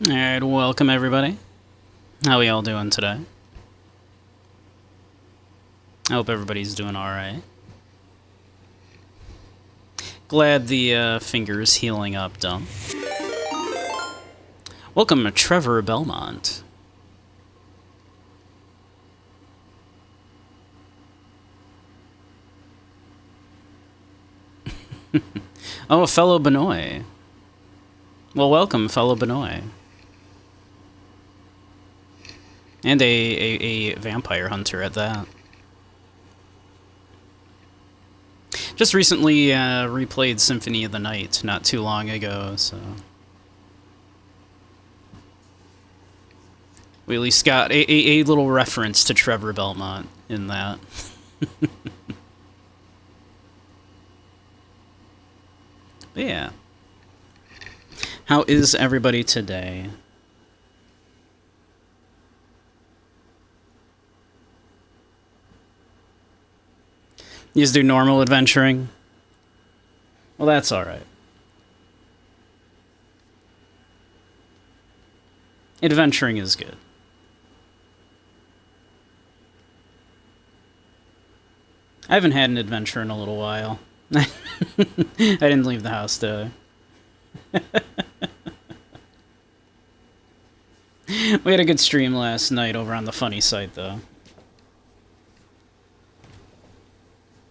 Alright, welcome everybody. How we all doing today? I hope everybody's doing alright. Glad the finger's healing up, Dumb. Welcome, Trevor Belmont. Oh, a fellow Benoit. Well, welcome, fellow Benoit. And a vampire hunter at that. Just recently replayed Symphony of the Night not too long ago, so... We at least got a little reference to Trevor Belmont in that. But yeah. How is everybody today? You just do normal adventuring? Well, that's alright. Adventuring is good. I haven't had an adventure in a little while. I didn't leave the house, did I? We had a good stream last night over on the funny site, though.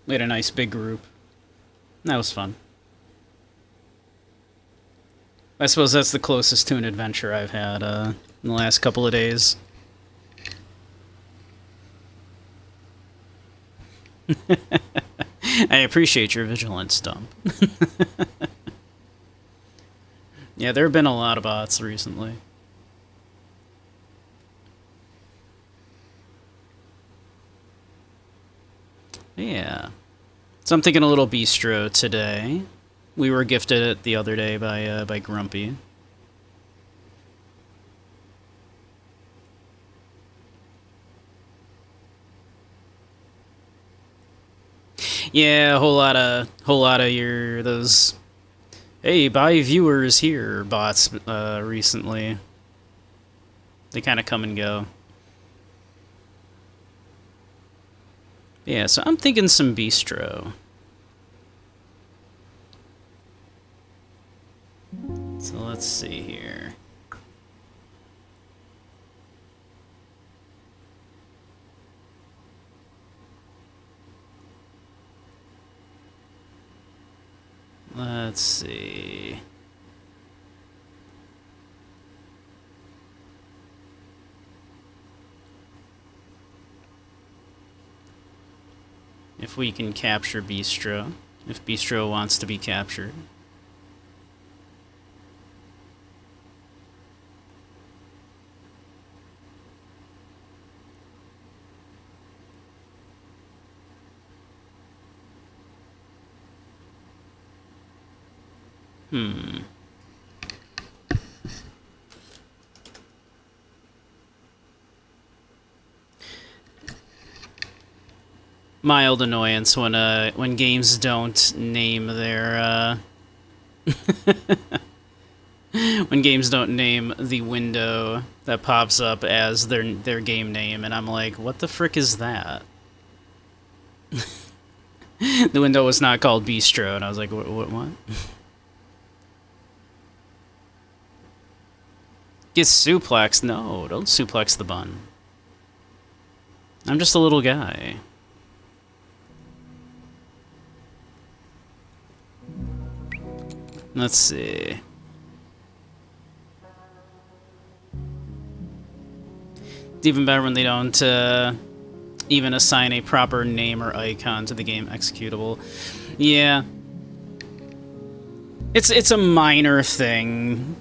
We had a nice big group. That was fun. I suppose that's the closest to an adventure I've had in the last couple of days. I appreciate your vigilance, Dump. Yeah, there have been a lot of bots recently. Yeah. So I'm thinking a little Beastro today. We were gifted it the other day by Grumpy. Yeah, a whole lot of those hey, buy viewers here bots recently. They kind of come and go. Yeah, so I'm thinking some Beastro. So let's see here. Let's see. If we can capture Beastro. If Beastro wants to be captured. Mild annoyance when games don't name their when games don't name the window that pops up as their game name, and I'm like, what the frick is that? The window was not called Beastro, and I was like, what? Get suplexed? No, don't suplex the bun. I'm just a little guy. Let's see. It's even better when they don't even assign a proper name or icon to the game executable. Yeah. It's a minor thing.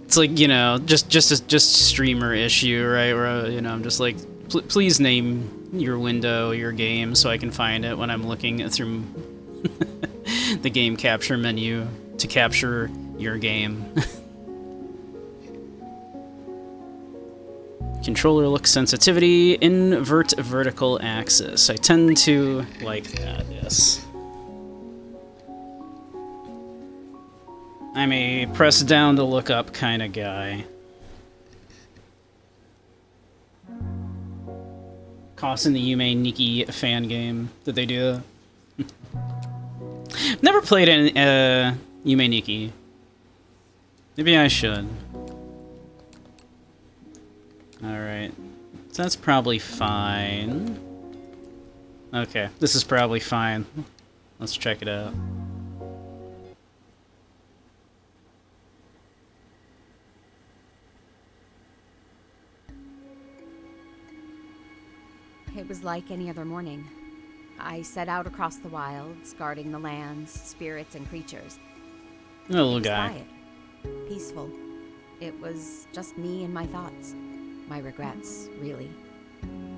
It's like, you know, just streamer issue, right? Where, you know, I'm just like, please name your window, your game, so I can find it when I'm looking through the game capture menu to capture your game. Controller look sensitivity, invert vertical axis. I tend to like that, yes. I'm a press down to look up kind of guy. Costing the Yume Nikki fan game. Did they do that? Never played an Yume Nikki. Maybe I should. Alright. So that's probably fine. Okay, this is probably fine. Let's check it out. It was like any other morning. I set out across the wilds, guarding the lands, spirits, and creatures. A little guy. Quiet, peaceful. It was just me and my thoughts. My regrets, really.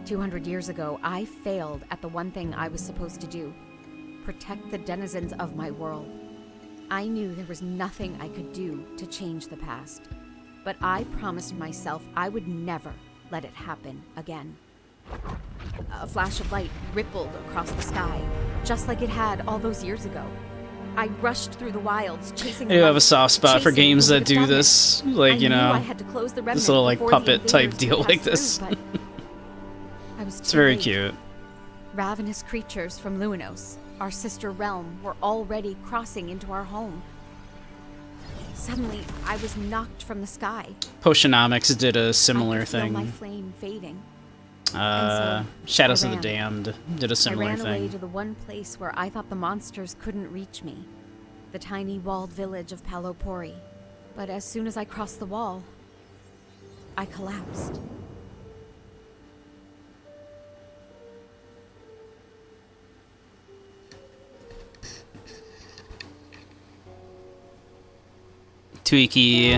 200 years ago, I failed at the one thing I was supposed to do. Protect the denizens of my world. I knew there was nothing I could do to change the past. But I promised myself I would never let it happen again. A flash of light rippled across the sky, just like it had all those years ago. I rushed through the wilds, chasing the I do have a soft spot for games that do this, like, you know, I had to close the this little, like, puppet type deal like this. It's very cute. Ravenous creatures from Luinos, our sister realm, were already crossing into our home. Suddenly, I was knocked from the sky. Potionomics did a similar I could feel thing. my flame fading. Shadows of the Damned did a similar I ran thing. away to the one place where I thought the monsters couldn't reach me, the tiny walled village of Palopori. But as soon as I crossed the wall, I collapsed. Tweaky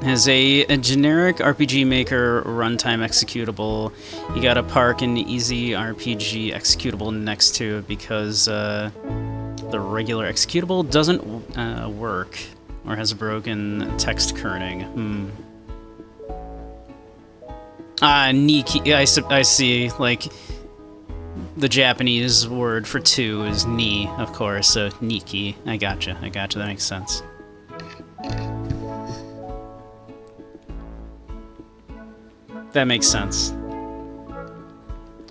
has a generic RPG Maker runtime executable. You gotta park an easy RPG executable next to it because the regular executable doesn't work or has broken text kerning. Niki. I see. Like, the Japanese word for two is ni, of course. So Niki. I gotcha. That makes sense. That makes sense.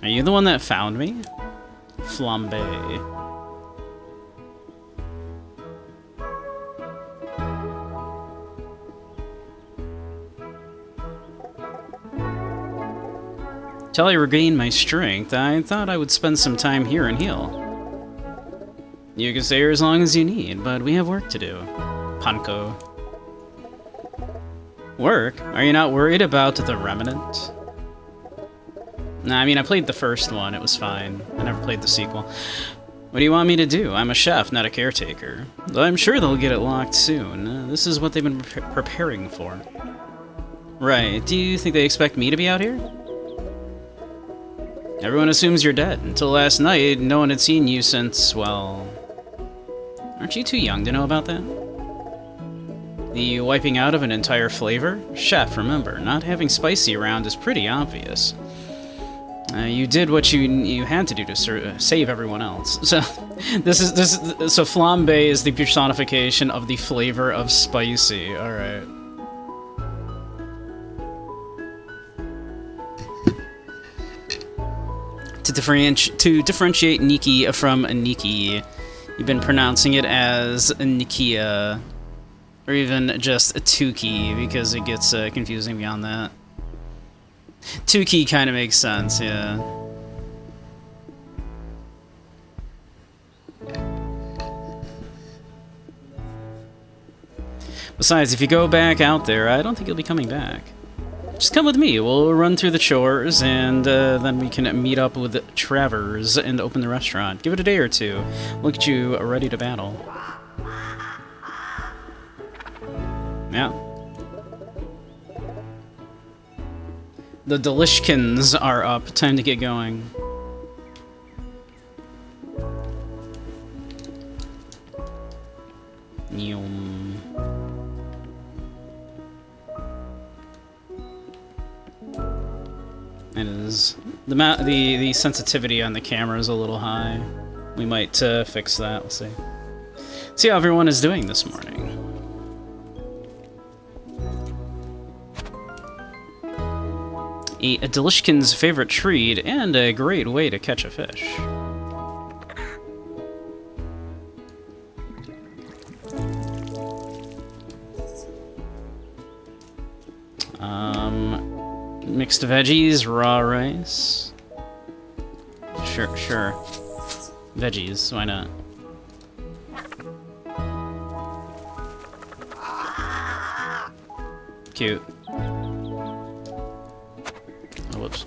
Are you the one that found me? Flambe. Till I regain my strength, I thought I would spend some time here and heal. You can stay here as long as you need, but we have work to do. Panko. Work? Are you not worried about the Remnant? Nah, I mean, I played the first one. It was fine. I never played the sequel. What do you want me to do? I'm a chef, not a caretaker. Though I'm sure they'll get it locked soon. This is what they've been preparing for. Right. Do you think they expect me to be out here? Everyone assumes you're dead. Until last night, no one had seen you since, well... Aren't you too young to know about that? The wiping out of an entire flavor? Chef, remember, not having spicy around is pretty obvious. You did what you had to do to save everyone else. So, so flambe is the personification of the flavor of spicy. All right. To differentiate Nikki from Nikki, you've been pronouncing it as Nikia. Or even just a Tuki, because it gets confusing beyond that. Tuki kind of makes sense, yeah. Besides, if you go back out there, I don't think you'll be coming back. Just come with me, we'll run through the chores, and then we can meet up with Travers and open the restaurant. Give it a day or two. We'll get you ready to battle. Yeah. The Delishkins are up. Time to get going. Yum. It is. The sensitivity on the camera is a little high. We might fix that. We'll see. See how everyone is doing this morning. A Delishkin's favorite treat, and a great way to catch a fish. Mixed veggies, raw rice. Sure. Veggies, why not? Cute. Oh, whoops.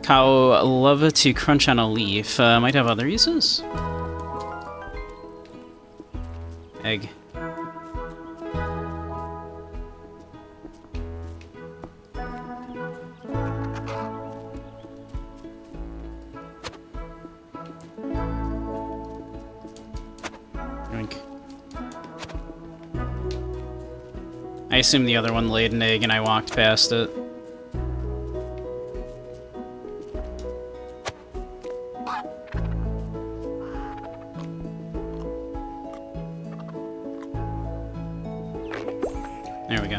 Cow love to crunch on a leaf. Might have other uses? Egg. Drink. I assume the other one laid an egg and I walked past it. There we go.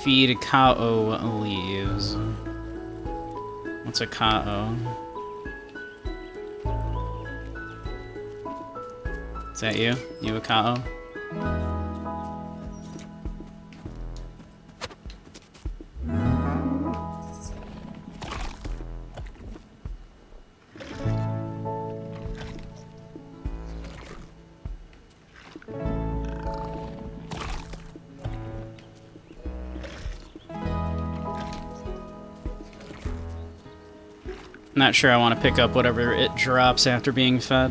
Feed cow leaves. What's a cow? Is that you? You a cow? Not sure I want to pick up whatever it drops after being fed.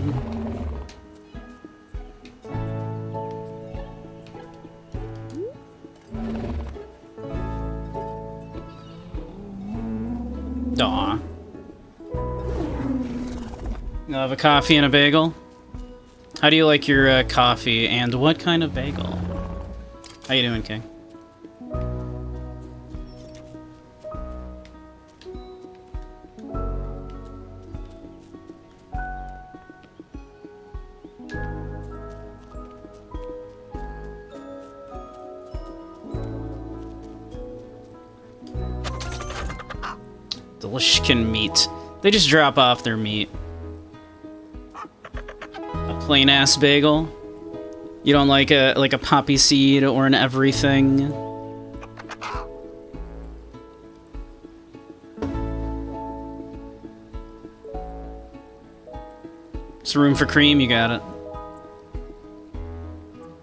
Aw. You'll have a coffee and a bagel? How do you like your coffee, and what kind of bagel? How you doing, King? Delishkin meat. They just drop off their meat. A plain ass bagel. You don't like a poppy seed or an everything. There's room for cream, you got it.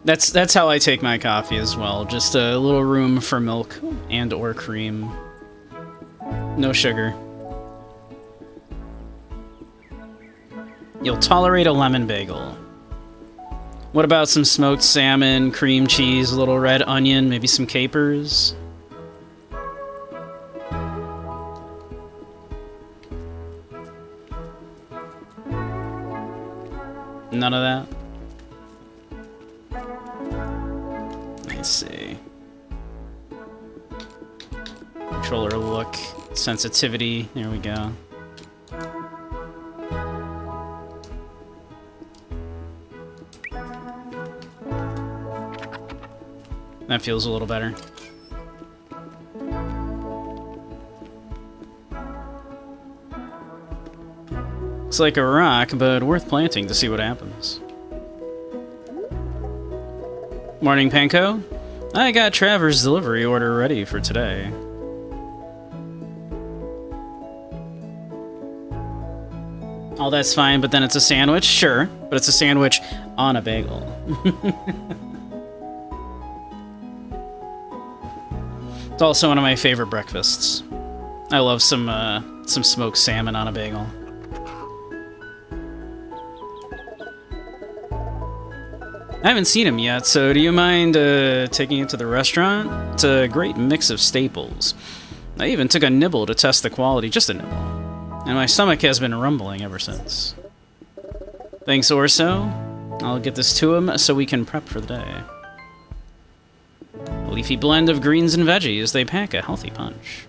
That's how I take my coffee as well. Just a little room for milk and or cream. No sugar. You'll tolerate a lemon bagel. What about some smoked salmon, cream cheese, a little red onion, maybe some capers? None of that? Let's see. Controller look, sensitivity, there we go. That feels a little better. It's like a rock, but worth planting to see what happens. Morning, Panko. I got Trevor's delivery order ready for today. Oh, that's fine, but then it's a sandwich? Sure, but it's a sandwich on a bagel. It's also one of my favorite breakfasts. I love some smoked salmon on a bagel. I haven't seen him yet, so do you mind taking it to the restaurant? It's a great mix of staples. I even took a nibble to test the quality, just a nibble. And my stomach has been rumbling ever since. Thanks, Orso. I'll get this to him so we can prep for the day. A leafy blend of greens and veggies, they pack a healthy punch.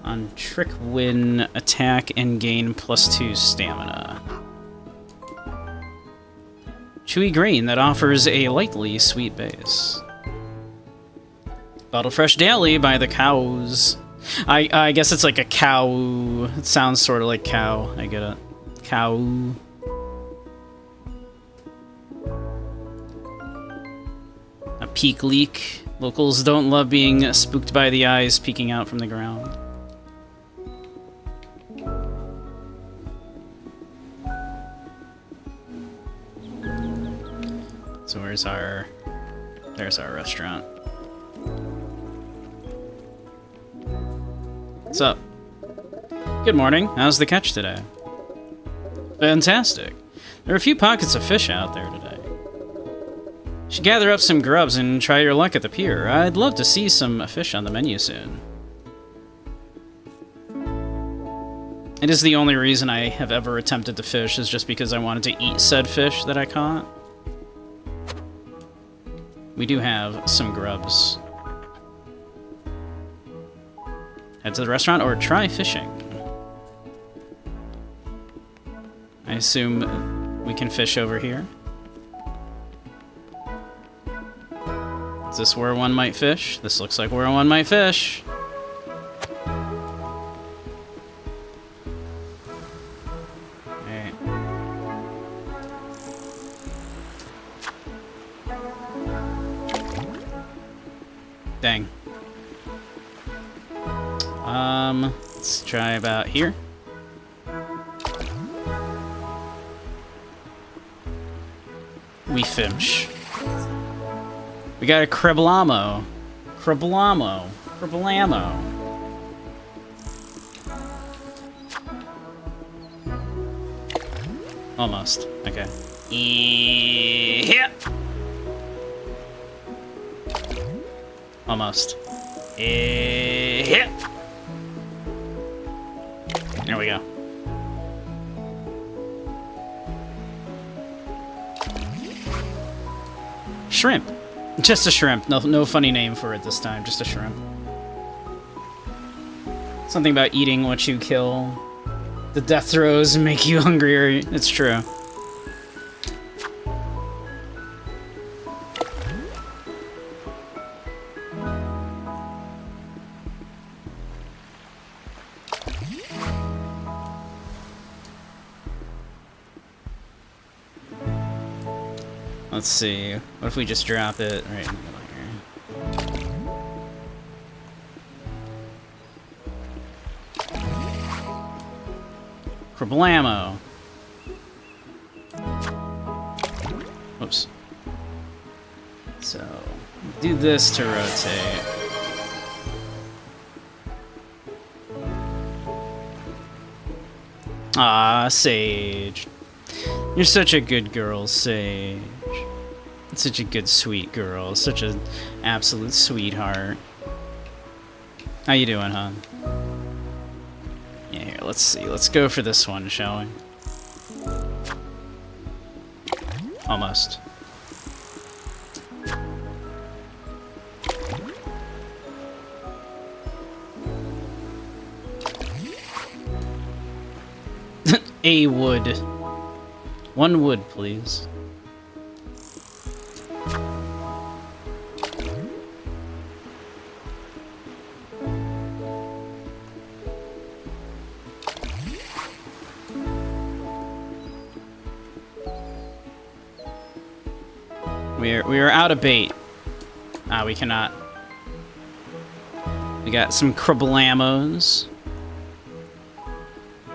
On trick win, attack, and gain +2 stamina. Chewy grain that offers a lightly sweet base. Bottle fresh daily by the cows. I guess it's like a cow. It sounds sort of like cow. I get it. Cow. A peak leak. Locals don't love being spooked by the eyes peeking out from the ground. So where's our... There's our restaurant. What's up? Good morning. How's the catch today? Fantastic. There are a few pockets of fish out there today. You should gather up some grubs and try your luck at the pier. I'd love to see some fish on the menu soon. It is the only reason I have ever attempted to fish, is just because I wanted to eat said fish that I caught. We do have some grubs. Head to the restaurant or try fishing. I assume we can fish over here. Is this where one might fish? This looks like where one might fish. Alright. Dang. Let's try about here. We finish. We got a Creblamo. Creblamo. Creblamo. Almost. Okay. Yeah. Almost. Yeah. There we go. Shrimp. Just a shrimp. No funny name for it this time. Just a shrimp. Something about eating what you kill. The death throes make you hungrier. It's true. Let's see. What if we just drop it right in the middle here? Kerblamo. Oops. So, do this to rotate. Ah, Sage. You're such a good girl, Sage. Such a good, sweet girl. Such an absolute sweetheart. How you doing, hon? Yeah, here, let's see. Let's go for this one, shall we? Almost. A wood. One wood, please. We are out of bait. Ah, we cannot. We got some Creblamos.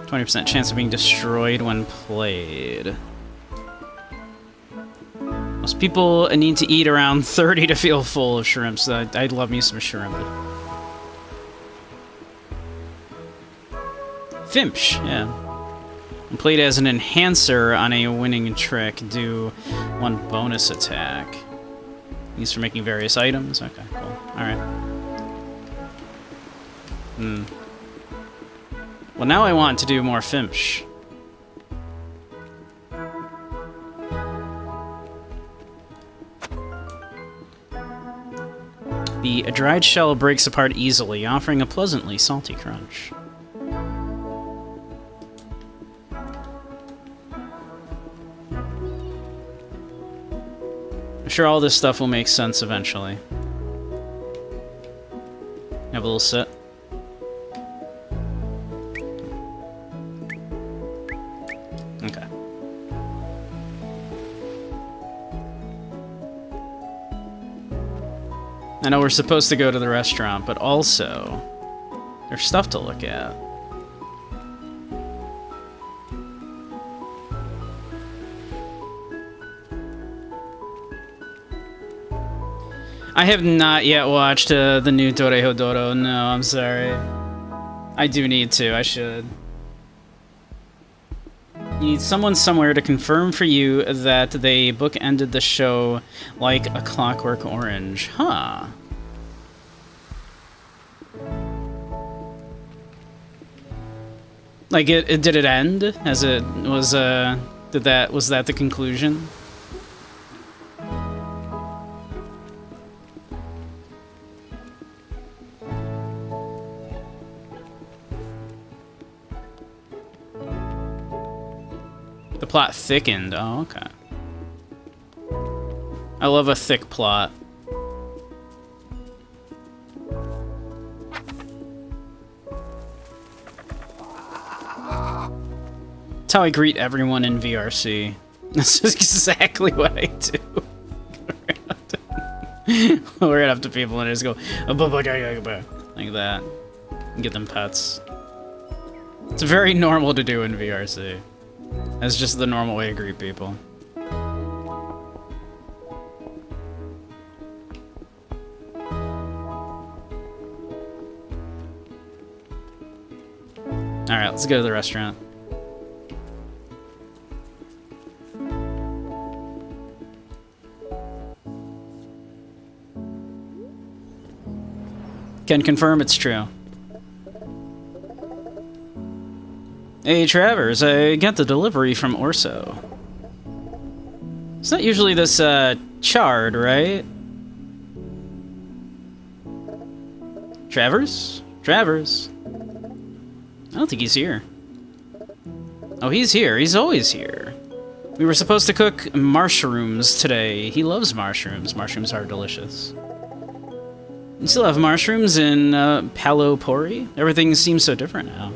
20% chance of being destroyed when played. Most people need to eat around 30 to feel full of shrimp, so I'd love me some shrimp. Fimsh, yeah. When played as an enhancer on a winning trick, do one bonus attack. Used for making various items. Okay, cool. Alright. Well, now I want to do more Fimsh. The dried shell breaks apart easily, offering a pleasantly salty crunch. I'm sure all this stuff will make sense eventually. Have a little sit. Okay. I know we're supposed to go to the restaurant, but also there's stuff to look at. I have not yet watched the new Torehodoro. No, I'm sorry. I do need to. I should. You need someone somewhere to confirm for you that they bookended the show like a Clockwork Orange. Huh. Like it did it end as it was was that the conclusion? The plot thickened. Oh, okay. I love a thick plot. That's how I greet everyone in VRC. That's just exactly what I do. We're right up to people and I just go like that and get them pets. It's very normal to do in VRC. That's just the normal way to greet people. Alright, let's go to the restaurant. Can confirm it's true. Hey, Travers, I got the delivery from Orso. It's not usually this, Chard, right? Travers? Travers? I don't think he's here. Oh, he's here. He's always here. We were supposed to cook mushrooms today. He loves mushrooms. Mushrooms are delicious. You still have mushrooms in, Palo Pori? Everything seems so different now.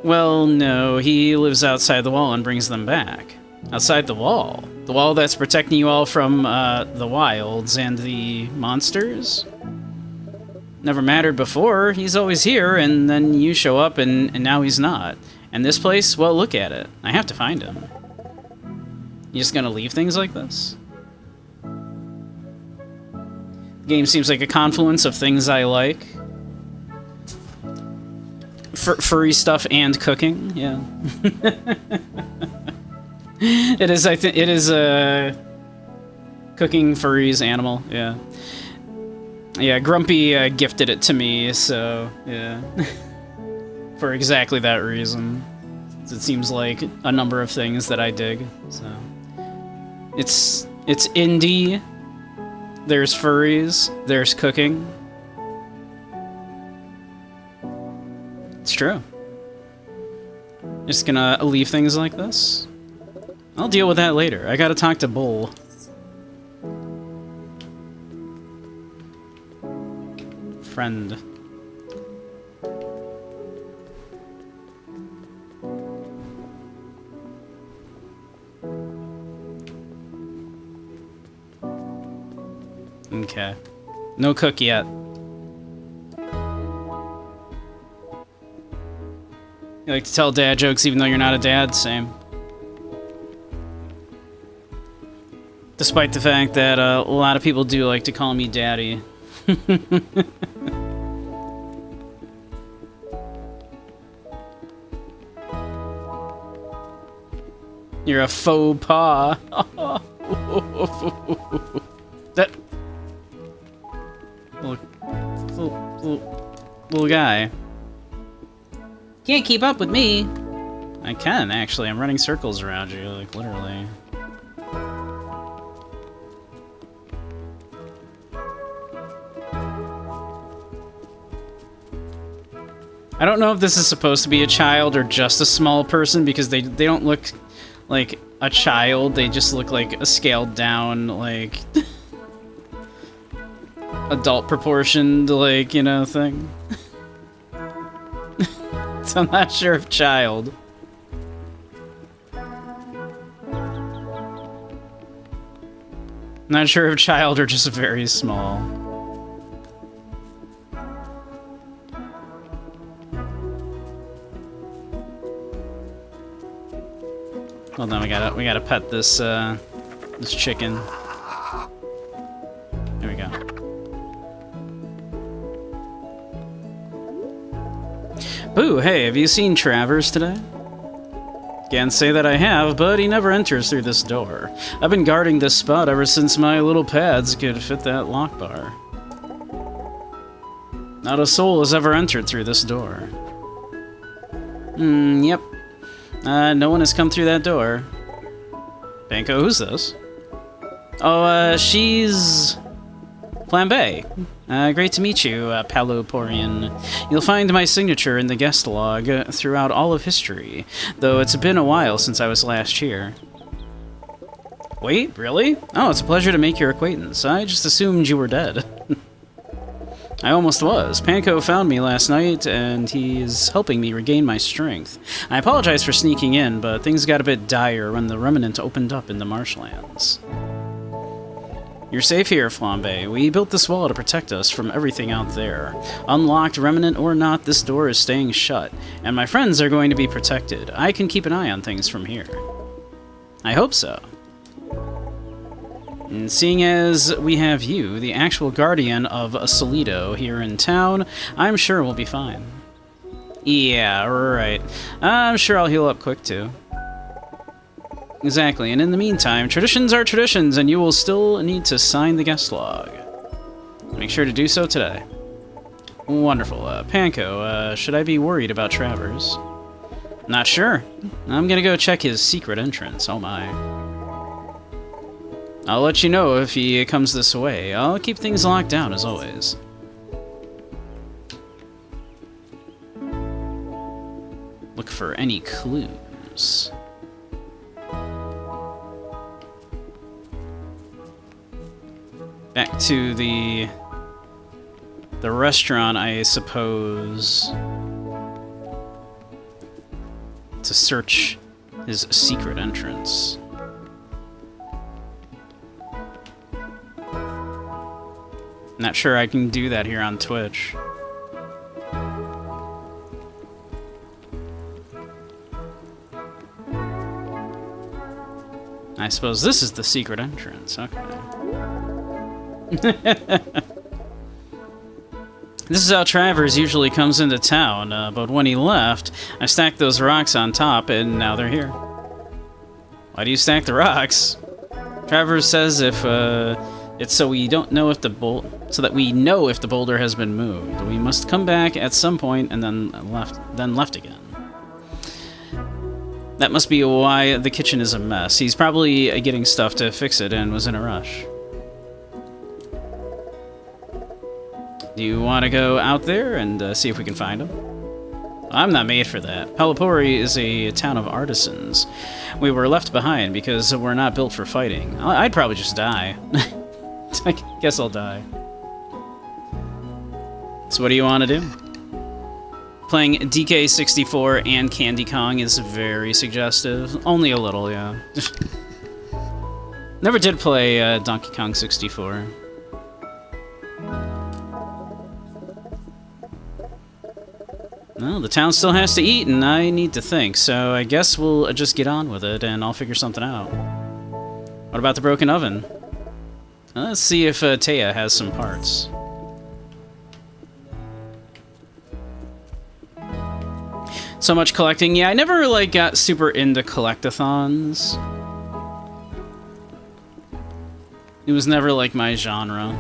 Well, no, he lives outside the wall and brings them back. Outside the wall? The wall that's protecting you all from, the wilds and the monsters? Never mattered before. He's always here, and then you show up, and now he's not. And this place? Well, look at it. I have to find him. You just gonna leave things like this? The game seems like a confluence of things I like. Furry stuff and cooking, yeah. It is, I think, it is, cooking furries, animal, yeah. Yeah, Grumpy, gifted it to me, so, yeah. For exactly that reason. It seems like a number of things that I dig, so. It's indie, there's furries, there's cooking. It's true. Just gonna leave things like this? I'll deal with that later. I gotta talk to Bull. Friend. Okay. No cook yet. You like to tell dad jokes even though you're not a dad? Same. Despite the fact that a lot of people do like to call me daddy. You're a faux pas. That little guy. Can't keep up with me. I can, actually. I'm running circles around you, like, literally. I don't know if this is supposed to be a child or just a small person, because they don't look like a child. They just look like a scaled down, like, adult proportioned, like, you know, thing. So I'm not sure if child. Not sure if child or just very small. Hold on, we gotta pet this this chicken. There we go. Boo, hey, have you seen Travers today? Can't say that I have, but he never enters through this door. I've been guarding this spot ever since my little pads could fit that lock bar. Not a soul has ever entered through this door. Yep. No one has come through that door. Banco, who's this? Oh, she's... Flambe. Great to meet you, Paloporian. You'll find my signature in the guest log throughout all of history, though it's been a while since I was last here. Wait, really? Oh, it's a pleasure to make your acquaintance. I just assumed you were dead. I almost was. Panko found me last night, and he's helping me regain my strength. I apologize for sneaking in, but things got a bit dire when the remnant opened up in the marshlands. You're safe here, Flambe. We built this wall to protect us from everything out there. Unlocked, remnant or not, this door is staying shut, and my friends are going to be protected. I can keep an eye on things from here. I hope so. And seeing as we have you, the actual guardian of Solido, here in town, I'm sure we'll be fine. Yeah, right. I'm sure I'll heal up quick, too. Exactly, and in the meantime, traditions are traditions, and you will still need to sign the guest log. Make sure to do so today. Wonderful. Panko, should I be worried about Travers? Not sure. I'm gonna go check his secret entrance, oh my. I'll let you know if he comes this way. I'll keep things locked down, as always. Look for any clues. Back to the restaurant, I suppose, to search his secret entrance. Not sure I can do that here on Twitch. I suppose this is the secret entrance, okay. This is how Travers usually comes into town, but when he left, I stacked those rocks on top, and now they're here. Why do you stack the rocks? Travers says if it's so we don't know if so that we know if the boulder has been moved. We must come back at some point and then left again. That must be why the kitchen is a mess. He's probably getting stuff to fix it and was in a rush. Do you want to go out there and see if we can find him? I'm not made for that. Palapori is a town of artisans. We were left behind because we're not built for fighting. I'd probably just die. I guess I'll die. So what do you want to do? Playing DK64 and Candy Kong is very suggestive. Only a little, yeah. Never did play Donkey Kong 64. Well, the town still has to eat, and I need to think, so I guess we'll just get on with it, and I'll figure something out. What about the broken oven? Let's see if Taya has some parts. So much collecting. Yeah, I never, like, got super into collectathons. It was never like my genre.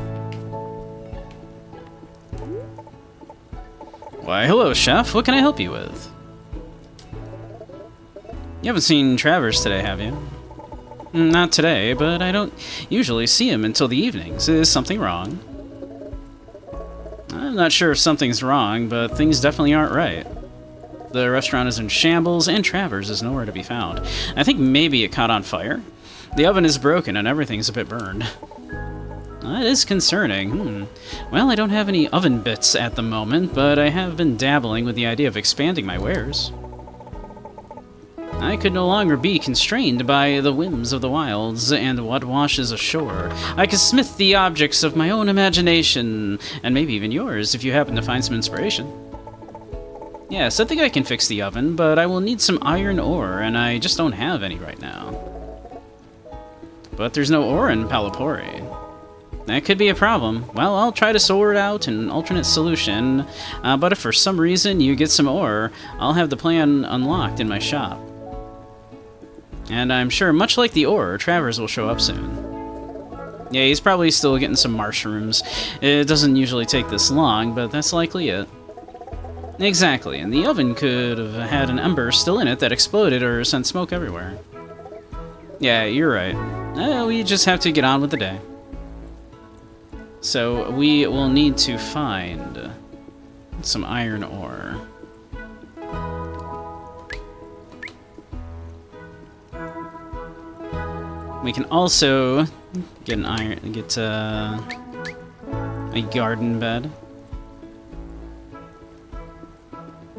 Why, hello, chef. What can I help you with? You haven't seen Travers today, have you? Not today, but I don't usually see him until the evenings. Is something wrong? I'm not sure if something's wrong, but things definitely aren't right. The restaurant is in shambles, and Travers is nowhere to be found. I think maybe it caught on fire. The oven is broken, and everything's a bit burned. That is concerning. Well, I don't have any oven bits at the moment, but I have been dabbling with the idea of expanding my wares. I could no longer be constrained by the whims of the wilds and what washes ashore. I could smith the objects of my own imagination, and maybe even yours, if you happen to find some inspiration. Yes, I think I can fix the oven, but I will need some iron ore, and I just don't have any right now. But there's no ore in Palapori. That could be a problem. Well, I'll try to sort out an alternate solution, but if for some reason you get some ore, I'll have the plan unlocked in my shop. And I'm sure, much like the ore, Travers will show up soon. Yeah, he's probably still getting some mushrooms. It doesn't usually take this long, but that's likely it. Exactly, and the oven could have had an ember still in it that exploded or sent smoke everywhere. Yeah, you're right. We just have to get on with the day. So, we will need to find some iron ore. We can also get a garden bed.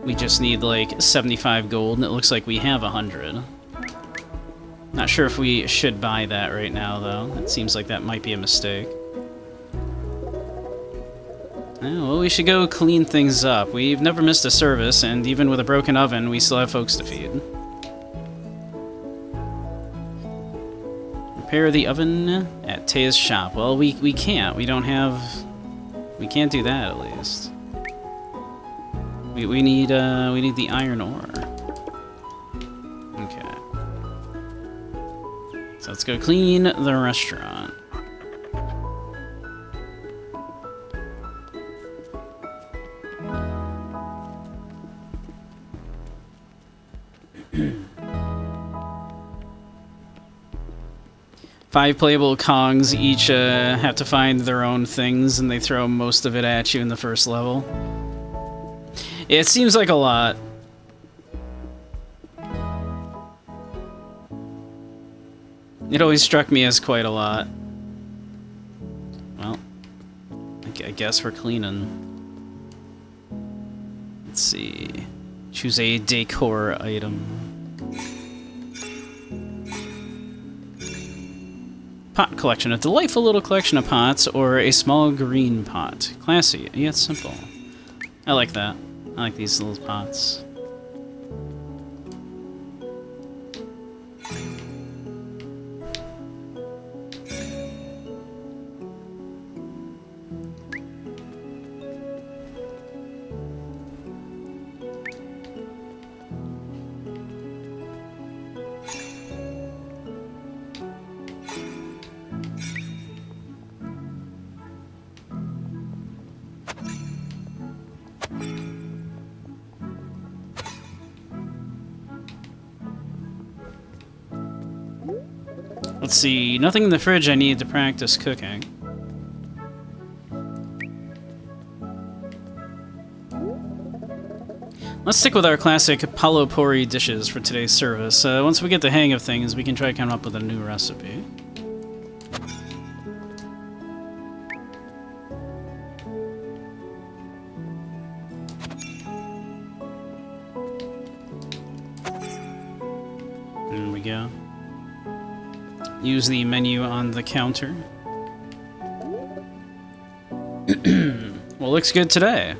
We just need like 75 gold, and it looks like we have 100. Not sure if we should buy that right now, though. It seems like that might be a mistake. Well, we should go clean things up. We've never missed a service, and even with a broken oven, we still have folks to feed. Repair the oven at Taya's shop. Well, we can't. We don't have... We can't do that, at least. We need the iron ore. Okay. So let's go clean the restaurant. Five playable Kongs each have to find their own things, and they throw most of it at you in the first level. It seems like a lot. It always struck me as quite a lot. Well, I guess we're cleaning. Let's see. Choose a decor item. Pot collection. A delightful little collection of pots, or a small green pot. Classy, yet simple. I like that. I like these little pots. Let's see, nothing in the fridge I need to practice cooking. Let's stick with our classic Palapori dishes for today's service. Once we get the hang of things, we can try to come up with a new recipe. There we go. Use the menu on the counter. Well, looks good today.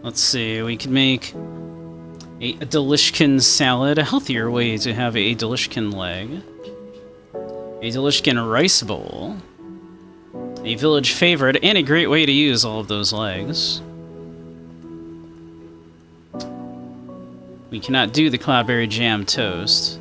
Let's see, we could make a Delishkin salad, a healthier way to have a Delishkin leg. A Delishkin rice bowl. A village favorite, and a great way to use all of those legs. We cannot do the cloudberry jam toast.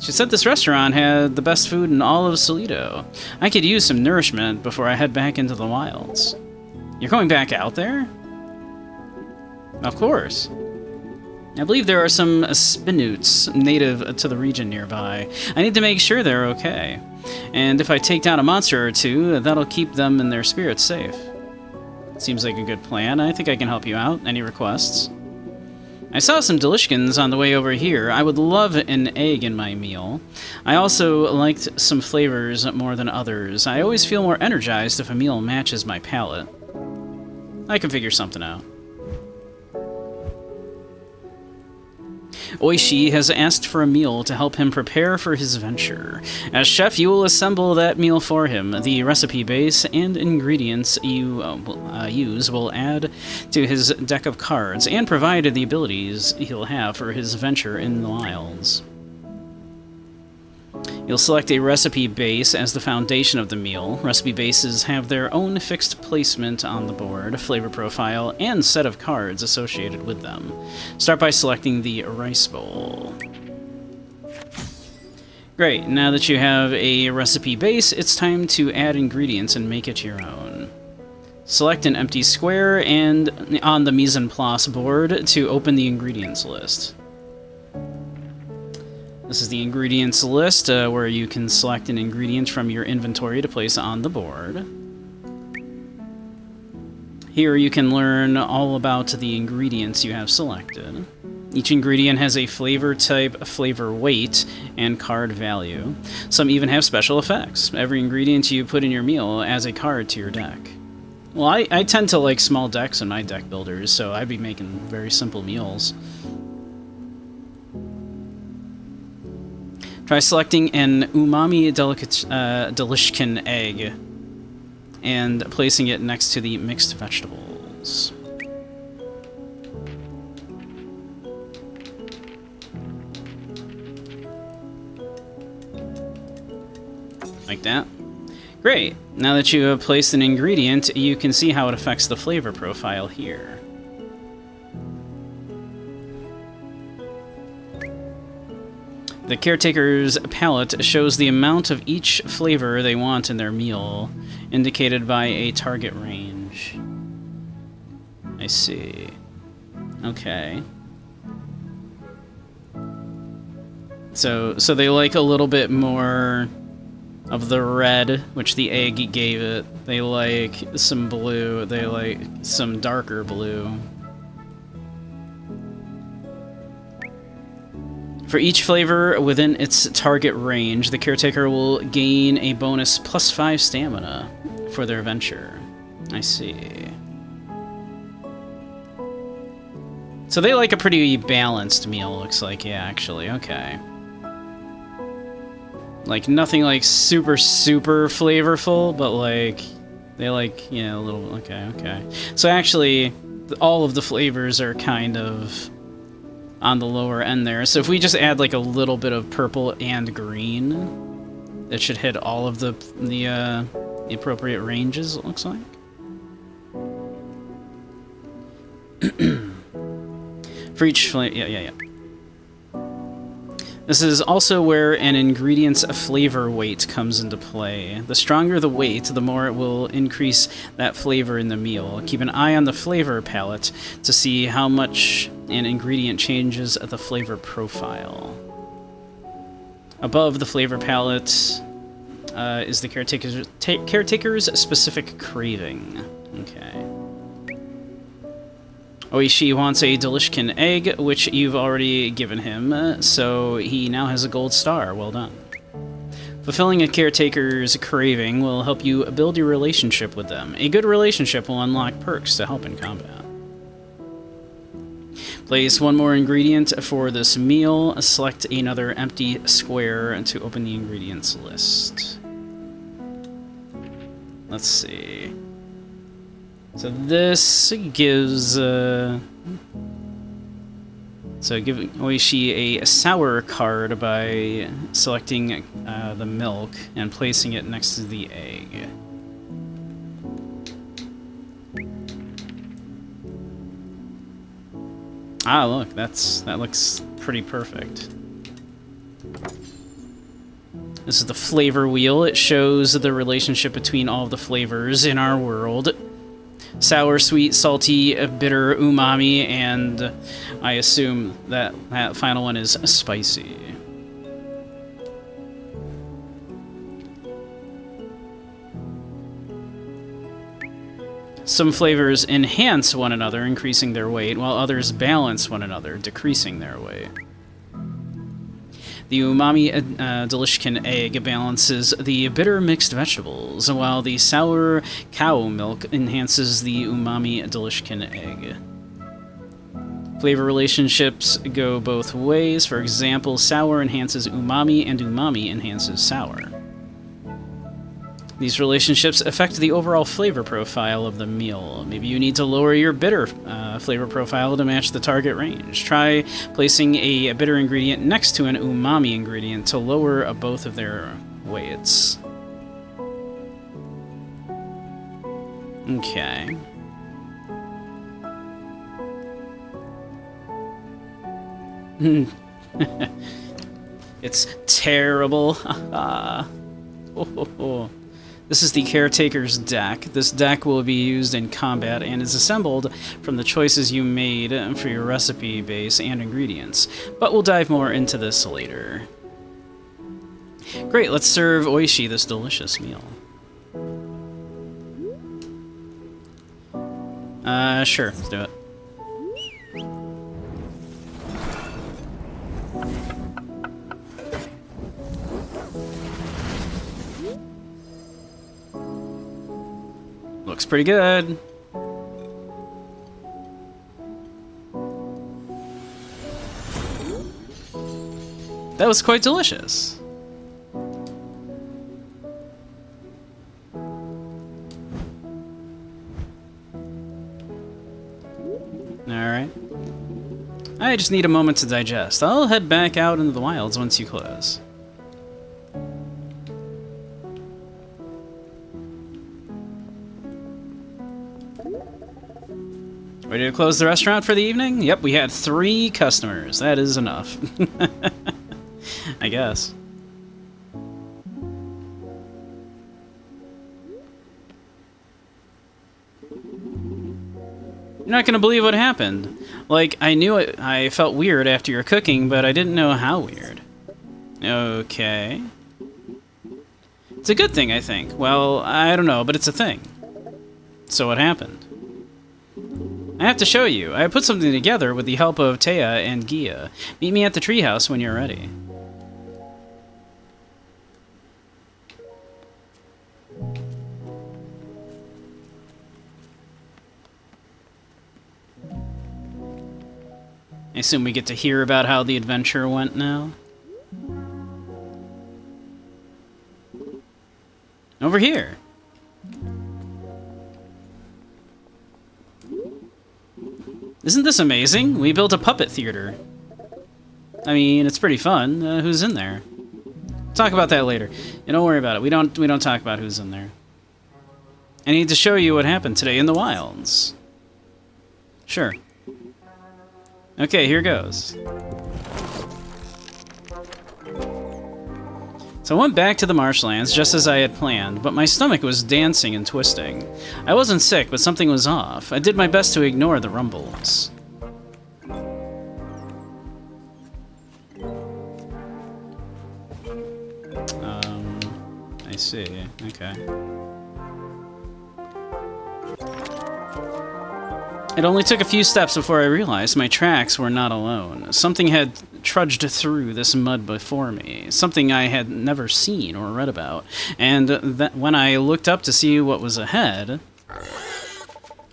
She said this restaurant had the best food in all of Solido. I could use some nourishment before I head back into the wilds. You're going back out there? Of course. I believe there are some spinoots native to the region nearby. I need to make sure they're okay. And if I take down a monster or two, that'll keep them and their spirits safe. Seems like a good plan. I think I can help you out. Any requests? I saw some delishkins on the way over here. I would love an egg in my meal. I also liked some flavors more than others. I always feel more energized if a meal matches my palate. I can figure something out. Oishi has asked for a meal to help him prepare for his venture. As chef, you will assemble that meal for him. The recipe base and ingredients you use will add to his deck of cards and provide the abilities he'll have for his venture in the wilds. You'll select a recipe base as the foundation of the meal. Recipe bases have their own fixed placement on the board, flavor profile, and set of cards associated with them. Start by selecting the rice bowl. Great, now that you have a recipe base, it's time to add ingredients and make it your own. Select an empty square and on the mise en place board to open the ingredients list. This is the ingredients list, where you can select an ingredient from your inventory to place on the board. Here you can learn all about the ingredients you have selected. Each ingredient has a flavor type, flavor weight, and card value. Some even have special effects. Every ingredient you put in your meal adds a card to your deck. Well, I tend to like small decks in my deck builders, so I'd be making very simple meals. Try selecting an umami delishkin egg and placing it next to the mixed vegetables. Like that. Great. Now that you have placed an ingredient, you can see how it affects the flavor profile here. The caretaker's palette shows the amount of each flavor they want in their meal, indicated by a target range. I see. Okay. So they like a little bit more of the red, which the egg gave it. They like some blue. They like some darker blue. For each flavor within its target range, the caretaker will gain a bonus +5 stamina for their venture. I see. So they like a pretty balanced meal, looks like. Yeah, actually. Okay. Like, nothing like super flavorful, but like, they like, yeah, a little, okay. So actually, all of the flavors are kind of on the lower end there. So if we just add like a little bit of purple and green, it should hit all of the appropriate ranges, it looks like. For each flavor, yeah. This is also where an ingredient's flavor weight comes into play. The stronger the weight, the more it will increase that flavor in the meal. Keep an eye on the flavor palette to see how much an ingredient changes the flavor profile. Above the flavor palette is the caretaker's specific craving. Okay. Oishi wants a delishkin egg, which you've already given him, so he now has a gold star. Well done. Fulfilling a caretaker's craving will help you build your relationship with them. A good relationship will unlock perks to help in combat. Place one more ingredient for this meal. Select another empty square to open the ingredients list. Let's see. So this gives, so giving Oishi a sour card by selecting the milk and placing it next to the egg. Ah, look, that looks pretty perfect. This is the flavor wheel. It shows the relationship between all of the flavors in our world. Sour, sweet, salty, bitter, umami, and I assume that that final one is spicy. Some flavors enhance one another, increasing their weight, while others balance one another, decreasing their weight. The umami delicious egg balances the bitter mixed vegetables, while the sour cow milk enhances the umami delicious egg. Flavor relationships go both ways. For example, sour enhances umami, and umami enhances sour. These relationships affect the overall flavor profile of the meal. Maybe you need to lower your bitter flavor profile to match the target range. Try placing a bitter ingredient next to an umami ingredient to lower both of their weights. Okay. It's terrible. This is the Caretaker's deck. This deck will be used in combat and is assembled from the choices you made for your recipe base and ingredients, but we'll dive more into this later. Great, let's serve Oishi this delicious meal. Sure, let's do it. Looks pretty good. That was quite delicious. Alright. I just need a moment to digest. I'll head back out into the wilds once you close. Ready to close the restaurant for the evening? Yep, we had 3 customers. That is enough. I guess. You're not gonna believe what happened. Like, I knew I felt weird after your cooking, but I didn't know how weird. Okay. It's a good thing, I think. Well, I don't know, but it's a thing. So what happened? I have to show you. I put something together with the help of Taya and Gia. Meet me at the treehouse when you're ready. I assume we get to hear about how the adventure went now. Over here. Isn't this amazing? We built a puppet theater. I mean, it's pretty fun. Who's in there? Talk about that later. Yeah, don't worry about it. We don't talk about who's in there. I need to show you what happened today in the wilds. Sure. Okay, here goes. So I went back to the marshlands just as I had planned, but my stomach was dancing and twisting. I wasn't sick, but something was off. I did my best to ignore the rumbles. I see. Okay. It only took a few steps before I realized my tracks were not alone. Something had trudged through this mud before me, something I had never seen or read about, and that when I looked up to see what was ahead,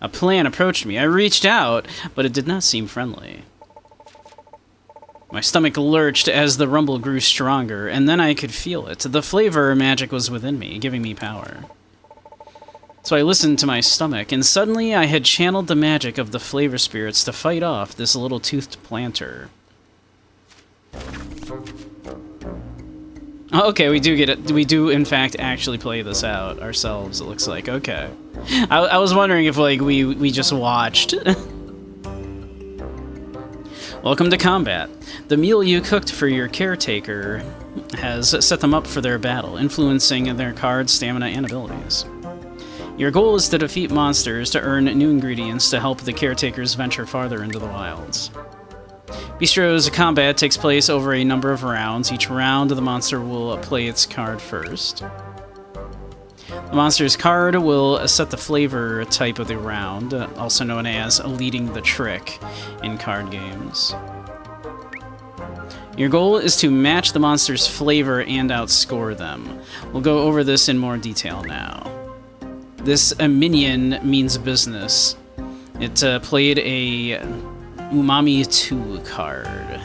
a plan approached me. I reached out, but it did not seem friendly. My stomach lurched as the rumble grew stronger, and then I could feel it. The flavor magic was within me, giving me power. So I listened to my stomach, and suddenly I had channeled the magic of the flavor spirits to fight off this little toothed planter. Okay, we do get it. We do, in fact, actually play this out ourselves, it looks like. Okay. I was wondering if, like, we just watched. Welcome to combat. The meal you cooked for your caretaker has set them up for their battle, influencing their cards, stamina, and abilities. Your goal is to defeat monsters to earn new ingredients to help the caretakers venture farther into the wilds. Beastro's combat takes place over a number of rounds. Each round, the monster will play its card first. The monster's card will set the flavor type of the round, also known as leading the trick in card games. Your goal is to match the monster's flavor and outscore them. We'll go over this in more detail now. This minion means business. It played a Umami 2 card.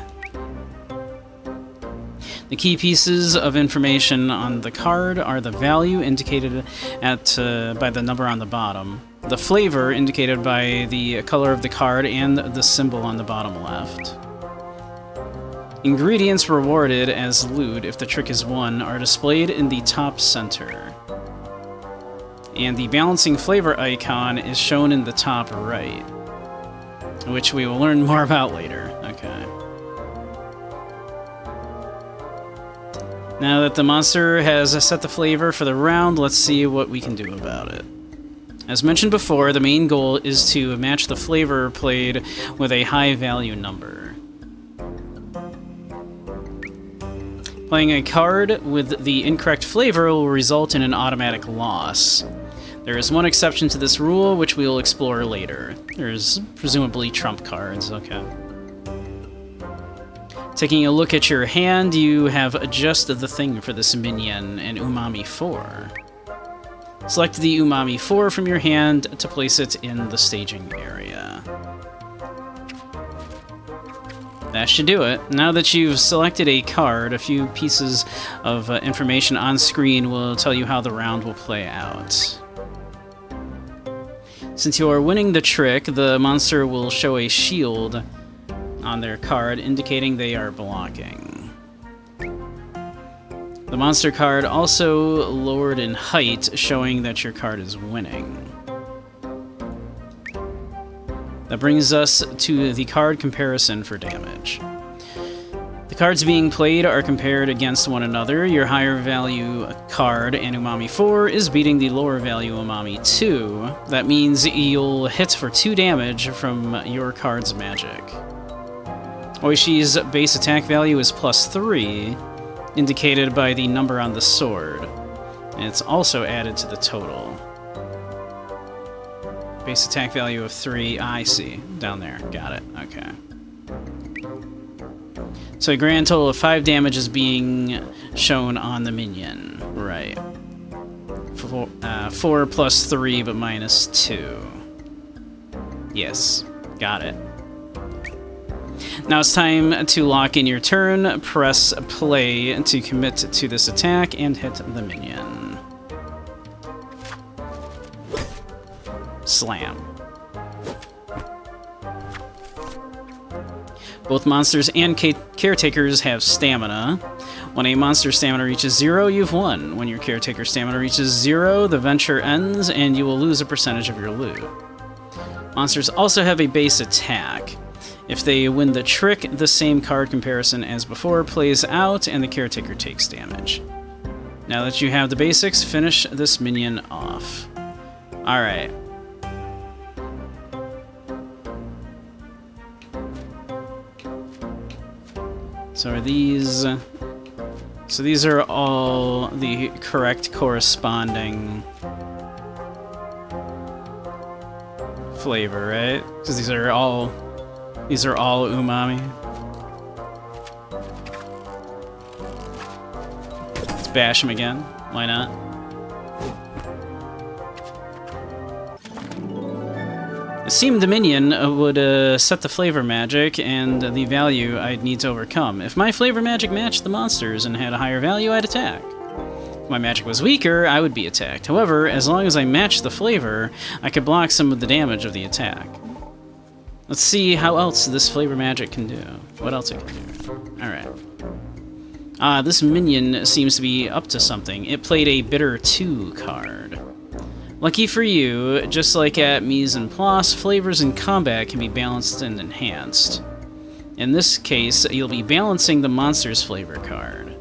The key pieces of information on the card are the value indicated by the number on the bottom, the flavor indicated by the color of the card, and the symbol on the bottom left. Ingredients rewarded as loot if the trick is won are displayed in the top center. And the balancing flavor icon is shown in the top right, which we will learn more about later. Okay. Now that the monster has set the flavor for the round, let's see what we can do about it. As mentioned before, the main goal is to match the flavor played with a high value number. Playing a card with the incorrect flavor will result in an automatic loss. There is one exception to this rule, which we will explore later. There's presumably trump cards, okay. Taking a look at your hand, you have just the thing for this minion, an Umami 4. Select the Umami 4 from your hand to place it in the staging area. That should do it. Now that you've selected a card, a few pieces of information on screen will tell you how the round will play out. Since you are winning the trick, the monster will show a shield on their card indicating they are blocking. The monster card also lowered in height, showing that your card is winning. That brings us to the card comparison for damage. The cards being played are compared against one another. Your higher value card, an Umami 4, is beating the lower value Umami 2. That means you'll hit for 2 damage from your card's magic. Oishi's base attack value is +3, indicated by the number on the sword. And it's also added to the total. Base attack value of 3, I see. Down there. Got it. Okay. So a grand total of 5 damage is being shown on the minion. Right. 4 plus 3, but minus 2. Yes. Got it. Now it's time to lock in your turn. Press play to commit to this attack and hit the minion. Slam. Both monsters and caretakers have stamina. When a monster's stamina reaches 0, you've won. When your caretaker's stamina reaches 0, the venture ends and you will lose a percentage of your loot. Monsters also have a base attack. If they win the trick, the same card comparison as before plays out and the caretaker takes damage. Now that you have the basics, finish this minion off. Alright. So these are all the correct corresponding flavor, right? Because these are all umami. Let's bash him again. Why not? It seemed the minion would set the flavor magic and the value I'd need to overcome. If my flavor magic matched the monsters and had a higher value, I'd attack. If my magic was weaker, I would be attacked. However, as long as I matched the flavor, I could block some of the damage of the attack. Let's see how else this flavor magic can do. What else it can do. Alright. This minion seems to be up to something. It played a Bitter 2 card. Lucky for you, just like at Mise en Place, flavors in combat can be balanced and enhanced. In this case, you'll be balancing the monster's flavor card.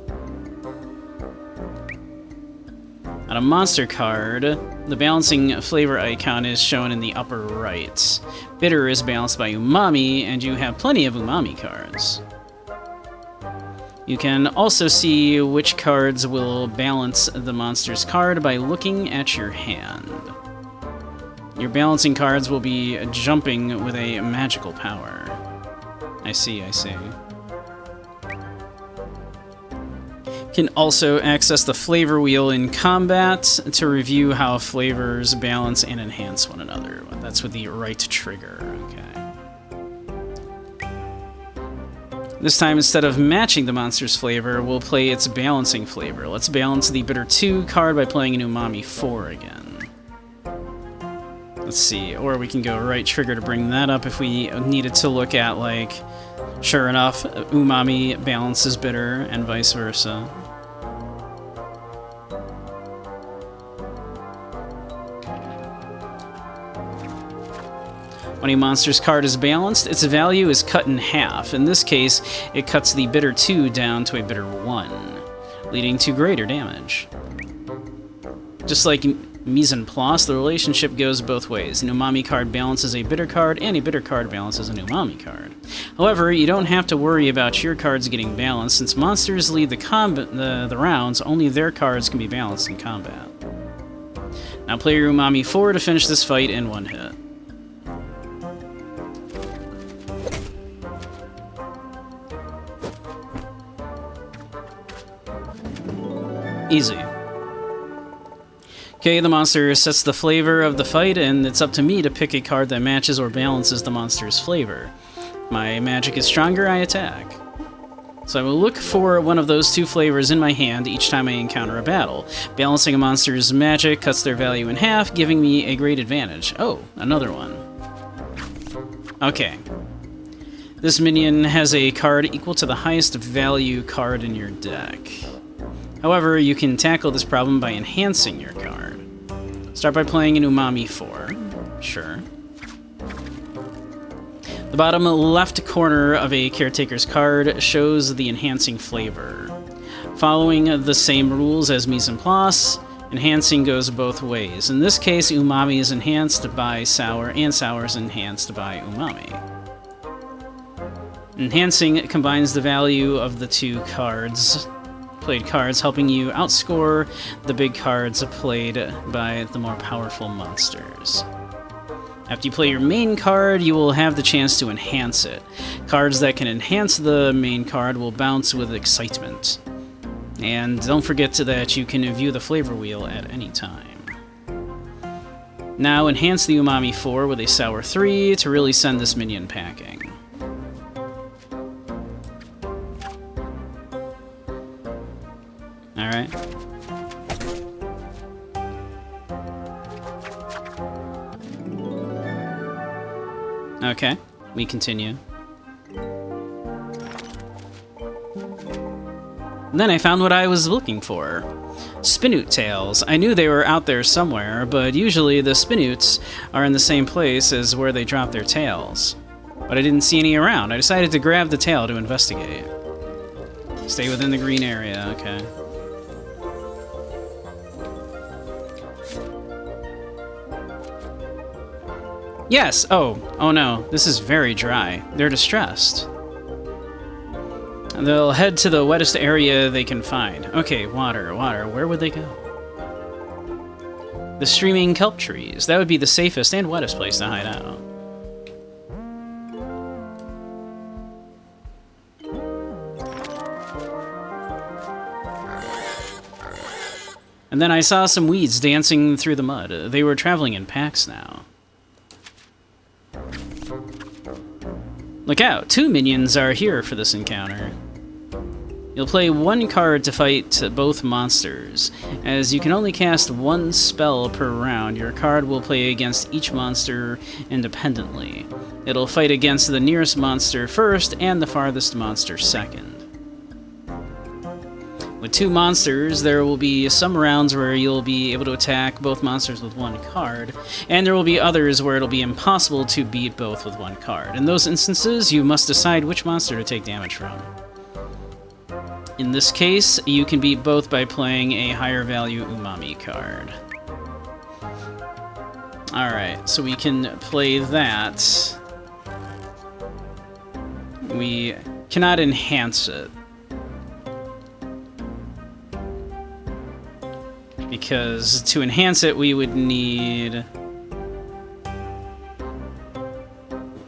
On a monster card, the balancing flavor icon is shown in the upper right. Bitter is balanced by umami, and you have plenty of umami cards. You can also see which cards will balance the monster's card by looking at your hand. Your balancing cards will be jumping with a magical power. I see, I see. Can also access the flavor wheel in combat to review how flavors balance and enhance one another. That's with the right trigger, okay. This time, instead of matching the monster's flavor, we'll play its balancing flavor. Let's balance the Bitter 2 card by playing an Umami 4 again. Let's see, or we can go right trigger to bring that up if we needed to look at, like, sure enough, Umami balances Bitter, and vice versa. When a monster's card is balanced, its value is cut in half. In this case, it cuts the Bitter 2 down to a Bitter 1, leading to greater damage. Just like mise en place, the relationship goes both ways. An Umami card balances a Bitter card, and a Bitter card balances an Umami card. However, you don't have to worry about your cards getting balanced. Since monsters lead the rounds, only their cards can be balanced in combat. Now play your Umami 4 to finish this fight in one hit. Easy. Okay, the monster sets the flavor of the fight, and it's up to me to pick a card that matches or balances the monster's flavor. If my magic is stronger, I attack. So I will look for one of those two flavors in my hand each time I encounter a battle. Balancing a monster's magic cuts their value in half, giving me a great advantage. Oh, another one. Okay. This minion has a card equal to the highest value card in your deck. However, you can tackle this problem by enhancing your card. Start by playing an Umami 4. Sure. The bottom left corner of a Caretaker's card shows the enhancing flavor. Following the same rules as mise en place, enhancing goes both ways. In this case, umami is enhanced by sour, and sour is enhanced by umami. Enhancing combines the value of the two played cards, helping you outscore the big cards played by the more powerful monsters. After you play your main card, you will have the chance to enhance it. Cards that can enhance the main card will bounce with excitement. And don't forget that you can view the flavor wheel at any time. Now enhance the Umami 4 with a Sour 3 to really send this minion packing. Alright. Okay, we continue. And then I found what I was looking for. Spinoot tails. I knew they were out there somewhere, but usually the Spinoots are in the same place as where they drop their tails. But I didn't see any around. I decided to grab the tail to investigate. Stay within the green area, okay. Yes! Oh no. This is very dry. They're distressed. They'll head to the wettest area they can find. Okay, water. Where would they go? The streaming kelp trees. That would be the safest and wettest place to hide out. And then I saw some weeds dancing through the mud. They were traveling in packs now. Look out! 2 minions are here for this encounter. You'll play 1 card to fight both monsters. As you can only cast 1 spell per round, your card will play against each monster independently. It'll fight against the nearest monster first and the farthest monster second. With 2 monsters, there will be some rounds where you'll be able to attack both monsters with 1 card, and there will be others where it'll be impossible to beat both with 1 card. In those instances, you must decide which monster to take damage from. In this case, you can beat both by playing a higher value umami card. Alright, so we can play that. We cannot enhance it. Because to enhance it, we would need...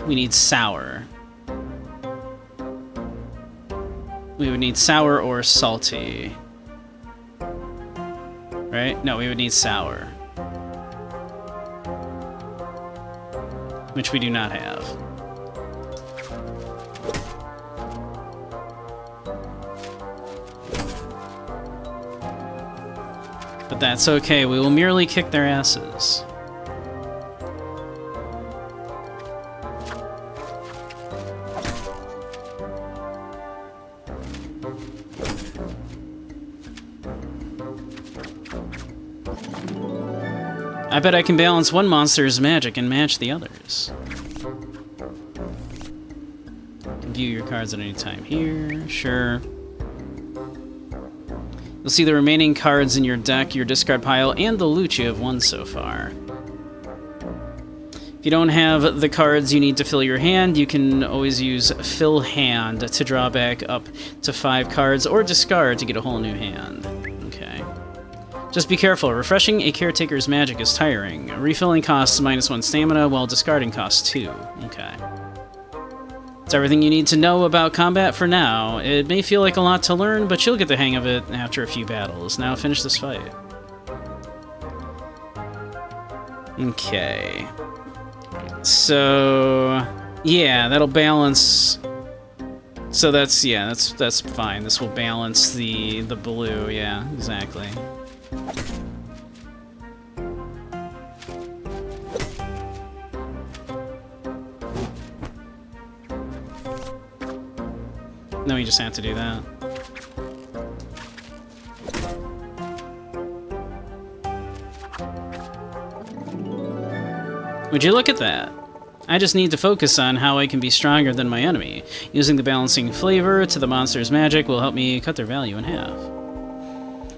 We need sour. We would need sour or salty. Right? No, we would need sour. Which we do not have. But that's okay, we will merely kick their asses. I bet I can balance one monster's magic and match the others. You can view your cards at any time here, sure. You'll see the remaining cards in your deck, your discard pile, and the loot you have won so far. If you don't have the cards you need to fill your hand, you can always use Fill Hand to draw back up to 5 cards, or discard to get a whole new hand. Okay. Just be careful, refreshing a caretaker's magic is tiring. Refilling costs -1 stamina, while discarding costs 2. Okay. That's everything you need to know about combat for now. It may feel like a lot to learn, but you'll get the hang of it after a few battles. Now finish this fight. Okay. So... yeah, that'll balance... So that's, yeah, that's fine. This will balance the blue, yeah, exactly. No, you just have to do that. Would you look at that? I just need to focus on how I can be stronger than my enemy. Using the balancing flavor to the monster's magic will help me cut their value in half.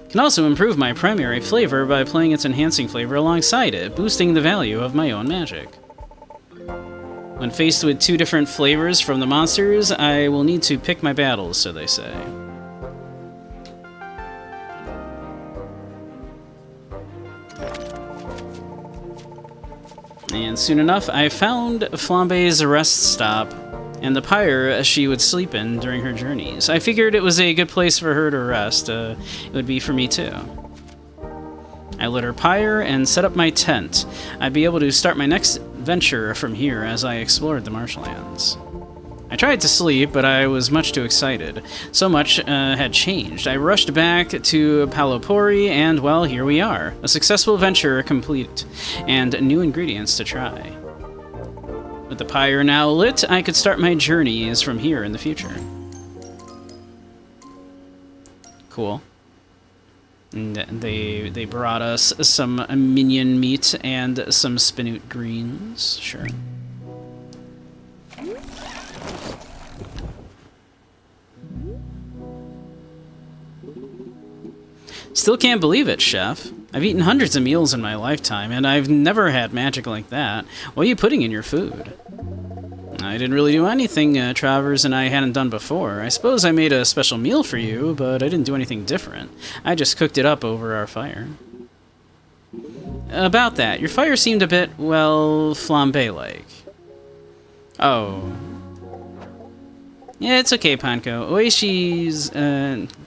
Can also improve my primary flavor by playing its enhancing flavor alongside it, boosting the value of my own magic. When faced with 2 different flavors from the monsters, I will need to pick my battles, so they say. And soon enough, I found Flambe's rest stop and the pyre she would sleep in during her journeys. I figured it was a good place for her to rest. It would be for me too. I lit her pyre and set up my tent. I'd be able to start my next venture from here as I explored the marshlands. I tried to sleep, but I was much too excited. So much had changed. I rushed back to Palopori, and well, here we are. A successful venture complete, and new ingredients to try. With the pyre now lit, I could start my journeys from here in the future. Cool. And they brought us some minion meat and some spinoot greens. Sure. Still can't believe it, Chef. I've eaten hundreds of meals in my lifetime, and I've never had magic like that. What are you putting in your food? I didn't really do anything Travers and I hadn't done before. I suppose I made a special meal for you, but I didn't do anything different. I just cooked it up over our fire. About that, your fire seemed a bit, well, flambe-like. Oh. Yeah, it's okay, Panko.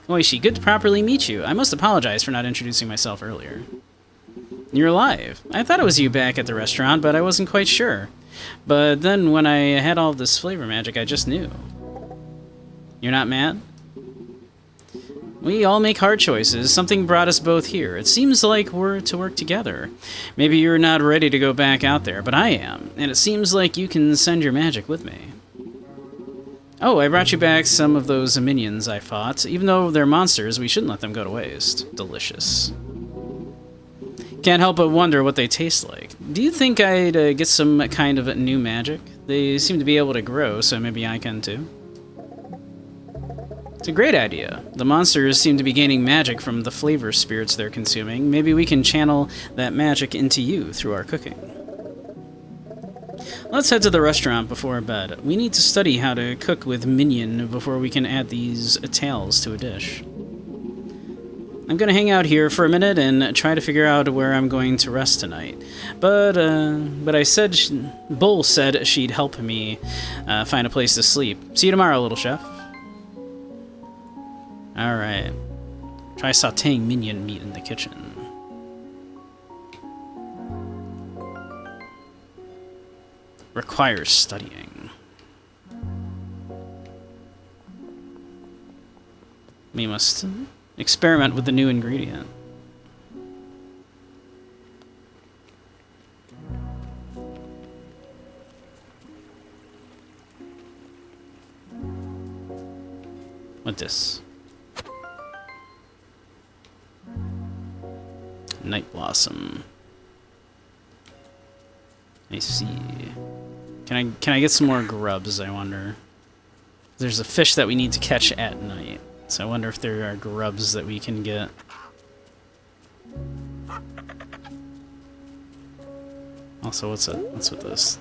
Oishi, good to properly meet you. I must apologize for not introducing myself earlier. You're alive. I thought it was you back at the restaurant, but I wasn't quite sure. But then when I had all this flavor magic, I just knew. You're not mad? We all make hard choices. Something brought us both here. It seems like we're to work together. Maybe you're not ready to go back out there, but I am. And it seems like you can send your magic with me. Oh, I brought you back some of those minions I fought. Even though they're monsters, we shouldn't let them go to waste. Delicious. Can't help but wonder what they taste like. Do you think I'd get some kind of new magic? They seem to be able to grow, so maybe I can too. a great idea. The monsters seem to be gaining magic from the flavor spirits they're consuming. Maybe we can channel that magic into you through our cooking. Let's head to the restaurant before bed. We need to study how to cook with minion before we can add these tails to a dish. I'm gonna hang out here for a minute and try to figure out where I'm going to rest tonight. But I said Bull said she'd help me find a place to sleep. See you tomorrow, little chef. All right. Try sautéing minion meat in the kitchen. Requires studying. We must experiment with the new ingredient. What this? Night Blossom. I see. Can I get some more grubs, I wonder? There's a fish that we need to catch at night. So I wonder if there are grubs that we can get. Also, what's with this?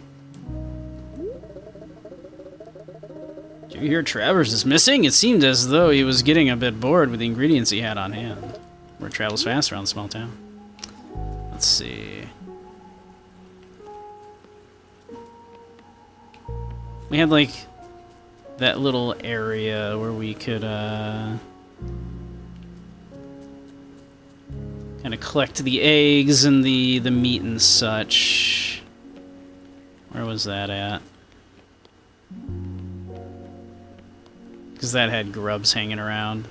Did you hear Travers is missing? It seemed as though he was getting a bit bored with the ingredients he had on hand. Word travels fast around the small town. Let's see. We had like that little area where we could kind of collect the eggs and the meat and such. Where was that at? Because that had grubs hanging around.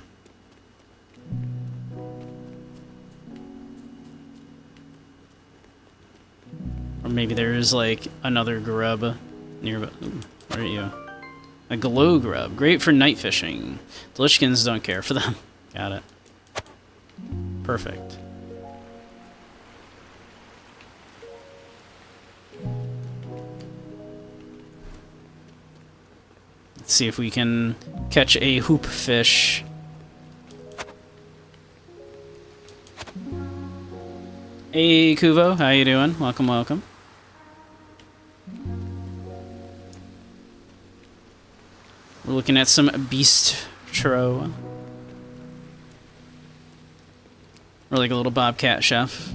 Or maybe there's like another grub nearby. Ooh, where are you? A glow grub. Great for night fishing. The Lichkins don't care for them. Got it. Perfect. Let's see if we can catch a hoop fish. Hey, Kuvo. How you doing? Welcome, welcome. We're looking at some Beastro. Or like a little bobcat chef.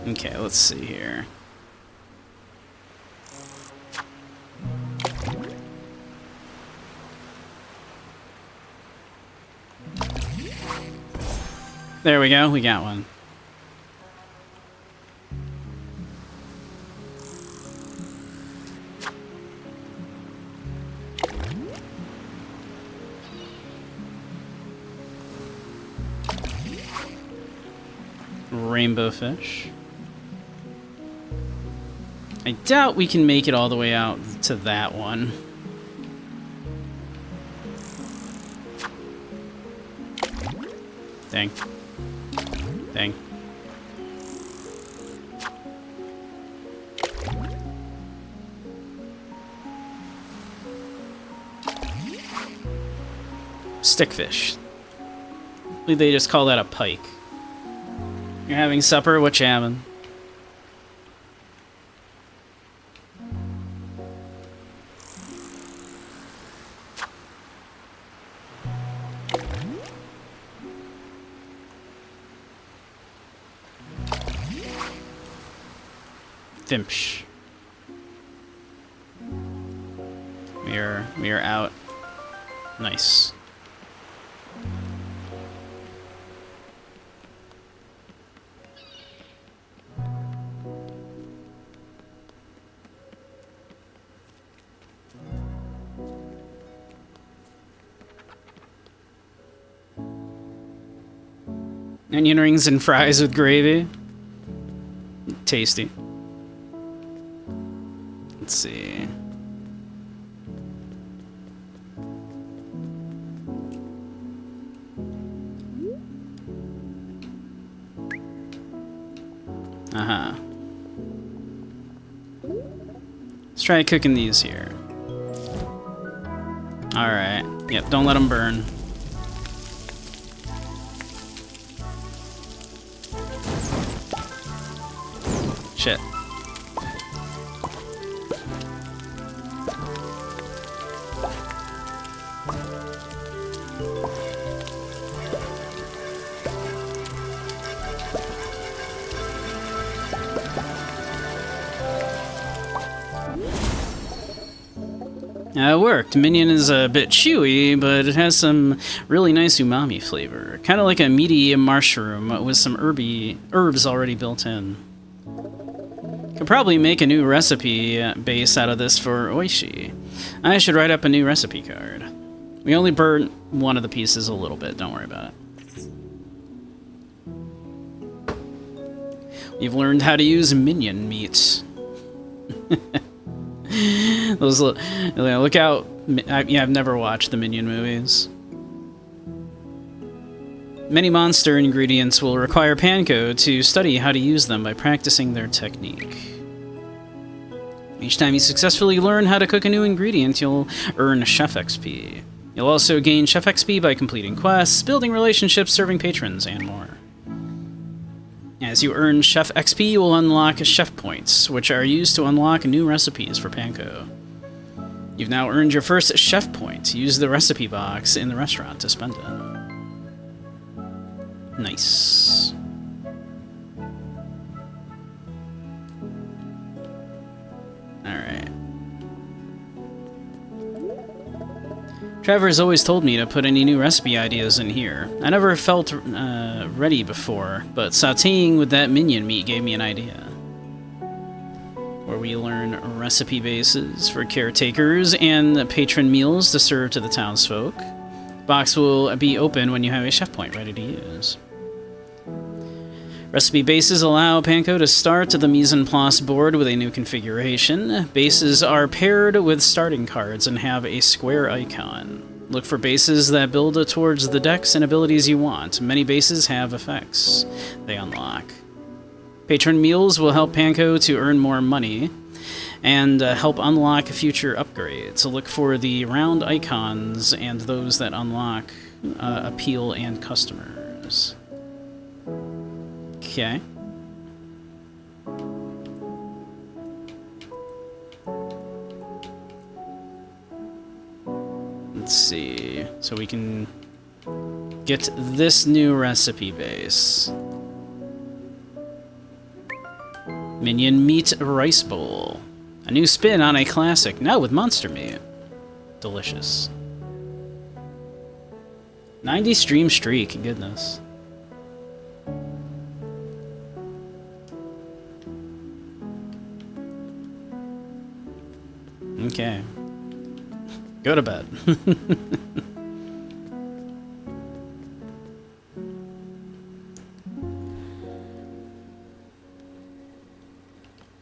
Okay, let's see here. There we go, we got one. Rainbow fish. I doubt we can make it all the way out to that one. Dang. Dang. Stickfish. I believe they just call that a pike. You're having supper? What you having? Fimpsh. We are out. Nice. Onion rings and fries with gravy. Tasty. Let's see. Let's try cooking these here. Alright. Yep, don't let them burn. Shit. It worked. Minion is a bit chewy, but it has some really nice umami flavor. Kind of like a meaty mushroom with some herbs already built in. Could probably make a new recipe base out of this for oishi. I should write up a new recipe card. We only burnt one of the pieces a little bit, don't worry about it. We've learned how to use minion meat. Those look out. I've never watched the Minion movies. Many monster ingredients will require Panko to study how to use them by practicing their technique. Each time you successfully learn how to cook a new ingredient, you'll earn Chef XP. You'll also gain Chef XP by completing quests, building relationships, serving patrons, and more. As you earn Chef XP, you will unlock Chef Points, which are used to unlock new recipes for Panko. You've now earned your first Chef Point. Use the recipe box in the restaurant to spend it. Nice. Alright. Trevor's always told me to put any new recipe ideas in here. I never felt ready before, but sautéing with that minion meat gave me an idea. Where we learn recipe bases for caretakers and patron meals to serve to the townsfolk. Box will be open when you have a chef point ready to use. Recipe bases allow Panko to start the mise en place board with a new configuration. Bases are paired with starting cards and have a square icon. Look for bases that build towards the decks and abilities you want. Many bases have effects they unlock. Patron meals will help Panko to earn more money and help unlock future upgrades. Look for the round icons and those that unlock appeal and customers. Okay. Let's see. So we can get this new recipe base. Minion Meat Rice Bowl. A new spin on a classic, now with monster meat. Delicious. 90 stream streak, goodness. Okay. Go to bed.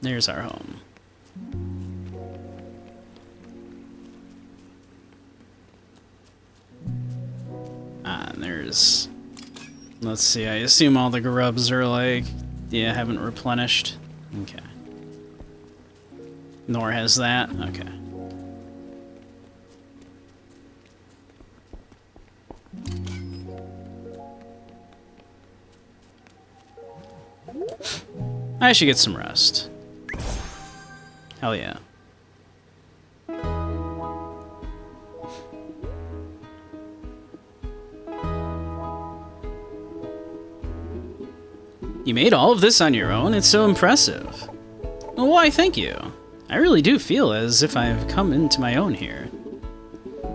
There's our home. And there's... Let's see, I assume all the grubs are like... Yeah, haven't replenished. Okay. Nor has that. Okay. I should get some rest. Hell yeah. You made all of this on your own? It's so impressive. Well, why, thank you. I really do feel as if I've come into my own here.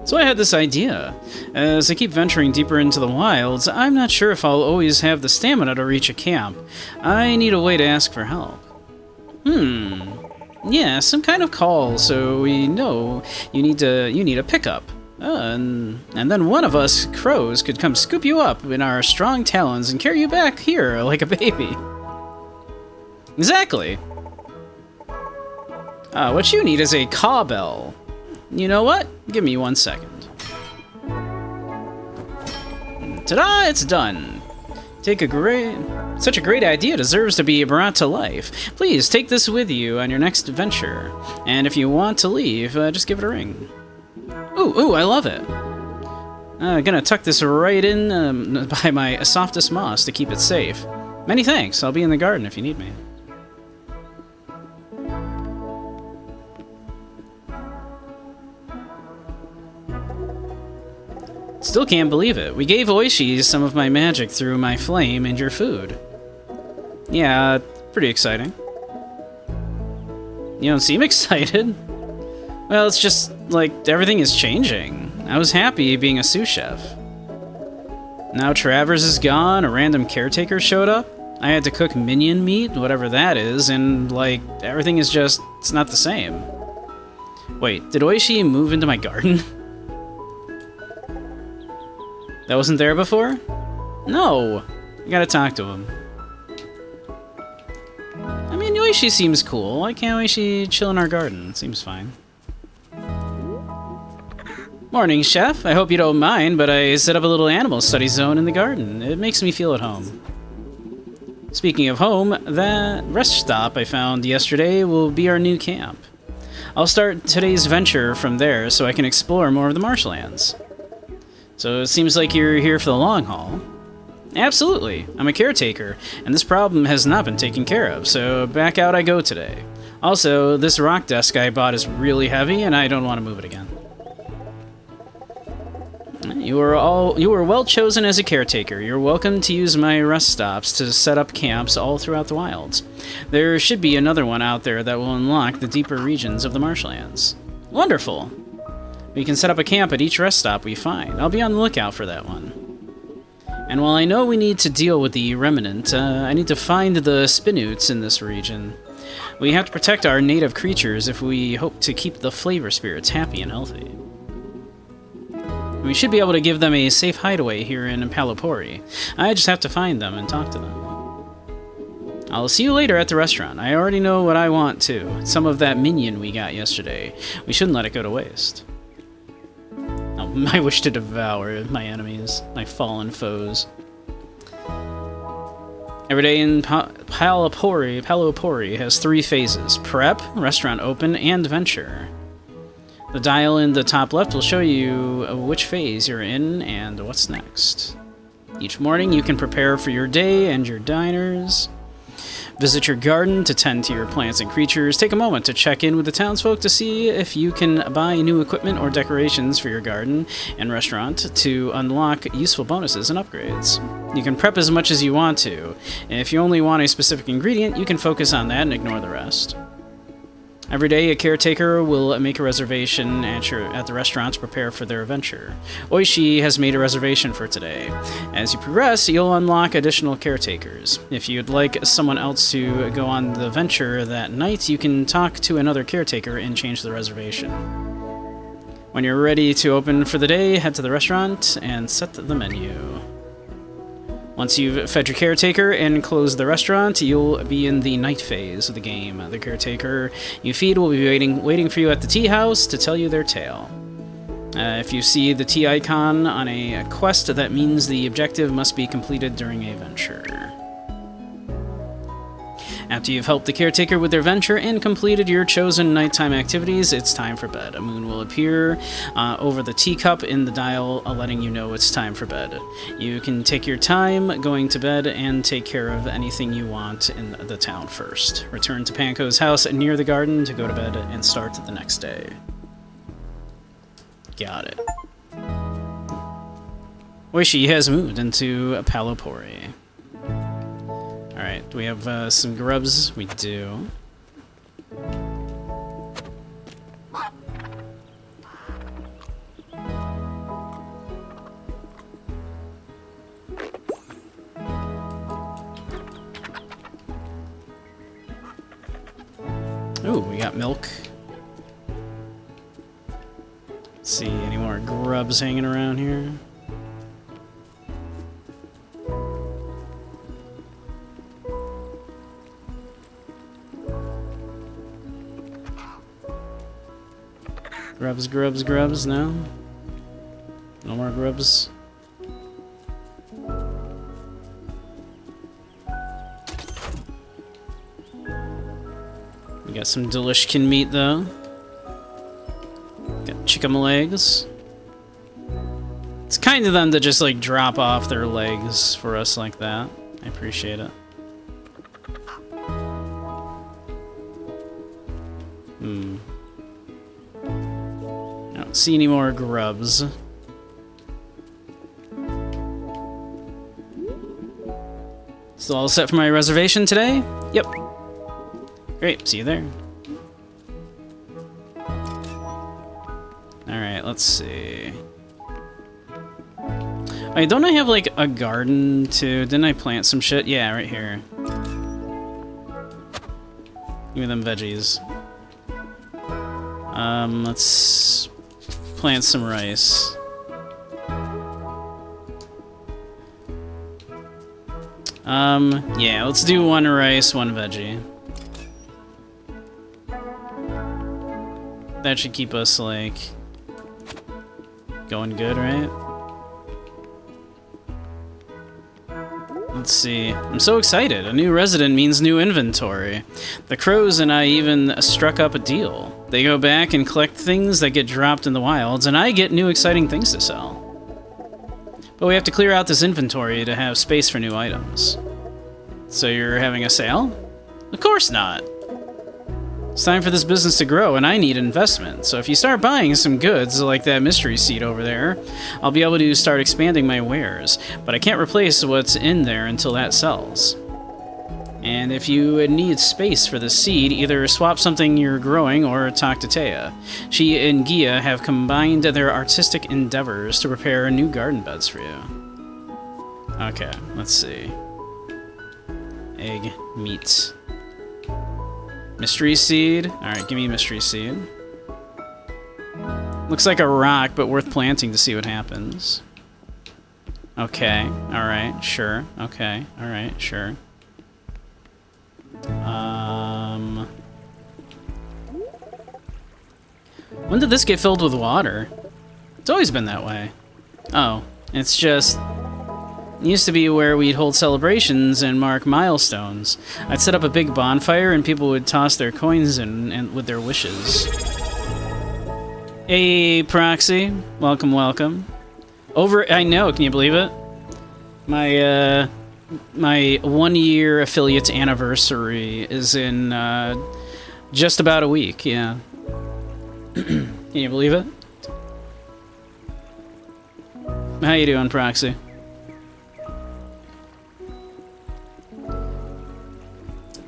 So I had this idea. As I keep venturing deeper into the wilds, I'm not sure if I'll always have the stamina to reach a camp. I need a way to ask for help. Yeah, some kind of call, so we know you need a pickup. And then one of us crows could come scoop you up in our strong talons and carry you back here like a baby. Exactly. What you need is a cowbell. You know what? Give me 1 second. Ta-da! It's done. Such a great idea deserves to be brought to life. Please take this with you on your next adventure. And if you want to leave, just give it a ring. Ooh, I love it. Gonna tuck this right in by my softest moss to keep it safe. Many thanks. I'll be in the garden if you need me. Still can't believe it. We gave Oishi some of my magic through my flame and your food. Yeah, pretty exciting. You don't seem excited. Well, it's just, like, everything is changing. I was happy being a sous chef. Now Travers is gone, a random caretaker showed up. I had to cook minion meat, whatever that is, and, like, everything is just, it's not the same. Wait, did Oishi move into my garden? That wasn't there before? No! I gotta talk to him. I mean, Oishi seems cool. Why can't Oishi chill in our garden? It seems fine. Morning, Chef. I hope you don't mind, but I set up a little animal study zone in the garden. It makes me feel at home. Speaking of home, that rest stop I found yesterday will be our new camp. I'll start today's venture from there so I can explore more of the marshlands. So it seems like you're here for the long haul. Absolutely. I'm a caretaker, and this problem has not been taken care of, so back out I go today. Also, this rock desk I bought is really heavy, and I don't want to move it again. You were well chosen as a caretaker. You're welcome to use my rest stops to set up camps all throughout the wilds. There should be another one out there that will unlock the deeper regions of the marshlands. Wonderful! We can set up a camp at each rest stop we find. I'll be on the lookout for that one. And while I know we need to deal with the remnant, I need to find the spinoots in this region. We have to protect our native creatures if we hope to keep the flavor spirits happy and healthy. We should be able to give them a safe hideaway here in Palapori. I just have to find them and talk to them. I'll see you later at the restaurant. I already know what I want too. Some of that minion we got yesterday. We shouldn't let it go to waste. I wish to devour my enemies, my fallen foes. Every day in Palapori has 3 phases: prep, restaurant open, and venture. The dial in the top left will show you which phase you're in and what's next. Each morning you can prepare for your day and your diners. Visit your garden to tend to your plants and creatures. Take a moment to check in with the townsfolk to see if you can buy new equipment or decorations for your garden and restaurant to unlock useful bonuses and upgrades. You can prep as much as you want to. If you only want a specific ingredient, you can focus on that and ignore the rest. Every day, a caretaker will make a reservation at the restaurant to prepare for their adventure. Oishi has made a reservation for today. As you progress, you'll unlock additional caretakers. If you'd like someone else to go on the venture that night, you can talk to another caretaker and change the reservation. When you're ready to open for the day, head to the restaurant and set the menu. Once you've fed your caretaker and closed the restaurant, you'll be in the night phase of the game. The caretaker you feed will be waiting for you at the tea house to tell you their tale. If you see the tea icon on a quest, that means the objective must be completed during a venture. After you've helped the caretaker with their venture and completed your chosen nighttime activities, it's time for bed. A moon will appear over the teacup in the dial, letting you know it's time for bed. You can take your time going to bed and take care of anything you want in the town first. Return to Panko's house near the garden to go to bed and start the next day. Got it. Oishi has moved into Palapori. Alright, do we have some grubs? We do. Ooh, we got milk. Let's see, any more grubs hanging around here? Grubs, grubs, grubs, no? No more grubs? Got some delishkin meat though. Got chicken legs. It's kind of them to just like drop off their legs for us like that. I appreciate it. I don't see any more grubs. Still all set for my reservation today? Yep. Great, see you there. Alright, let's see. Wait, don't I have like a garden too? Didn't I plant some shit? Yeah, right here. Give me them veggies. Let's plant some rice. Yeah, let's do 1 rice, 1 veggie. That should keep us, like, going good, right? Let's see. I'm so excited. A new resident means new inventory. The crows and I even struck up a deal. They go back and collect things that get dropped in the wilds, and I get new exciting things to sell. But we have to clear out this inventory to have space for new items. So you're having a sale? Of course not. It's time for this business to grow, and I need investment. So if you start buying some goods, like that mystery seed over there, I'll be able to start expanding my wares. But I can't replace what's in there until that sells. And if you need space for the seed, either swap something you're growing or talk to Taya. She and Gia have combined their artistic endeavors to prepare new garden beds for you. Okay, let's see. Egg, meat. Mystery seed. Alright, give me a mystery seed. Looks like a rock, but worth planting to see what happens. Okay, alright, sure. Okay, alright, sure. When did this get filled with water? It's always been that way. Oh, it's just... It used to be where we'd hold celebrations and mark milestones. I'd set up a big bonfire and people would toss their coins in and with their wishes. Hey, Proxy. Welcome, welcome. I know, can you believe it? My 1-year affiliate anniversary is in just about a week, yeah. Can you believe it? How you doing, Proxy?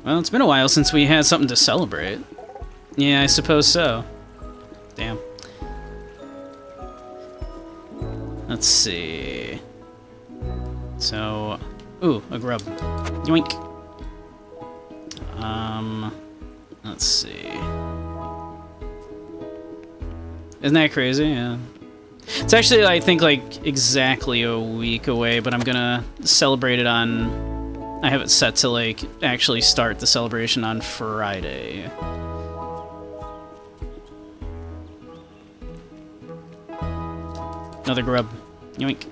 Well, it's been a while since we had something to celebrate. Yeah, I suppose so. Damn. Let's see. So... Ooh, a grub. Yoink. Let's see. Isn't that crazy? Yeah. It's actually, I think, like, exactly a week away, but I'm gonna celebrate it on... I have it set to, like, actually start the celebration on Friday. Another grub. Yoink.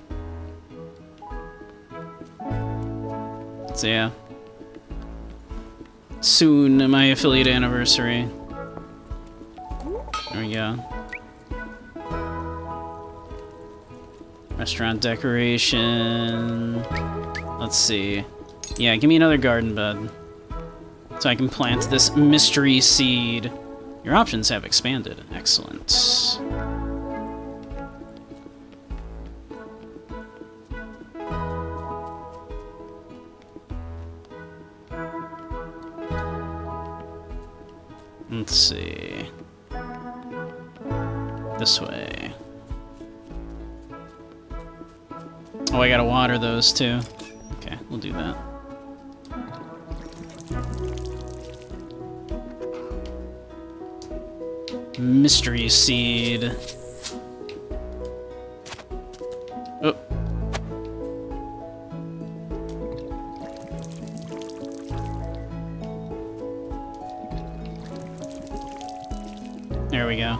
So yeah. Soon, my affiliate anniversary. There we go. Restaurant decoration. Let's see. Yeah, give me another garden bed. So I can plant this mystery seed. Your options have expanded. Excellent. Let's see. This way. Oh, I gotta water those too. Okay, we'll do that. Mystery seed. Oh. There we go.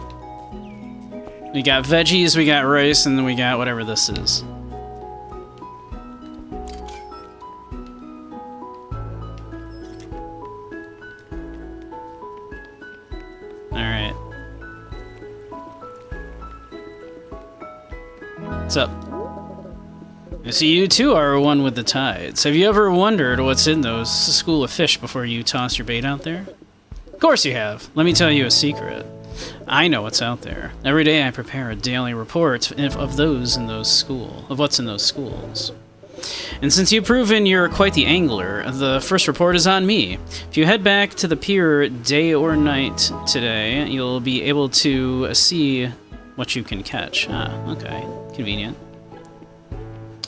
We got veggies, we got rice, and then we got whatever this is. What's up? I see you too are one with the tides. Have you ever wondered what's in those school of fish before you toss your bait out there? Of course you have. Let me tell you a secret. I know what's out there. Every day I prepare a daily report of what's in those schools. And since you've proven you're quite the angler, the first report is on me. If you head back to the pier day or night today, you'll be able to see what you can catch. Ah, okay. Convenient.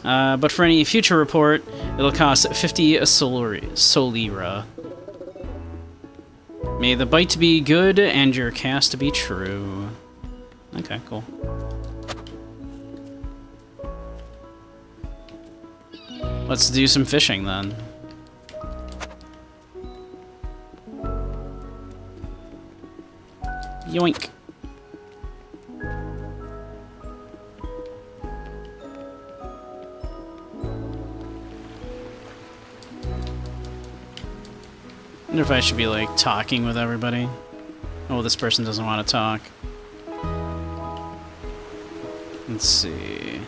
But for any future report, it'll cost 50 solira. May the bite be good and your cast be true. Okay, cool. Let's do some fishing then. Yoink. I wonder if I should be, like, talking with everybody. Oh, this person doesn't want to talk. Let's see.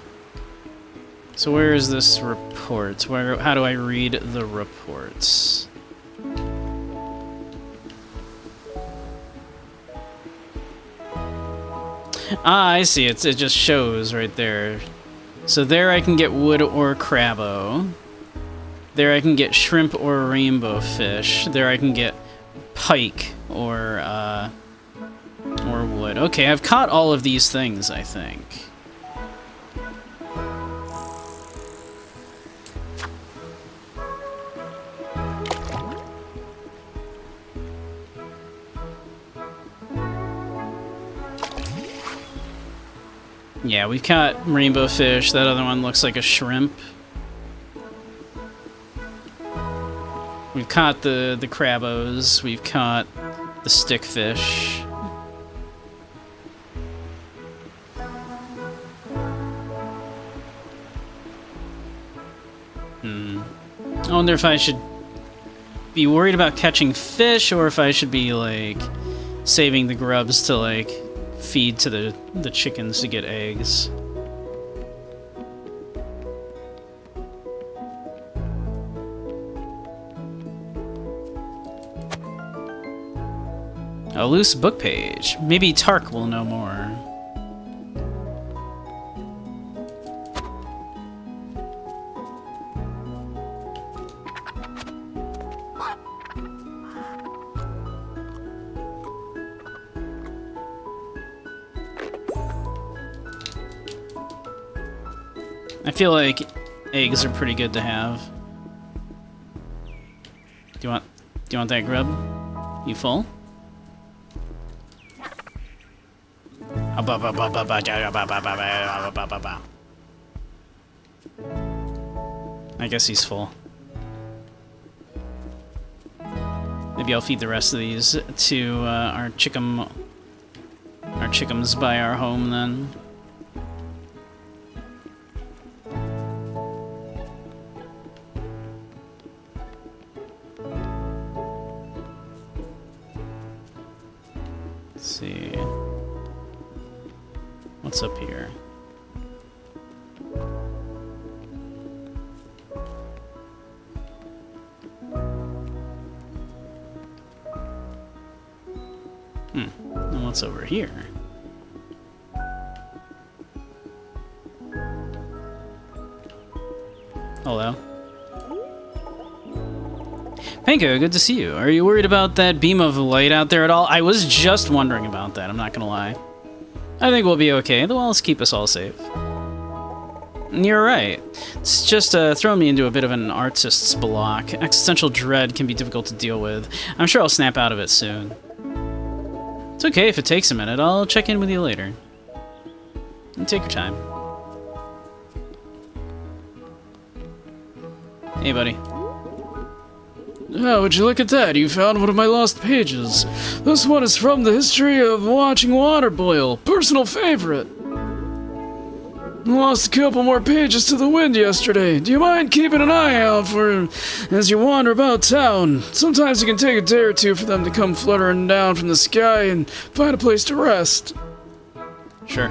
So where is this report? How do I read the reports? Ah, I see. It just shows right there. So there I can get wood or crabbo. There I can get shrimp or rainbow fish. There I can get pike or wood. Okay, I've caught all of these things, I think. Yeah, we've caught rainbow fish. That other one looks like a shrimp. We've caught the crabbos. We've caught the stickfish. I wonder if I should be worried about catching fish or if I should be, like, saving the grubs to, like, feed to the chickens to get eggs. A loose book page. Maybe Tark will know more. I feel like eggs are pretty good to have. Do you want that grub? You full? I guess he's full. Maybe I'll feed the rest of these to our chickums by our home then. Let's see. What's up here? And what's over here? Hello. Panko, good to see you. Are you worried about that beam of light out there at all? I was just wondering about that, I'm not gonna lie. I think we'll be okay. The walls keep us all safe. You're right. It's just thrown me into a bit of an artist's block. Existential dread can be difficult to deal with. I'm sure I'll snap out of it soon. It's okay if it takes a minute. I'll check in with you later. And take your time. Hey, buddy. Oh, would you look at that? You found one of my lost pages. This one is from the history of watching water boil. Personal favorite. Lost a couple more pages to the wind yesterday. Do you mind keeping an eye out for him as you wander about town? Sometimes it can take a day or two for them to come fluttering down from the sky and find a place to rest. Sure.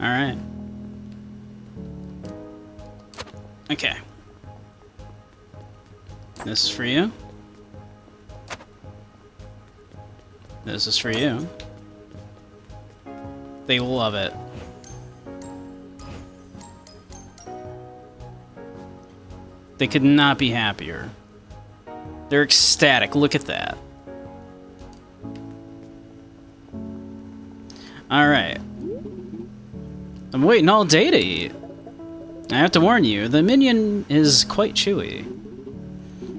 Alright. Okay. This is for you. This is for you. They love it. They could not be happier. They're ecstatic. Look at that. Alright. I'm waiting all day to eat. I have to warn you, the minion is quite chewy.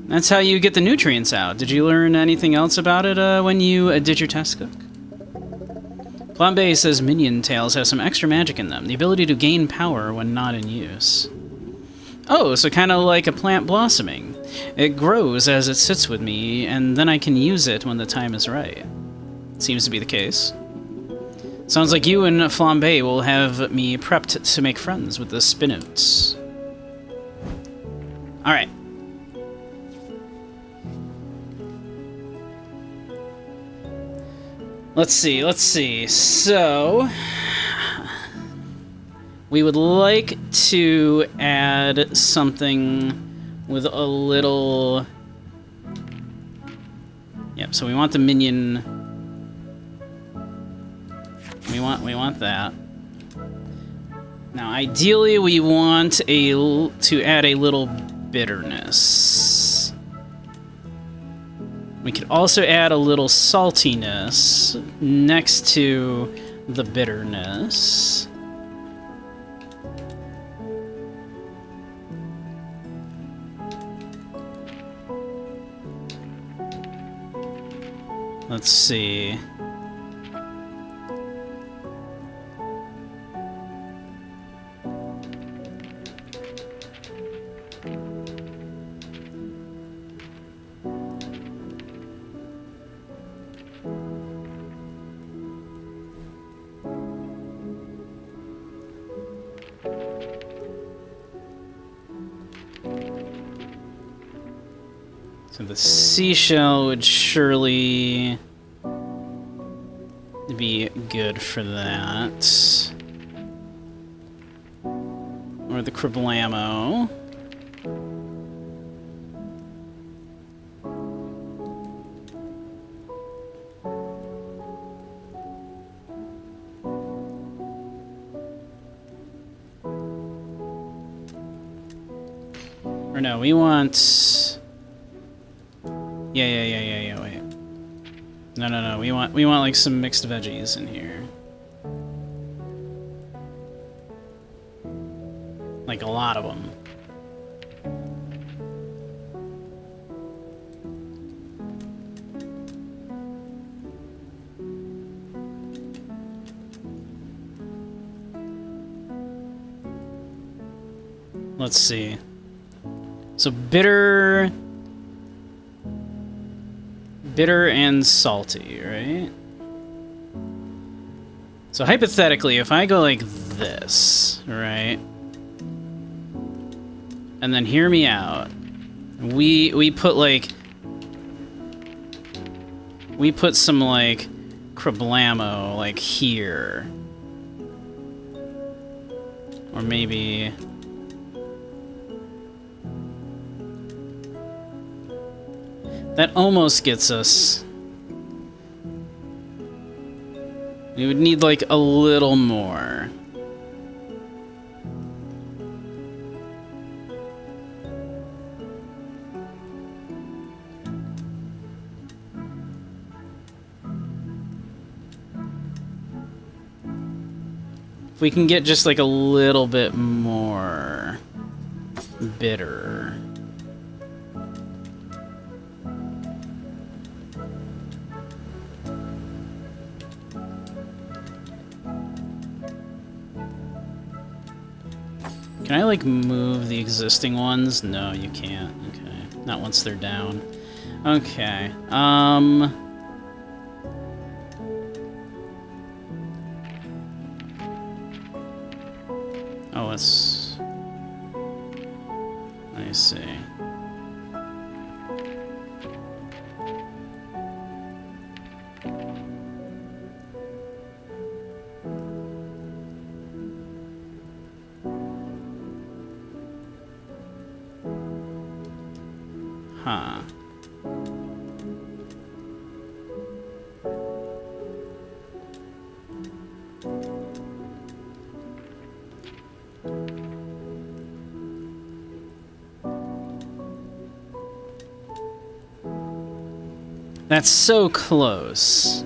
That's how you get the nutrients out. Did you learn anything else about it when you did your test cook? Flambe says minion tails have some extra magic in them, the ability to gain power when not in use. Oh, so kind of like a plant blossoming. It grows as it sits with me, and then I can use it when the time is right. Seems to be the case. Sounds like you and Flambe will have me prepped to make friends with the spinouts. Alright. Let's see. So, we would like to add something with a little... Yep, so we want the minion... We want that. Now, ideally, we want to add a little bitterness. We could also add a little saltiness next to the bitterness. Let's see. So the seashell would surely be good for that. Or the criblamo. Or no, we want... Yeah, wait. No, we want like some mixed veggies in here. Like a lot of them. Let's see. So bitter and salty, right? So hypothetically, if I go like this, right? And then hear me out. We put some like criblamo like here. Or maybe that almost gets us. We would need like a little more. If we can get just like a little bit more bitter. Can I, like, move the existing ones? No, you can't. Okay. Not once they're down. Okay. Oh, let's... I see. Huh. That's so close.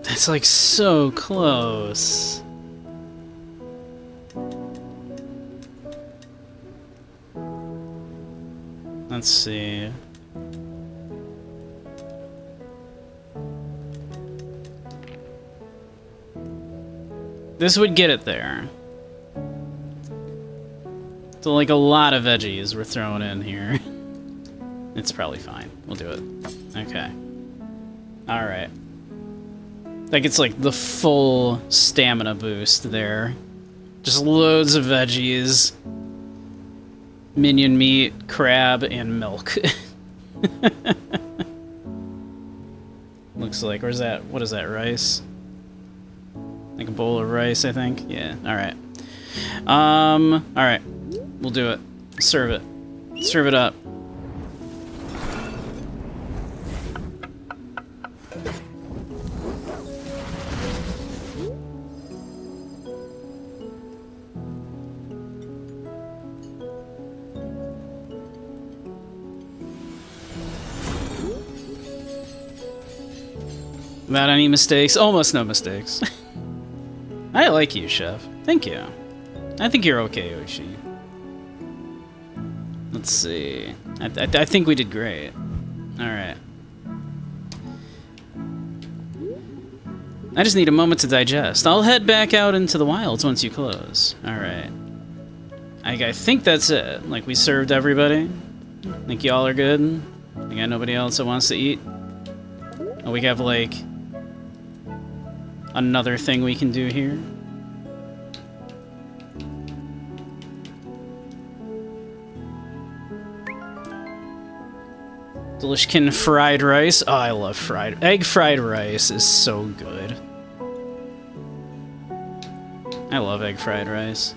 That's like so close. Let's see. This would get it there. So like a lot of veggies we're throwing in here. It's probably fine. We'll do it. Okay. Alright. That gets like the full stamina boost there. Just loads of veggies. Minion meat, crab, and milk. Looks like, where's that? What is that, rice? Like a bowl of rice, I think? Yeah, alright. Alright. We'll do it. Serve it. Serve it up. Without any mistakes. Almost no mistakes. I like you, Chef. Thank you. I think you're okay, Oishi. Let's see. I think we did great. Alright. I just need a moment to digest. I'll head back out into the wilds once you close. Alright. I think that's it. Like, we served everybody. Think y'all are good. We got nobody else that wants to eat. Oh, we have, like, another thing we can do here. Delishkin fried rice. Oh, I love egg fried rice is so good. I love egg fried rice.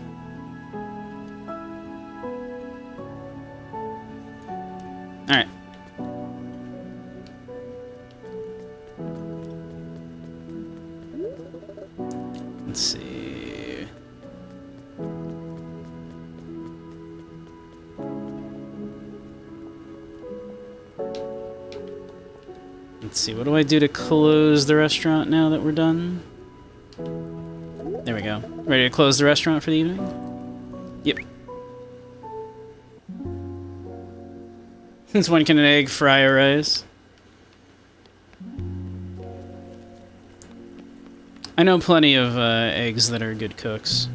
Alright. Let's see. Let's see, what do I do to close the restaurant now that we're done? There we go. Ready to close the restaurant for the evening? Yep. Since when can an egg fry a rice? I know plenty of eggs that are good cooks.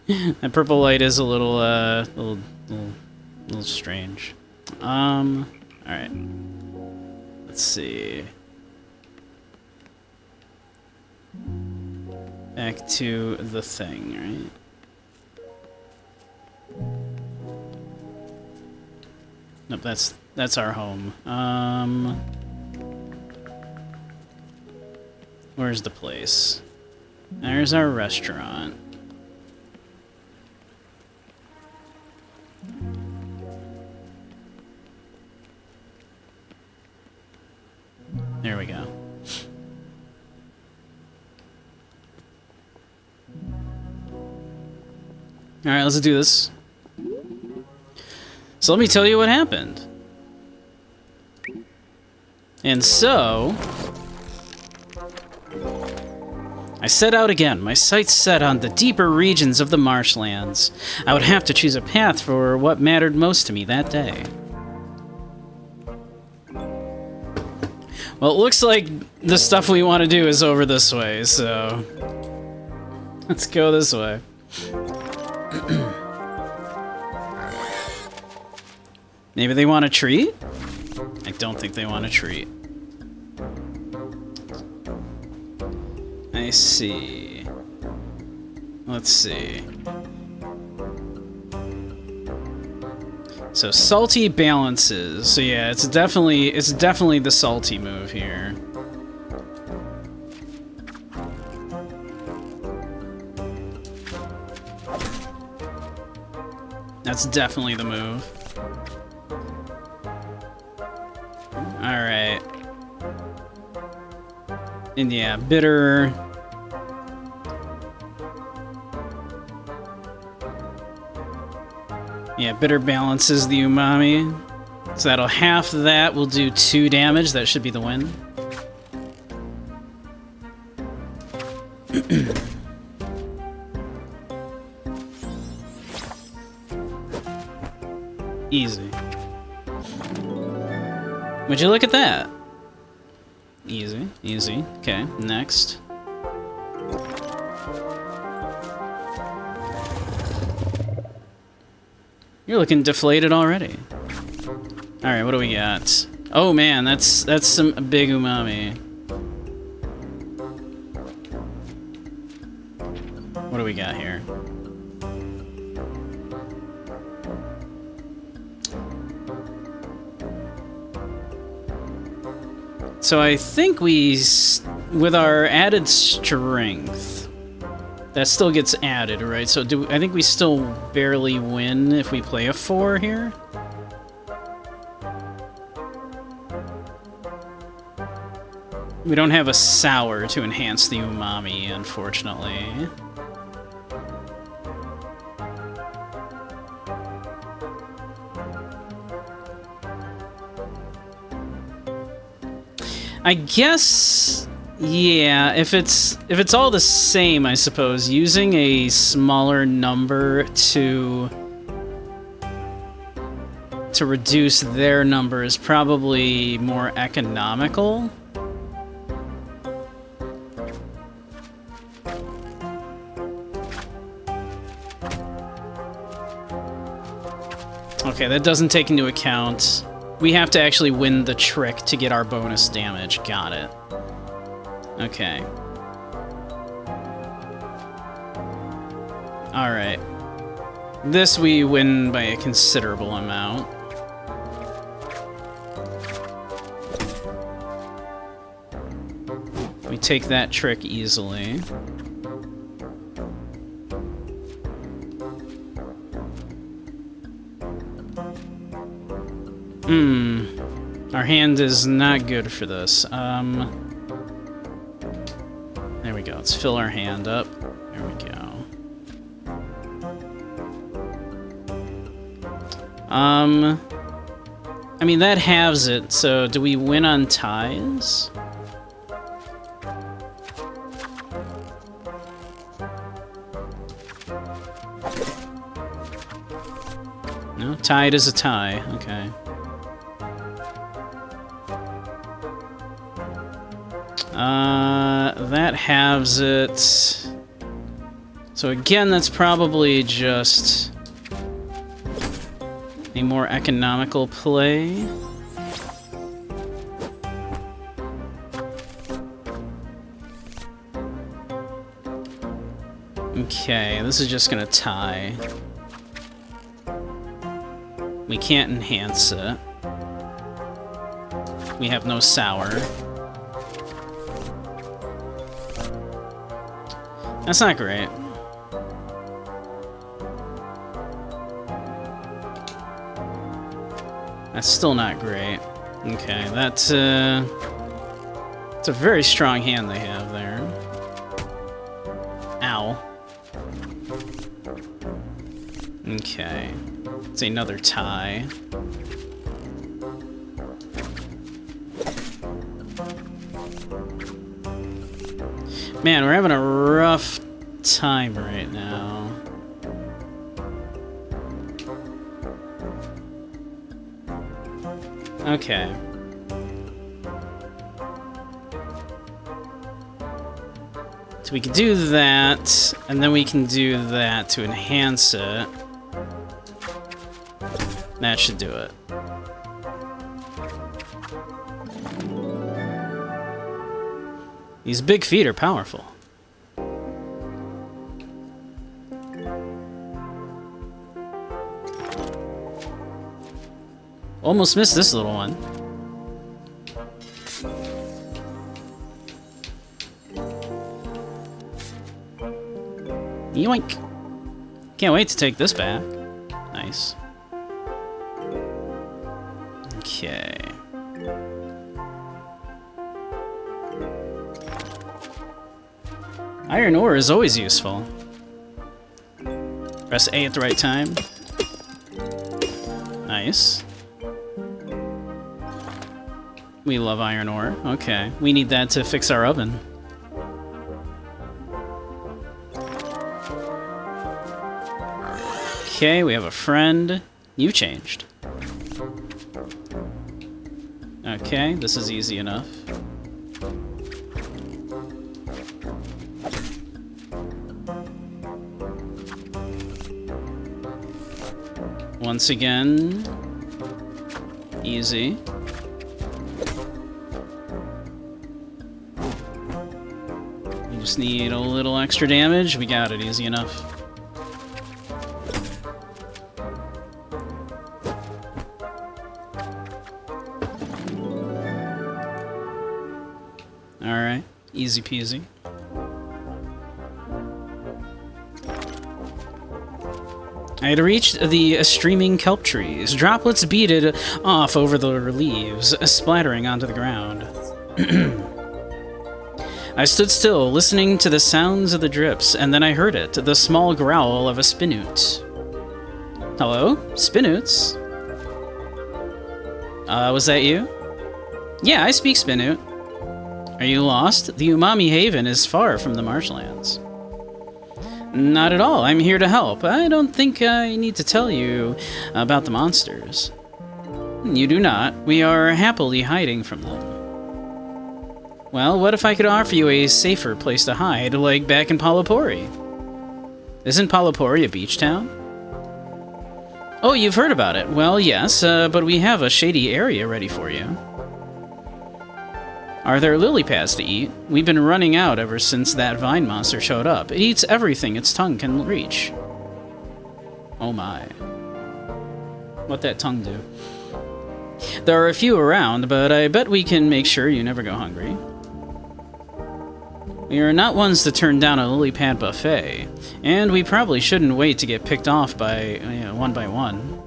That purple light is a little strange. Alright. Let's see. Back to the thing, right? Nope, that's our home. Where's the place? There's our restaurant. There we go. Alright, let's do this. So let me tell you what happened. And so I set out again, my sights set on the deeper regions of the marshlands. I would have to choose a path for what mattered most to me that day. Well, it looks like the stuff we want to do is over this way, so let's go this way. Maybe they want a treat? I don't think they want a treat. I see. Let's see. So salty balances. So yeah, it's definitely the salty move here. That's definitely the move. Alright. And yeah, bitter. Yeah, bitter balances the umami. So that'll half that. We'll do 2 damage. That should be the win. Easy. Would you look at that? Easy, easy. Okay, next. You're looking deflated already. Alright, what do we got? Oh man, that's some big umami. What do we got here? So I think with our added strength, that still gets added, right? So I think we still barely win if we play a 4 here? We don't have a sour to enhance the umami, unfortunately. I guess, yeah, if it's all the same, I suppose, using a smaller number to reduce their number is probably more economical. Okay, that doesn't take into account... We have to actually win the trick to get our bonus damage. Got it. Okay. Alright. This we win by a considerable amount. We take that trick easily. Our hand is not good for this. There we go. Let's fill our hand up. There we go. I mean, that halves it, so do we win on ties? No, tied is a tie. Okay. That halves it. So again, that's probably just a more economical play. Okay, this is just gonna tie. We can't enhance it. We have no sour. That's not great. That's still not great. Okay, that's it's a very strong hand they have there. Ow. Okay. It's another tie. Man, we're having a rough time right now. Okay. So we can do that, and then we can do that to enhance it. That should do it. These big feet are powerful. Almost missed this little one. Yoink! Can't wait to take this back. Nice. Okay. Iron ore is always useful. Press A at the right time. Nice. We love iron ore. Okay. We need that to fix our oven. Okay, we have a friend. You changed. Okay, this is easy enough. Once again, easy. We just need a little extra damage. We got it, easy enough. Alright, easy peasy. I had reached the streaming kelp trees. Droplets beaded off over the leaves, splattering onto the ground. I stood still, listening to the sounds of the drips, and then I heard it, the small growl of a spinoot. Hello? Spinoots? Was that you? Yeah, I speak Spinoot. Are you lost? The Umami Haven is far from the marshlands. Not at all. I'm here to help. I don't think I need to tell you about the monsters. You do not. We are happily hiding from them. Well, what if I could offer you a safer place to hide, like back in Palapori? Isn't Palapori a beach town? Oh, you've heard about it. Well, yes, but we have a shady area ready for you. Are there lily pads to eat? We've been running out ever since that vine monster showed up. It eats everything its tongue can reach. Oh my. What'd that tongue do? There are a few around, but I bet we can make sure you never go hungry. We are not ones to turn down a lily pad buffet, and we probably shouldn't wait to get picked off by, one by one.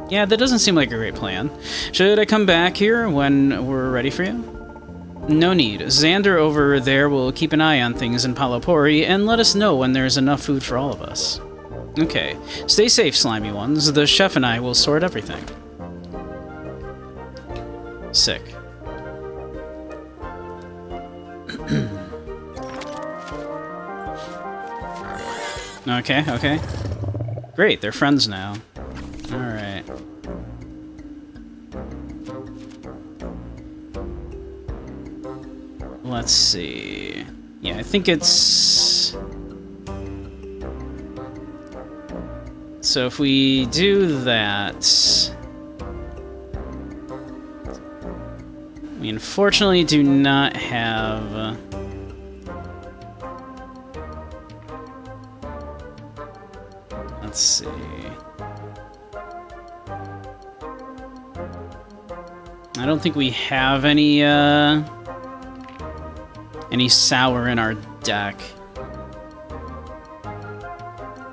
Yeah, that doesn't seem like a great plan. Should I come back here when we're ready for you? No need. Xander over there will keep an eye on things in Palapori and let us know when there's enough food for all of us. Okay. Stay safe, slimy ones. The chef and I will sort everything. Sick. Okay. Great, they're friends now. Alright. Let's see. Yeah, I think it's... So if we do that... We unfortunately do not have... Let's see... I don't think we have any sour in our deck.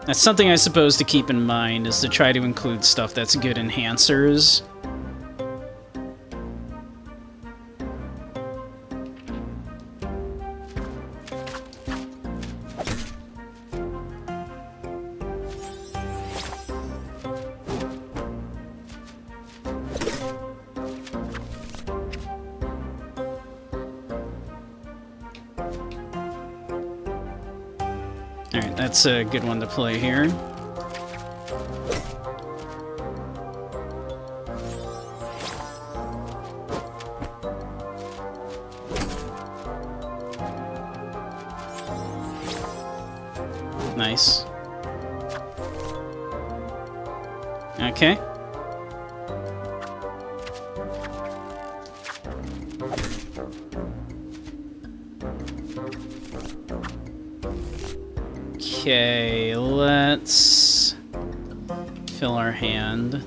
That's something I suppose to keep in mind, is to try to include stuff that's good enhancers. Alright, that's a good one to play here. Nice. Okay. Okay, let's fill our hand.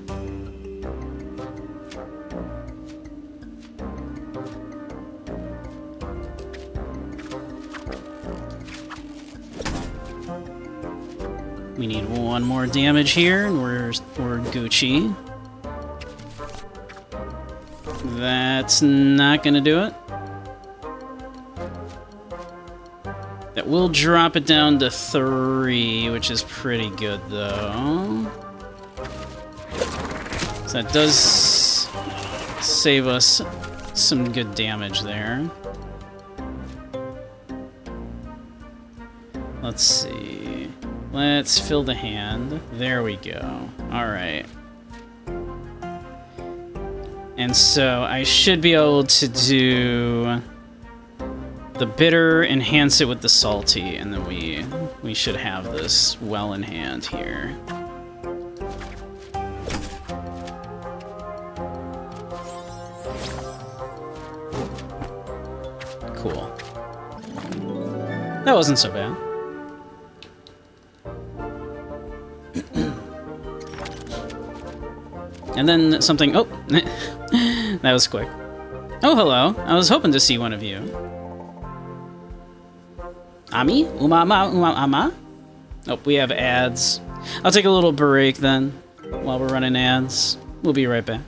We need one more damage here, and we're Gucci. That's not gonna do it. That will drop it down to 3, which is pretty good, though. So that does save us some good damage there. Let's see. Let's fill the hand. There we go. Alright. And so I should be able to do the bitter, enhance it with the salty, and then we should have this well in hand here. Cool. That wasn't so bad. And then something... Oh! That was quick. Oh, hello. I was hoping to see one of you. Ami? Ama? Oh, we have ads. I'll take a little break then, while we're running ads. We'll be right back.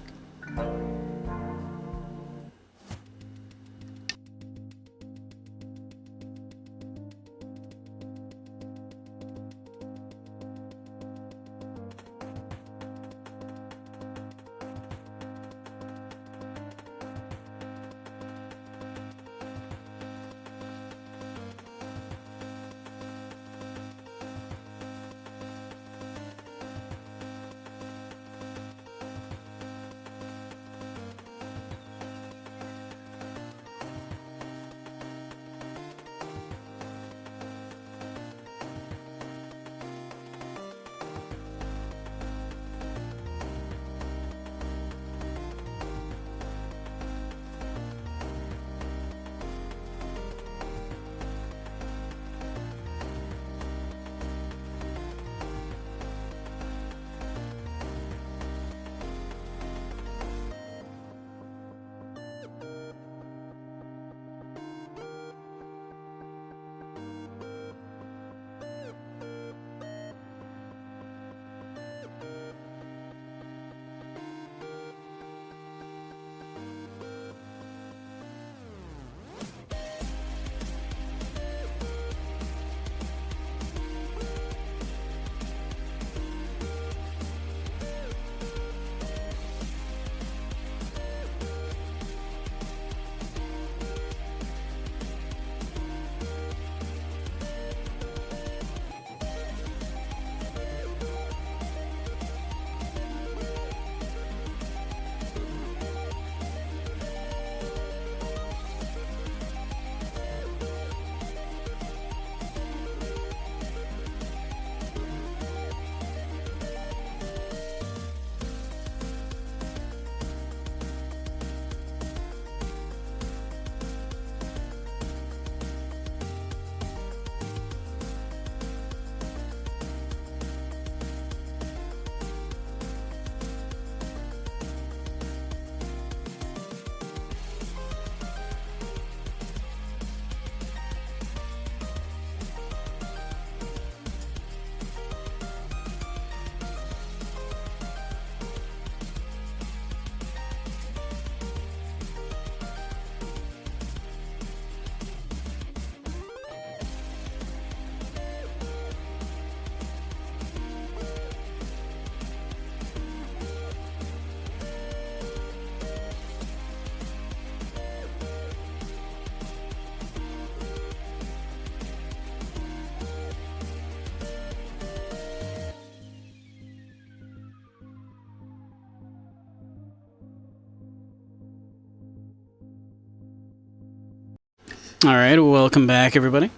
Alright, welcome back, everybody.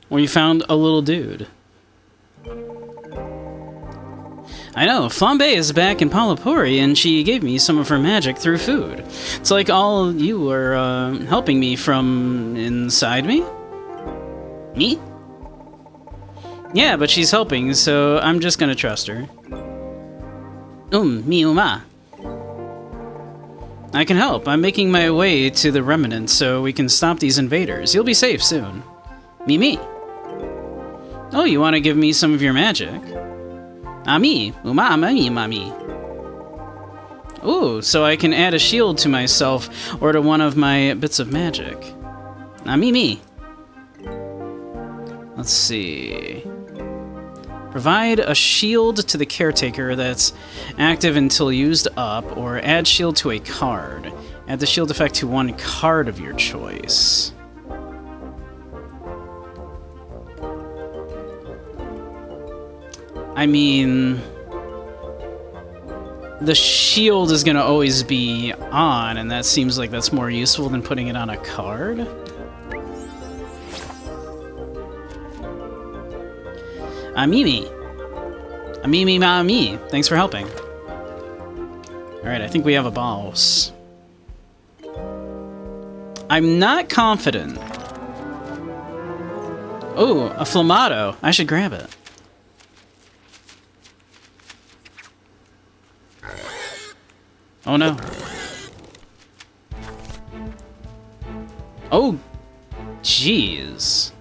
We found a little dude. I know, Flambe is back in Palapuri, and she gave me some of her magic through food. It's like all you were helping me from inside me? Me? Yeah, but she's helping, so I'm just gonna trust her. Mi uma. I can help. I'm making my way to the remnant so we can stop these invaders. You'll be safe soon. Me. Oh, you want to give me some of your magic? Me. Mami. Ooh, so I can add a shield to myself or to one of my bits of magic. Me. Let's see. Provide a shield to the caretaker that's active until used up, or add shield to a card. Add the shield effect to one card of your choice. I mean, the shield is going to always be on, and that seems like that's more useful than putting it on a card. Mimi. Mami. Thanks for helping. Alright, I think we have a boss. I'm not confident. Oh, a Flamato. I should grab it. Oh no. Oh, jeez.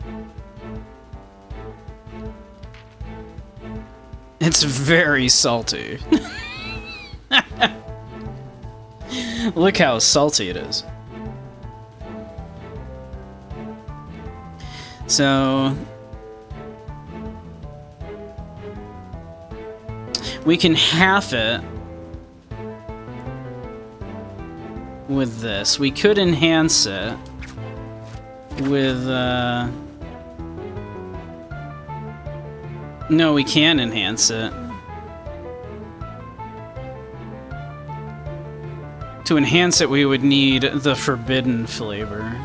It's very salty. Look how salty it is. So we can half it with this. We could enhance it with no, we can enhance it. To enhance it, we would need the forbidden flavor.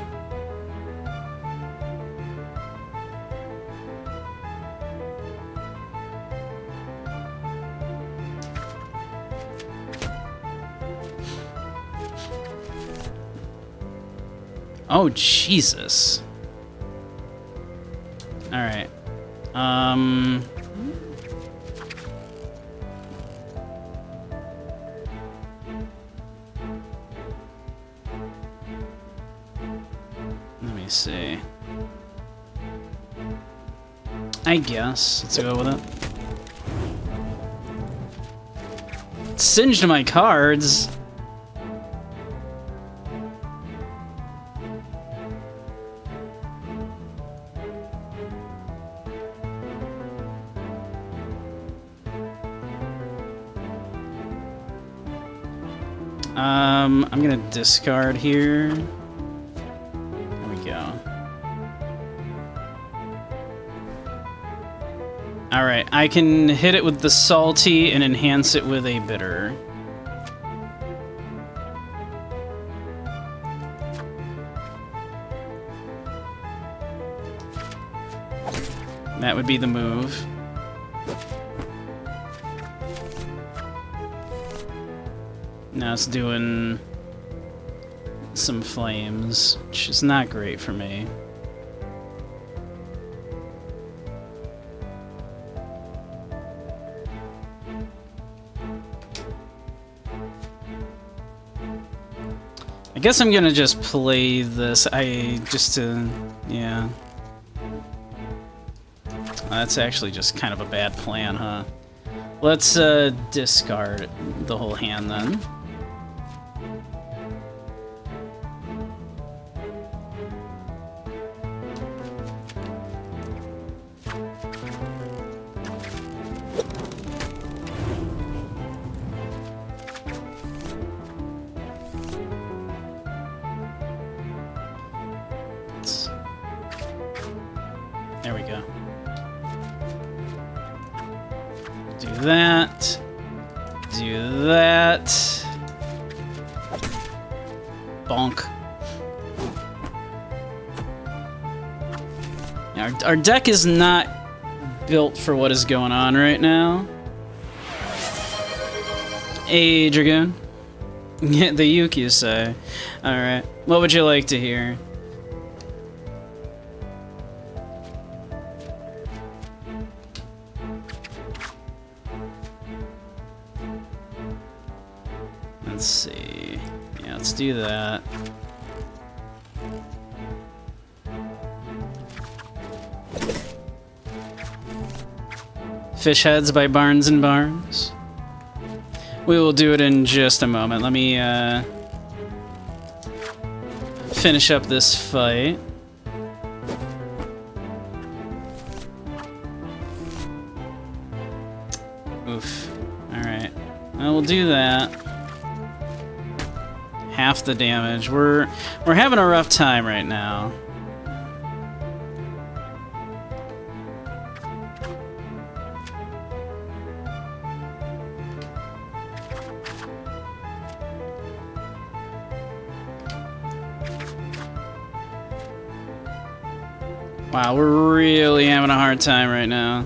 Oh, Jesus. Alright. Let me see. I guess. Let's go with it. Singed my cards. I'm gonna discard here. There we go. Alright, I can hit it with the salty and enhance it with a bitter. That would be the move. Now it's doing some flames, which is not great for me. I guess I'm gonna just play this. Yeah. That's actually just kind of a bad plan, huh? Let's discard the whole hand then. There we go. Do that. Do that. Bonk. Our deck is not built for what is going on right now. Hey, Dragoon. Yeah, the Yuki say. Alright. What would you like to hear? Let's see. Yeah, let's do that. Fish Heads by Barnes and Barnes. We will do it in just a moment. Let me finish up this fight. Oof. Alright. Well, we'll do that. Half the damage. We're having a rough time right now. Wow, we're really having a hard time right now.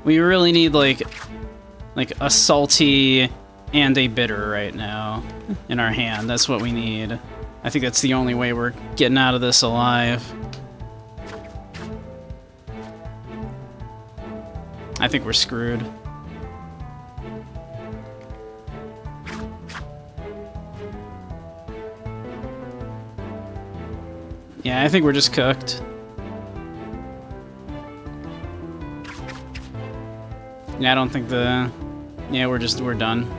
We really need like a salty and a bitter right now in our hand. That's what we need. I think that's the only way we're getting out of this alive. I think we're screwed. Yeah, I think we're just cooked. Yeah, I don't think the... Yeah, we're done.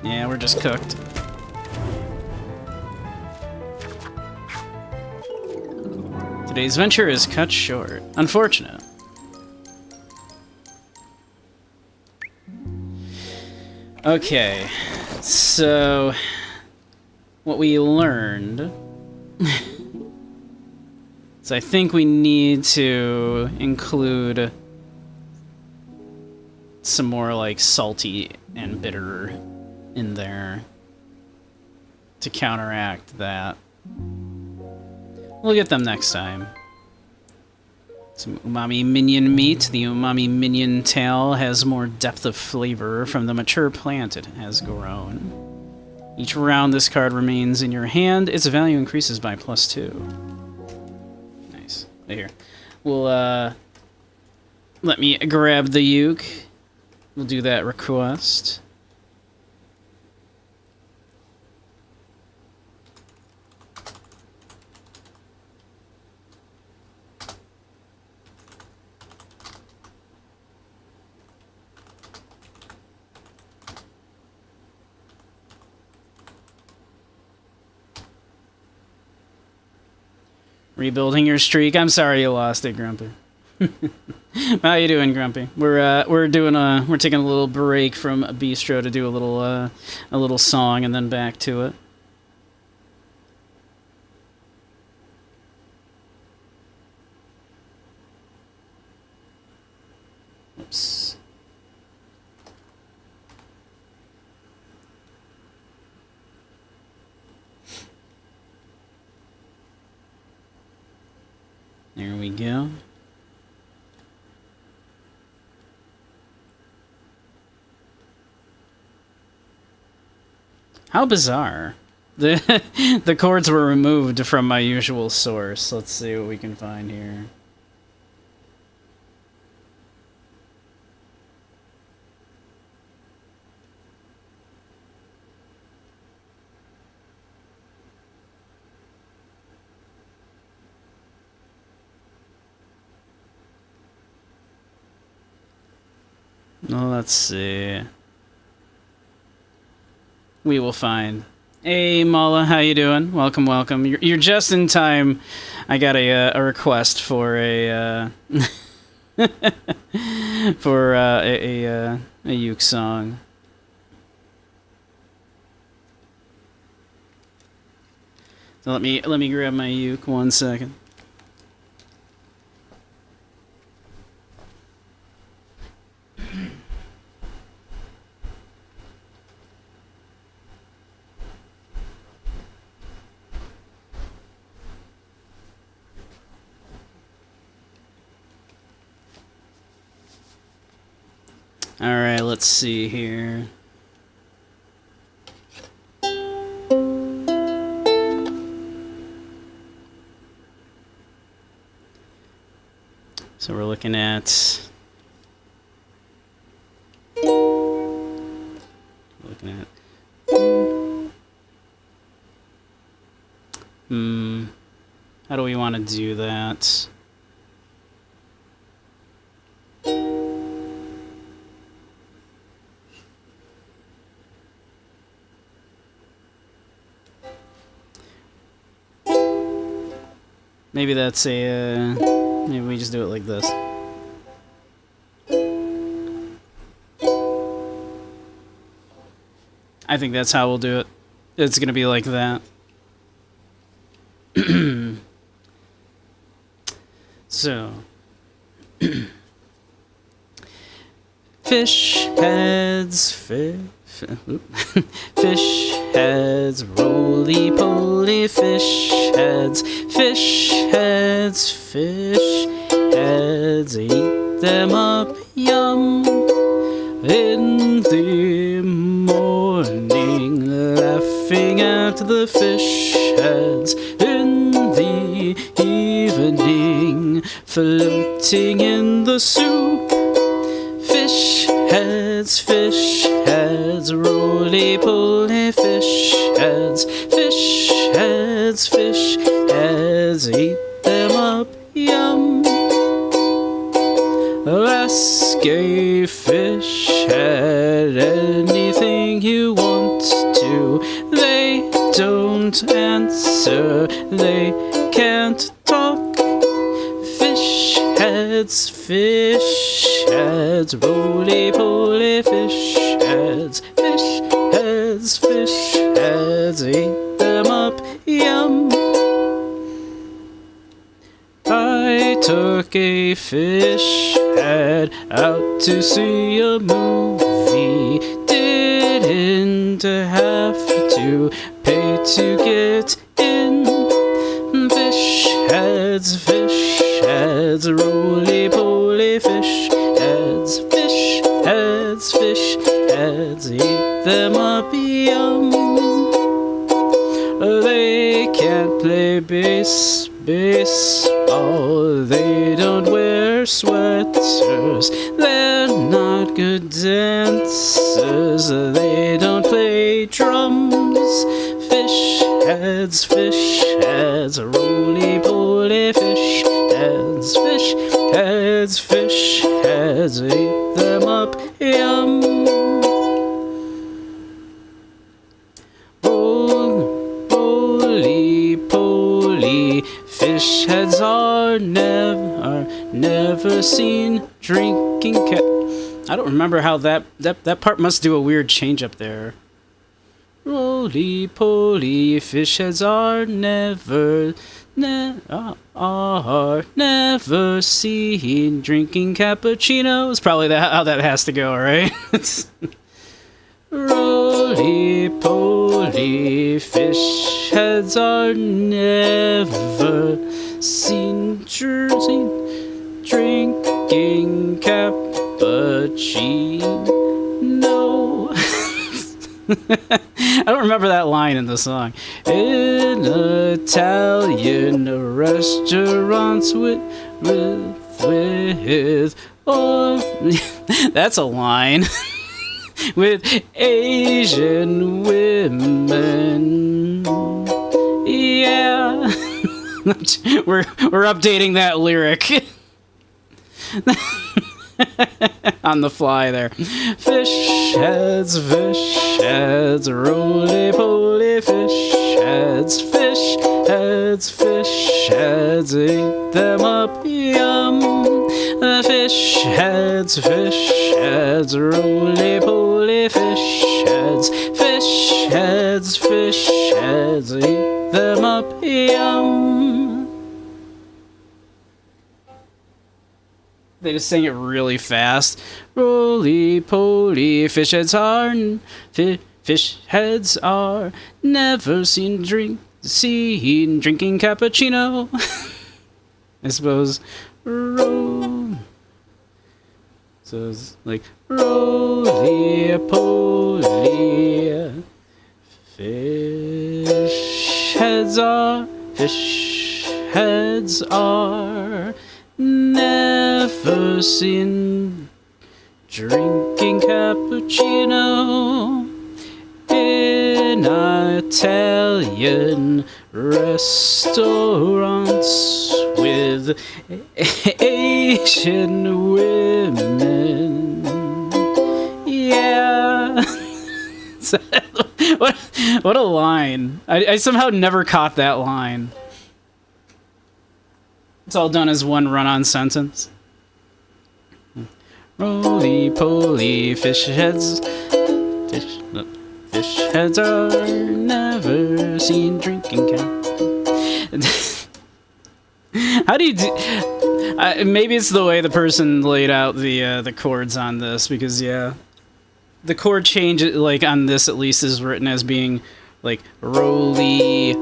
Yeah, we're just cooked. Today's venture is cut short. Unfortunate. Okay, so what we learned is I think we need to include some more like salty and bitter in there to counteract that. We'll get them next time. Some umami minion meat. The umami minion tail has more depth of flavor from the mature plant it has grown. Each round this card remains in your hand, its value increases by +2. Nice. Here. We'll, let me grab the uke. We'll do that request. Rebuilding your streak. I'm sorry you lost it, Grumpy. How you doing, Grumpy? We're taking a little break from Beastro to do a little song and then back to it. Oops. There we go. How bizarre. The chords were removed from my usual source. Let's see what we can find here. Well, let's see. We will find. Hey, Mala, how you doing? Welcome, welcome. You're just in time. I got a request for a for a uke song. So let me grab my uke 1 second. Alright, let's see here. So we're looking at... How do we want to do that? Maybe that's a, maybe we just do it like this. I think that's how we'll do it. It's gonna be like that. So. Fish heads, fish heads, roly-poly fish heads, fish heads, fish heads, eat them up, yum. In the morning, laughing at the fish heads, in the evening, floating in the soup. Fish heads, roly-poly fish heads, eat them up, yum. Ask a fish head anything you want to. They don't answer, they can't talk. Fish heads, roly-poly fish heads, eat them up, yum. I took a fish head out to see a movie. Didn't have to pay to get in. Fish heads, roly-poly fish heads, eat them up, yum. They can't play baseball, they don't wear sweaters, they're not good dancers, they don't play drums. Fish heads, roly-poly fish heads, eat them up, yum. Roly-poly fish heads are never seen drinking I don't remember how that part must do a weird change up there. Roly-poly fish heads are never seen drinking cappuccinos. Probably how that has to go, right? Roly-poly fish heads are never seen drinking cappuccino. I don't remember that line in the song. In Italian restaurants with or that's a line. With Asian women. Yeah. we're updating that lyric. On the fly there. Fish heads, roly-poly fish heads, eat them up, yum. Fish heads, roly-poly fish heads, eat them up, yum. They just sing it really fast. Roly-poly fish heads are never seen drinking cappuccino. I suppose. So it's like roly-poly fish heads are never never seen drinking cappuccino in Italian restaurants with Asian women. Yeah. what a line. I somehow never caught that line. It's all done as one run-on sentence. Roly-poly fish heads. Fish heads are never seen drinking cat. How do you do... maybe it's the way the person laid out the chords on this, because, yeah. The chord change, like, on this at least, is written as being, like, roly-poly,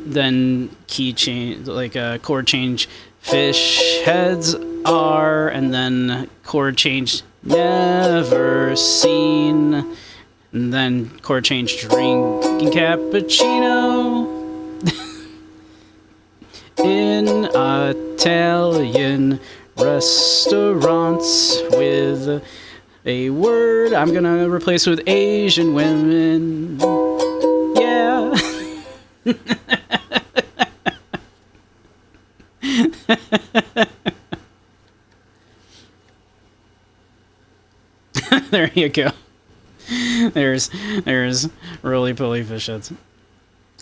then key change, like a chord change, fish heads are, and then chord change, never seen, and then chord change, drinking cappuccino in Italian restaurants with a word I'm gonna replace with Asian women. Yeah. There you go. There's roly-poly fish heads.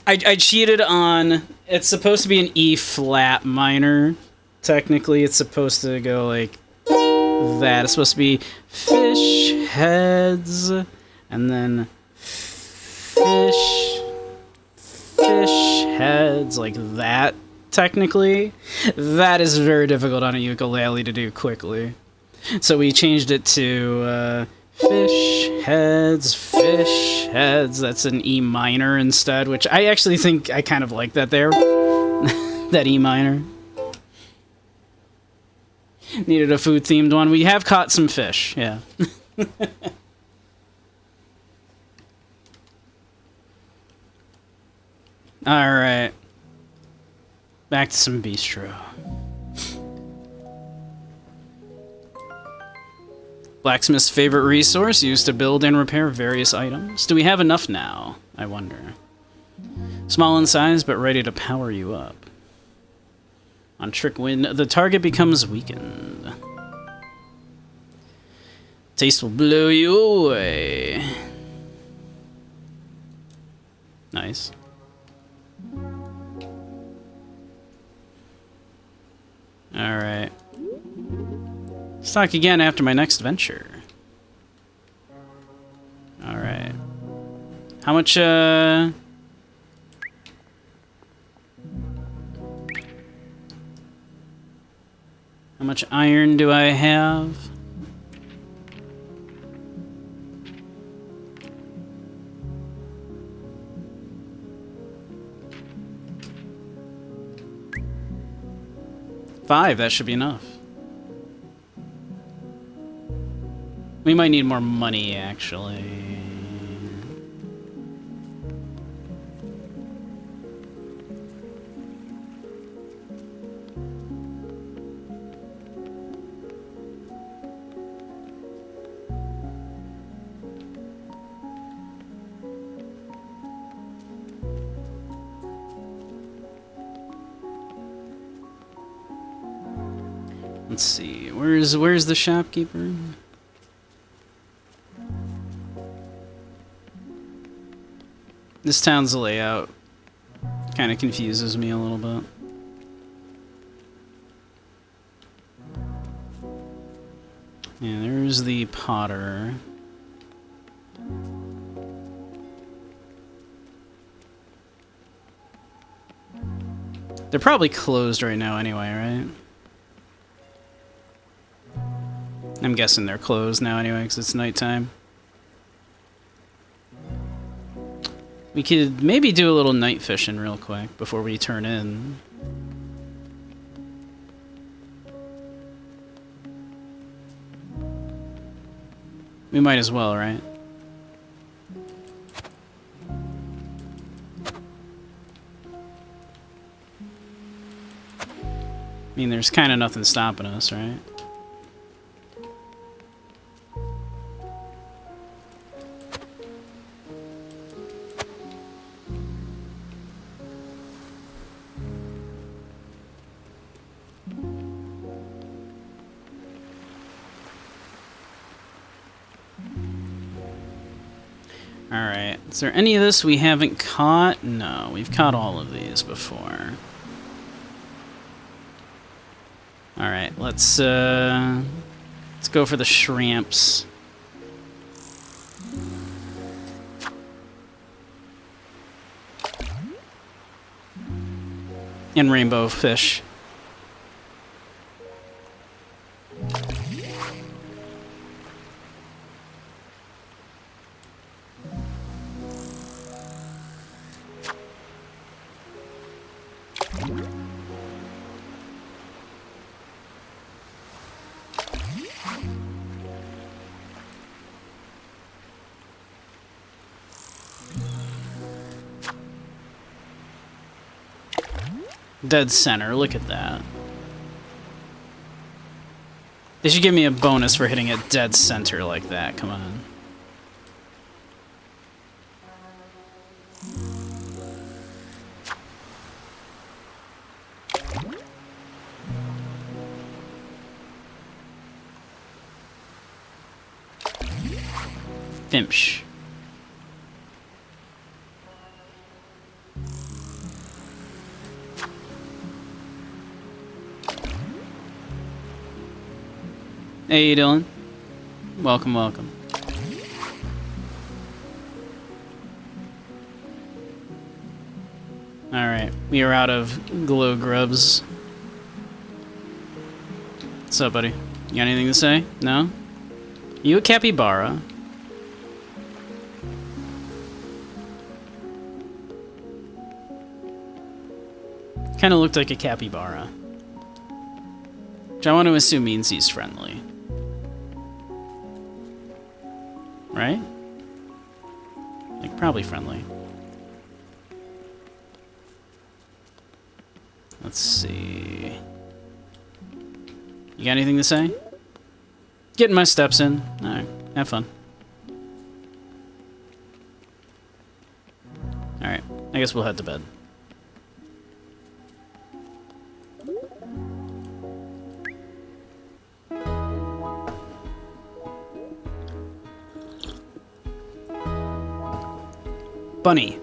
I cheated on... It's supposed to be an E flat minor. Technically, it's supposed to go like that. It's supposed to be fish heads, and then fish heads, like that. Technically, that is very difficult on a ukulele to do quickly. So we changed it to fish heads. That's an E minor instead, which I actually think I kind of like that there. That E minor. Needed a food-themed one. We have caught some fish, yeah. Alright. Back to some Beastro. Blacksmith's favorite resource used to build and repair various items. Do we have enough now? I wonder. Small in size, but ready to power you up. On trick win, the target becomes weakened. Taste will blow you away. Nice. Alright. Let's talk again after my next venture. Alright. How much, How much iron do I have? Five, that should be enough. We might need more money, actually. Let's see, where's the shopkeeper? This town's layout kind of confuses me a little bit. Yeah, there's the potter. They're probably closed right now anyway, right? I'm guessing they're closed now anyway, because it's nighttime. We could maybe do a little night fishing real quick before we turn in. We might as well, right? mean, there's kind of nothing stopping us, right? Alright, is there any of this we haven't caught? No, we've caught all of these before. Alright, let's go for the shrimps. And rainbow fish. Dead center, look at that. They should give me a bonus for hitting a dead center like that, come on. Fimsh. Hey, Dylan. Welcome, welcome. Alright, we are out of glow grubs. What's up, buddy? You got anything to say? No? You a capybara? Kinda looked like a capybara. Which I want to assume means he's friendly. Right? Like, probably friendly. Let's see. You got anything to say? Getting my steps in. Alright, have fun. Alright, I guess we'll head to bed. Bunny.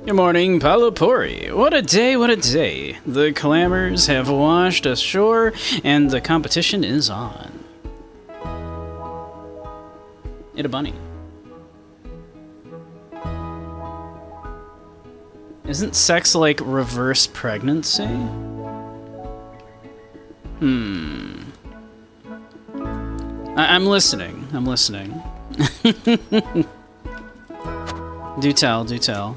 Good morning, Palapori. What a day, what a day. The clamors have washed ashore, and the competition is on. It a bunny. Isn't sex like reverse pregnancy? I'm listening. I'm listening. Do tell, do tell.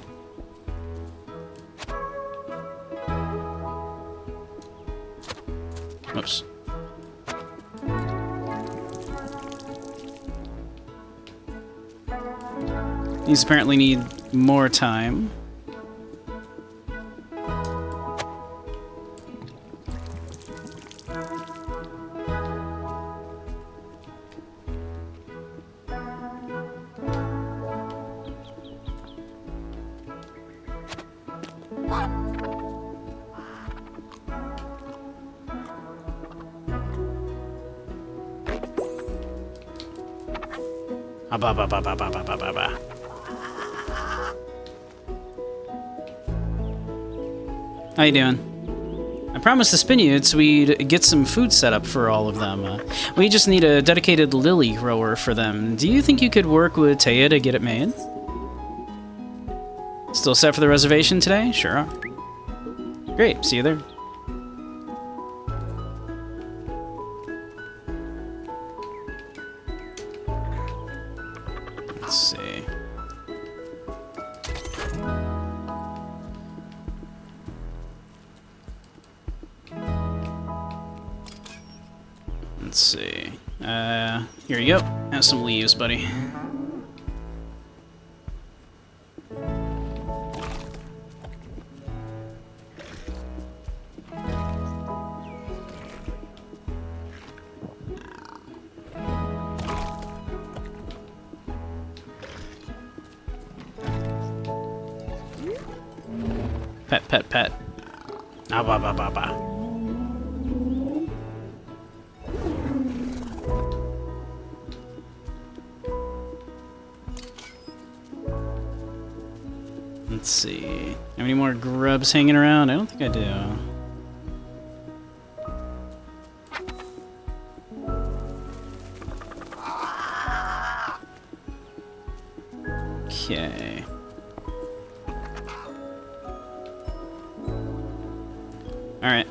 Oops. These apparently need more time. How you doing? I promised the Spinutes we'd get some food set up for all of them. We just need a dedicated lily grower for them. Do you think you could work with Taya to get it made? Still set for the reservation today? Sure are. Great, see you there. Let's see. Let's see. Here you go. Have some leaves, buddy. Pet, pet, pet. Ah, ba, ba, ba, ba. Let's see. Have any more grubs hanging around? I don't think I do. Okay. Alright.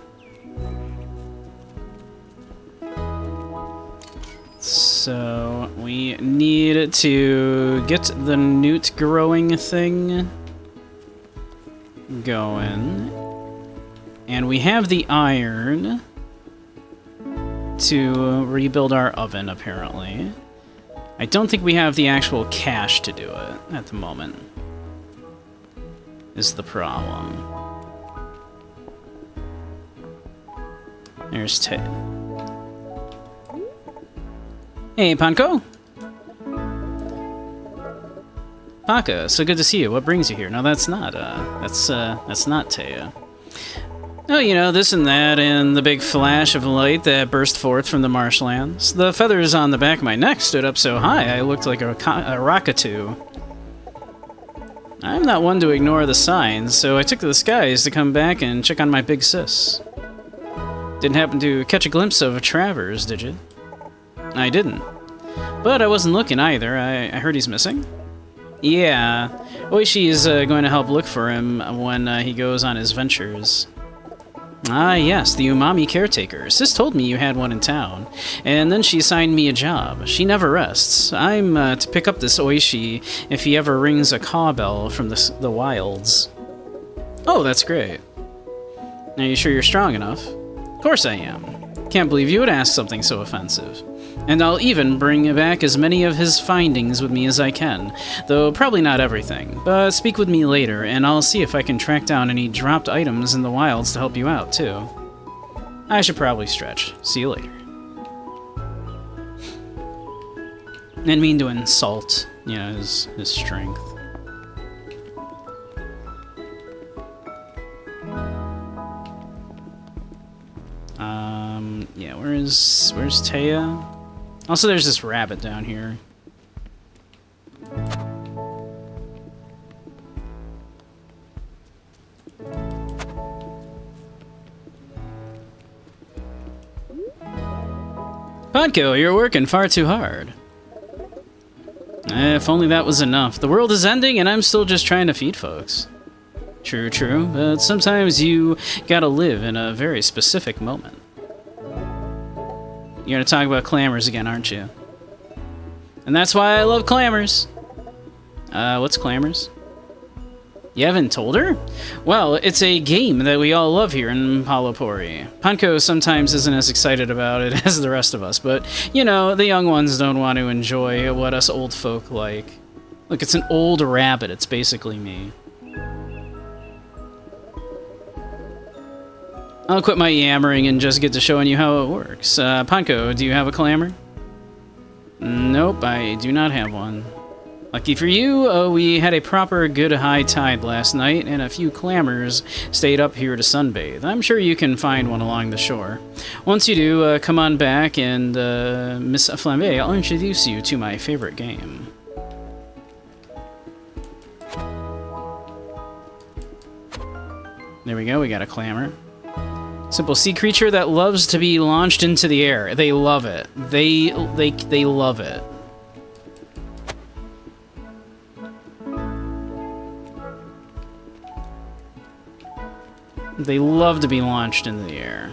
So, we need to get the newt growing thing going. And we have the iron to rebuild our oven, apparently. I don't think we have the actual cash to do it at the moment, is the problem. There's Tay. Hey, Panko! Paka, so good to see you. What brings you here? No, that's not Taya. Oh, you know, this and that, and the big flash of light that burst forth from the marshlands. The feathers on the back of my neck stood up so high I looked like a rockatoo. I'm not one to ignore the signs, so I took to the skies to come back and check on my big sis. Didn't happen to catch a glimpse of Travers, did you? I didn't. But I wasn't looking either. I heard he's missing. Yeah, Oishi is going to help look for him when he goes on his ventures. Ah, yes, the umami caretaker. Sis told me you had one in town, and then she assigned me a job. She never rests. I'm to pick up this Oishi if he ever rings a cowbell from the wilds. Oh, that's great. Are you sure you're strong enough? Of course I am. Can't believe you would ask something so offensive. And I'll even bring back as many of his findings with me as I can, though probably not everything. But speak with me later, and I'll see if I can track down any dropped items in the wilds to help you out, too. I should probably stretch. See you later. Didn't mean to insult, you know, his strength. Yeah, where's Taya? Also, there's this rabbit down here. Podko, you're working far too hard. If only that was enough. The world is ending and I'm still just trying to feed folks. True, true, but sometimes you gotta live in a very specific moment. You're gonna talk about clamors again, aren't you? And that's why I love clamors. What's clamors? You haven't told her? Well, it's a game that we all love here in Palopori. Panko sometimes isn't as excited about it as the rest of us, but, you know, the young ones don't want to enjoy what us old folk like. Look, it's an old rabbit. It's basically me. I'll quit my yammering and just get to showing you how it works. Panko, do you have a clamor? Nope, I do not have one. Lucky for you, we had a proper good high tide last night, and a few clamors stayed up here to sunbathe. I'm sure you can find one along the shore. Once you do, come on back, and Miss Flambe, I'll introduce you to my favorite game. There we go, we got a clamor. Simple sea creature that loves to be launched into the air. They love it. They love it. They love to be launched into the air.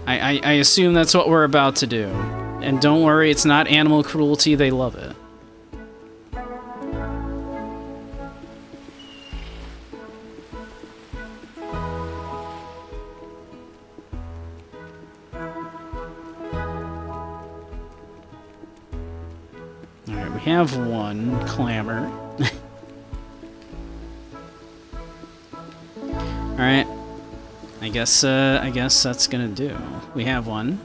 I assume that's what we're about to do. And don't worry, it's not animal cruelty. They love it. We have one clamor. All right. I guess that's gonna do. We have one.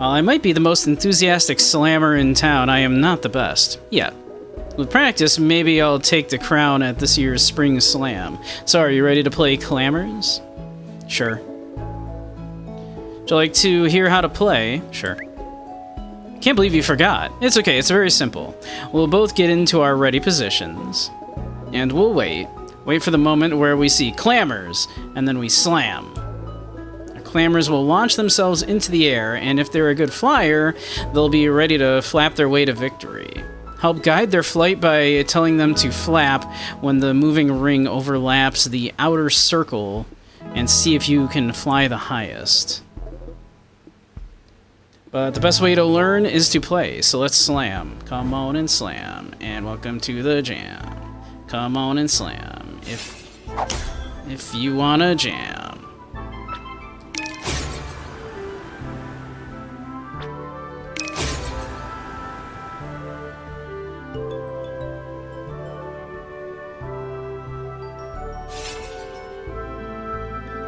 While I might be the most enthusiastic slammer in town, I am not the best. Yet. With practice, maybe I'll take the crown at this year's Spring Slam. So, are you ready to play Clammers? Sure. Would you like to hear how to play? Sure. Can't believe you forgot. It's okay, it's very simple. We'll both get into our ready positions. And we'll wait. Wait for the moment where we see Clammers, and then we slam. Clammers will launch themselves into the air, and if they're a good flyer, they'll be ready to flap their way to victory. Help guide their flight by telling them to flap when the moving ring overlaps the outer circle, and see if you can fly the highest. But the best way to learn is to play, so let's slam. Come on and slam, and welcome to the jam. Come on and slam, if you wanna jam.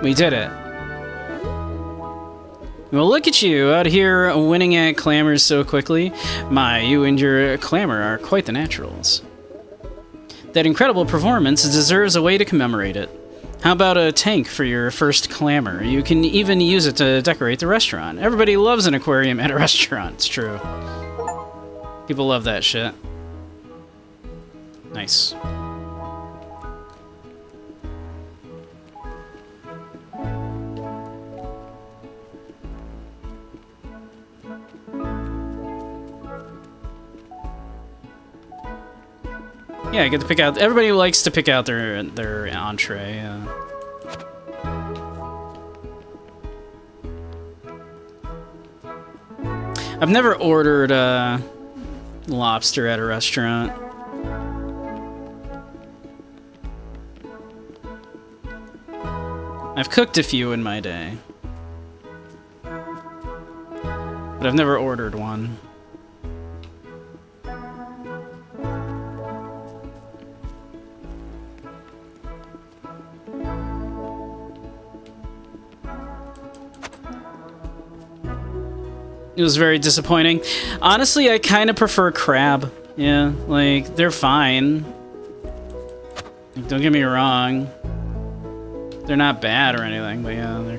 We did it. Well, look at you, out here winning at Clammers so quickly. My, you and your Clamor are quite the naturals. That incredible performance deserves a way to commemorate it. How about a tank for your first Clamor? You can even use it to decorate the restaurant. Everybody loves an aquarium at a restaurant, it's true. People love that shit. Nice. Yeah, I get to pick out. Everybody likes to pick out their entree. I've never ordered lobster at a restaurant. I've cooked a few in my day, but I've never ordered one. It was very disappointing. Honestly, I kind of prefer crab. Yeah, like, they're fine. Like, don't get me wrong. They're not bad or anything, but yeah, they're...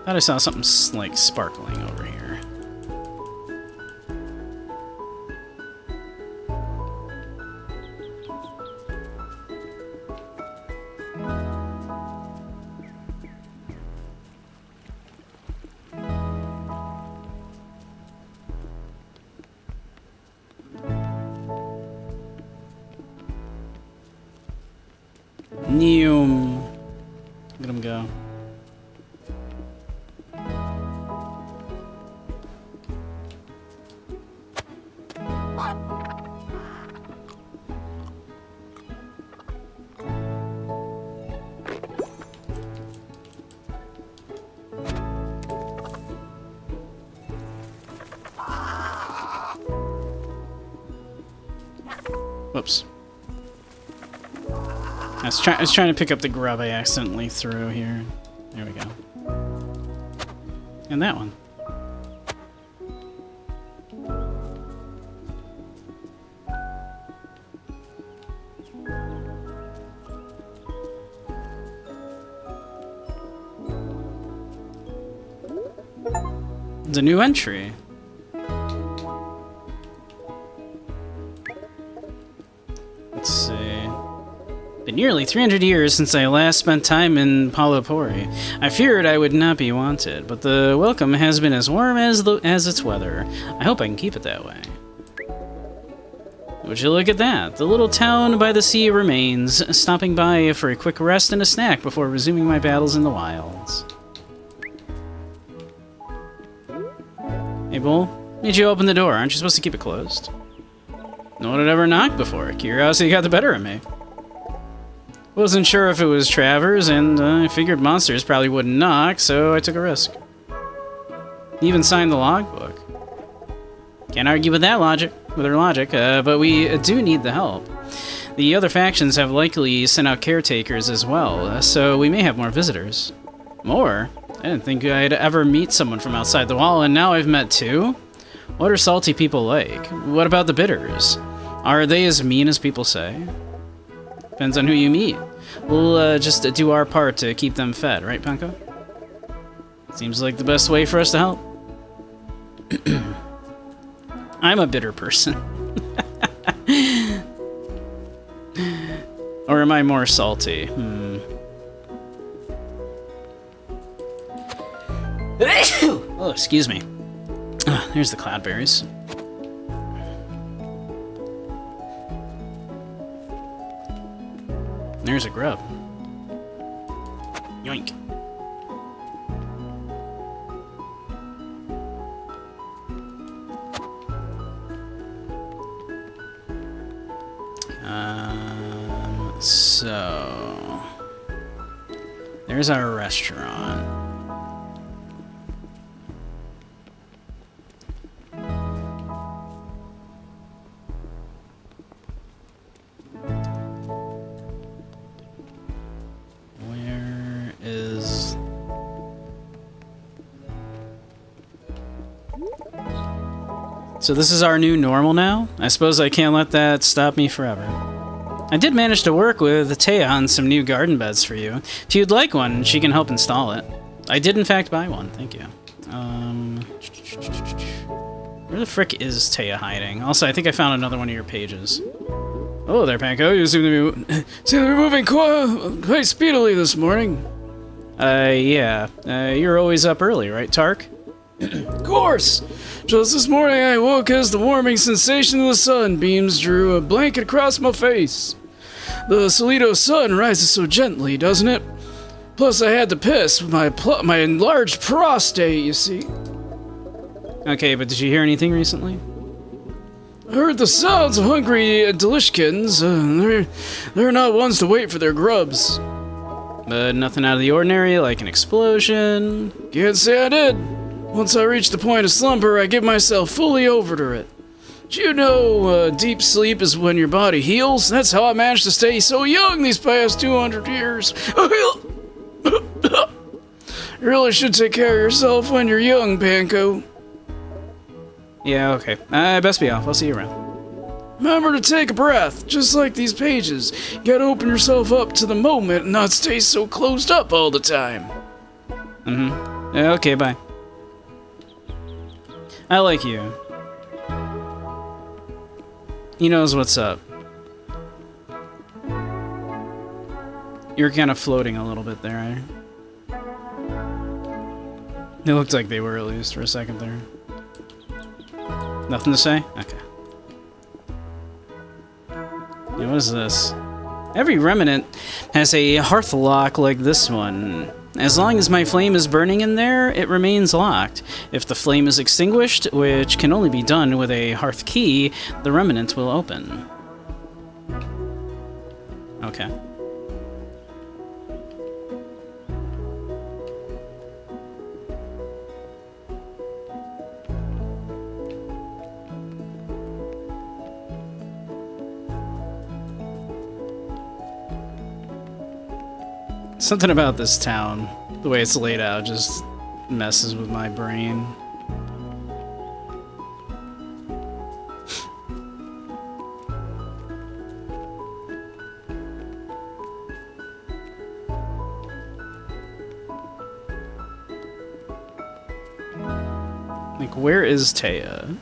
Thought I saw something, like, sparkling over here. Neum. Let him go. Whoops. I was trying to pick up the grub I accidentally threw here. There we go. And that one. It's a new entry. Let's see. Been nearly 300 years since I last spent time in Palapori. I feared I would not be wanted, but the welcome has been as warm as its weather. I hope I can keep it that way. Would you look at that? The little town by the sea remains, stopping by for a quick rest and a snack before resuming my battles in the wilds. Hey, Bull, need you open the door. Aren't you supposed to keep it closed? No one had ever knocked before. Curiosity got the better of me. Wasn't sure if it was Travers, and I figured monsters probably wouldn't knock, so I took a risk. He even signed the logbook. Can't argue with that logic, but we do need the help. The other factions have likely sent out caretakers as well, so we may have more visitors. More? I didn't think I'd ever meet someone from outside the wall, and now I've met two? What are salty people like? What about the bitters? Are they as mean as people say? Depends on who you meet. We'll just do our part to keep them fed, right, Panko? Seems like the best way for us to help. I'm a bitter person. Or am I more salty? Oh, excuse me. There's the cloudberries. There's a grub. Yoink. So there's our restaurant. Where is... So this is our new normal now? I suppose I can't let that stop me forever. I did manage to work with Taya on some new garden beds for you. If you'd like one, she can help install it. I did in fact buy one, thank you. Where the frick is Taya hiding? Also, I think I found another one of your pages. Oh there, Panko, you seem to be moving quite speedily this morning. Yeah. You're always up early, right, Tark? Of course! Just this morning I woke as the warming sensation of the sun beams drew a blanket across my face. The Solito sun rises so gently, doesn't it? Plus I had to piss with my enlarged prostate, you see. Okay, but did you hear anything recently? I heard the sounds of hungry Delishkins. They're not ones to wait for their grubs. But nothing out of the ordinary, like an explosion? Can't say I did. Once I reach the point of slumber, I give myself fully over to it. Do you know deep sleep is when your body heals? That's how I managed to stay so young these past 200 years. You really should take care of yourself when you're young, Panko. Yeah, okay. I best be off. I'll see you around. Remember to take a breath, just like these pages. You gotta open yourself up to the moment and not stay so closed up all the time. Yeah, okay, bye. I like you. He knows what's up. You're kind of floating a little bit there, eh? It looked like they were, at least, for a second there. Nothing to say? Okay. Yeah, what is this? Every remnant has a hearth lock like this one. As long as my flame is burning in there, it remains locked. If the flame is extinguished, which can only be done with a hearth key, the remnant will open. Okay. Something about this town, the way it's laid out, just messes with my brain. Like, where is Taya?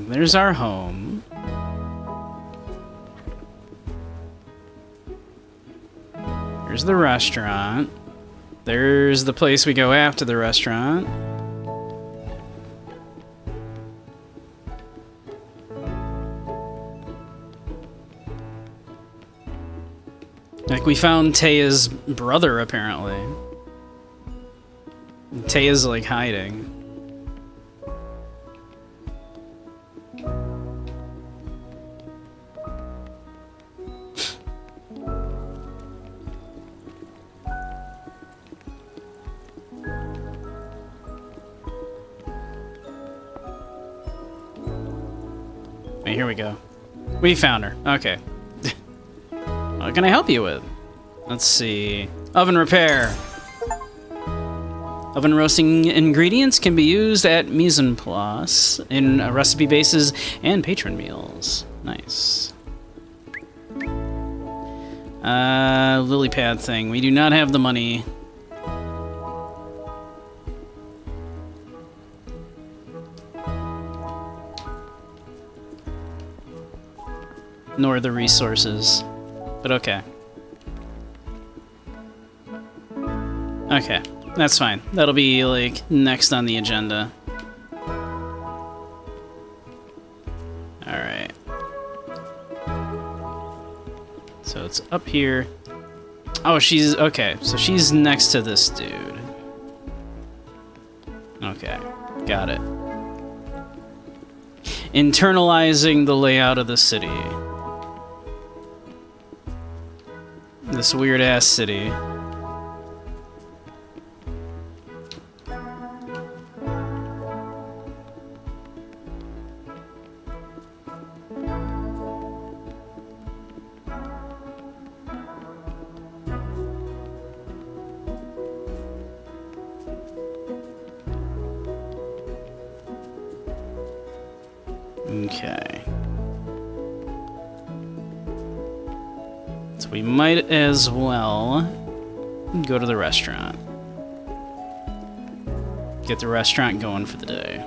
There's our home. There's the restaurant. There's the place we go after the restaurant. Like, we found Taya's brother, apparently. Taya's, like, hiding. here we go. We found her. Okay. What can I help you with? Let's see. Oven repair. Oven roasting ingredients can be used at mise en place in recipe bases and patron meals. Nice. Lily pad thing. We do not have the money. Nor the resources. But okay. Okay, that's fine. That'll be, like, next on the agenda. Alright. So it's up here. Oh, she's... Okay, so she's next to this dude. Okay, got it. Internalizing the layout of the city. This weird-ass city. Okay. So we might as well go to the restaurant. Get the restaurant going for the day.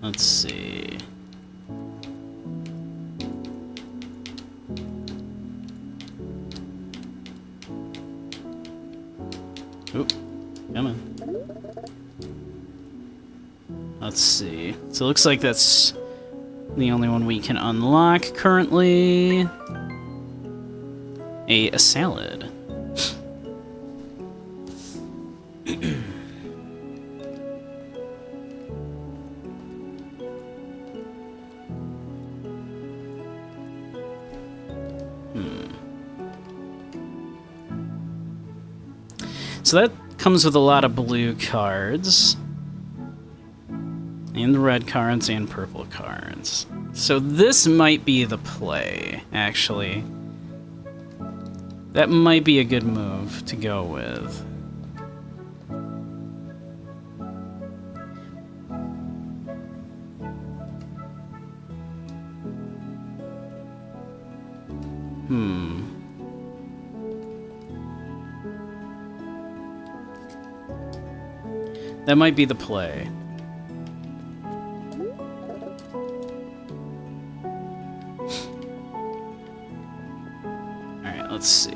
Let's see. Oop, come on. Let's see. So it looks like that's the only one we can unlock currently. A salad. So that comes with a lot of blue cards. And red cards and purple cards. So this might be the play, actually. That might be a good move to go with. That might be the play. Alright, let's see.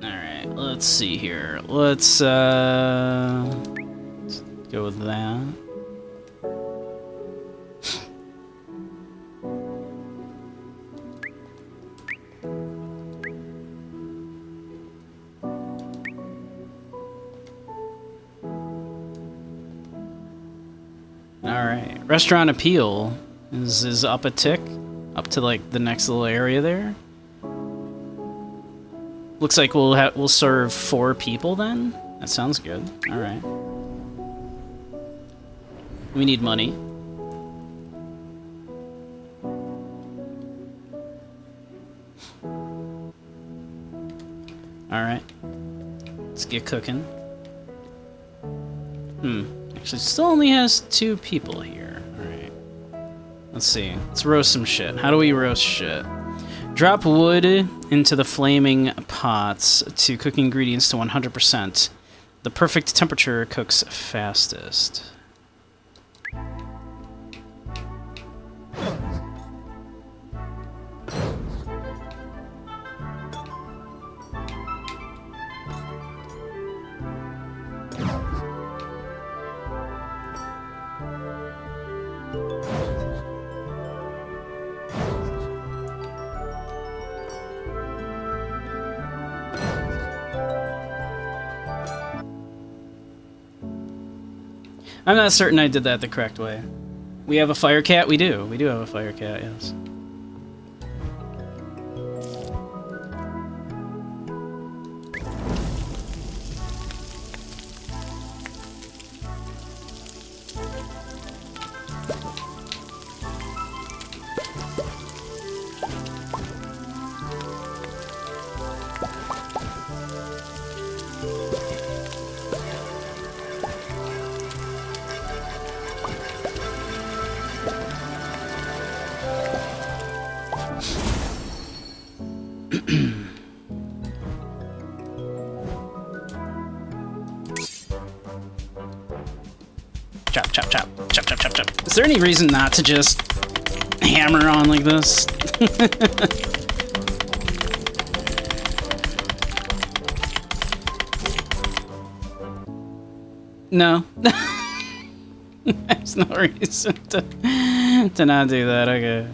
Alright, let's see here. Let's go with that. Alright, restaurant appeal is up a tick, up to like the next little area there. Looks like we'll serve 4 people then. That sounds good. Alright. We need money. Alright. Let's get cooking. Actually, still only has 2 people here. Alright. Let's see. Let's roast some shit. How do we roast shit? Drop wood into the flaming pots to cook ingredients to 100%. The perfect temperature cooks fastest. I'm not certain I did that the correct way. We have a fire cat? We do. We do have a fire cat, yes. Chop, chop, chop, chop, chop, chop, chop. Is there any reason not to just hammer on like this? No. There's no reason to not do that. Okay.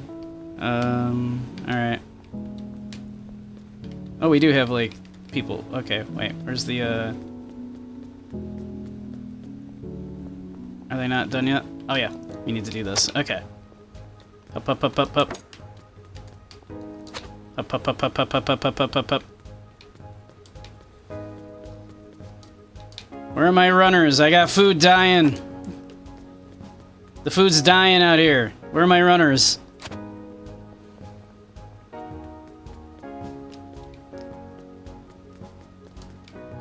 Alright. Oh, we do have, like, people. Okay, wait. Where's the, Are they not done yet? Oh, yeah. We need to do this. Okay. Up, up, up, up, up. Up, up, up, up, up, up, up, up, up, up, up. Where are my runners? I got food dying. The food's dying out here. Where are my runners?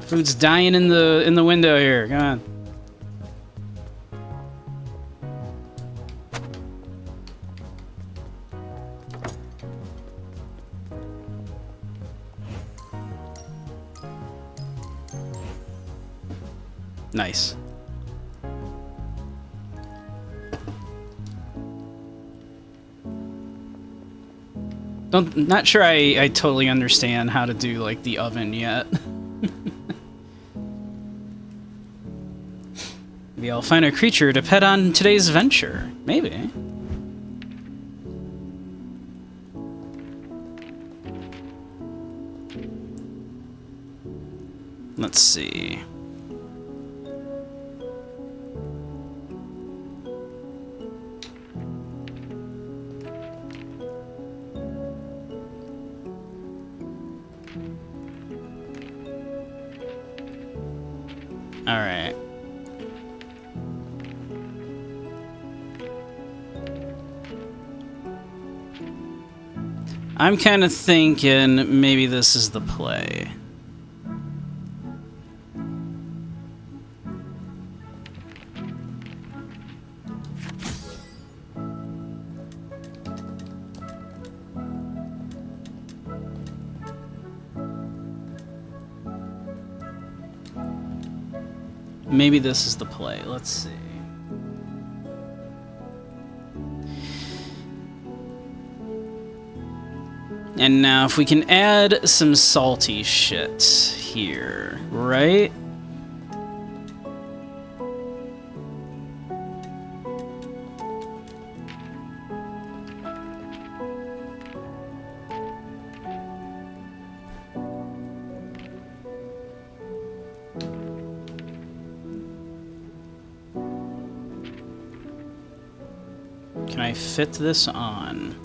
Food's dying in the window here. Come on. Nice. Not sure I totally understand how to do, like, the oven yet. Maybe I'll find a creature to pet on today's venture. Maybe. Let's see. All right. I'm kind of thinking maybe this is the play. Maybe this is the play. Let's see. And now if we can add some salty shit here, right? Can I fit this on?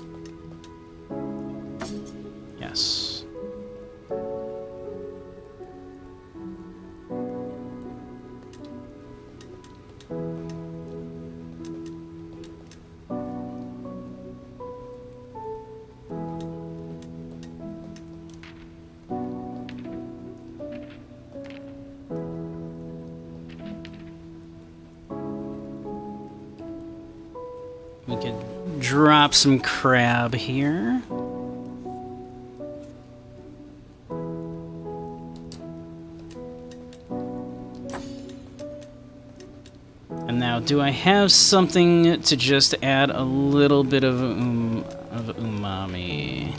Yes. We could drop some crab here. And now, do I have something to just add a little bit of umami?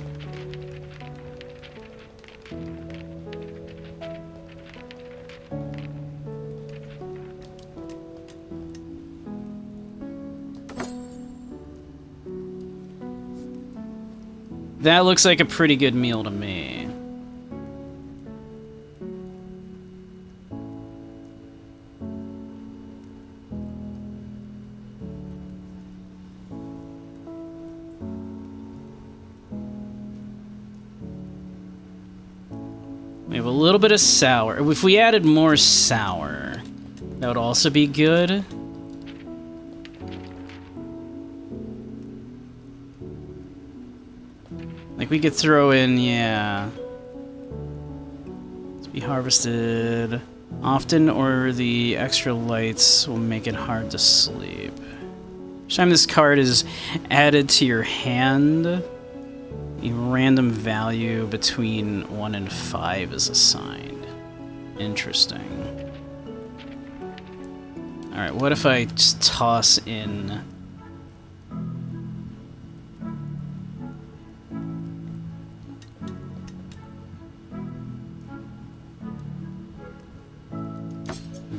That looks like a pretty good meal to me. We have a little bit of sour. If we added more sour, that would also be good. Like, we could throw in, yeah. To be harvested often, or the extra lights will make it hard to sleep. Each time this card is added to your hand, a random value between 1 and 5 is assigned. Interesting. Alright, what if I just toss in...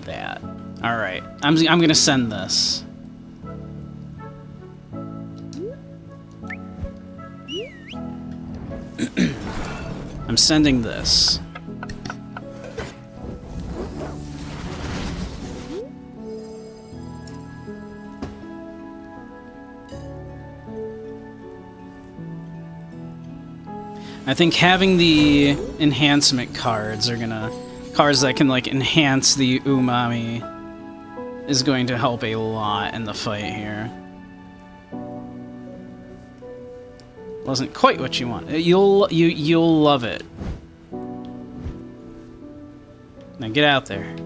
that. Alright, I'm gonna send this. I'm sending this. I think having the enhancement cards are gonna... cards that can, like, enhance the umami is going to help a lot in the fight here. Wasn't quite what you want. You'll love it. Now get out there.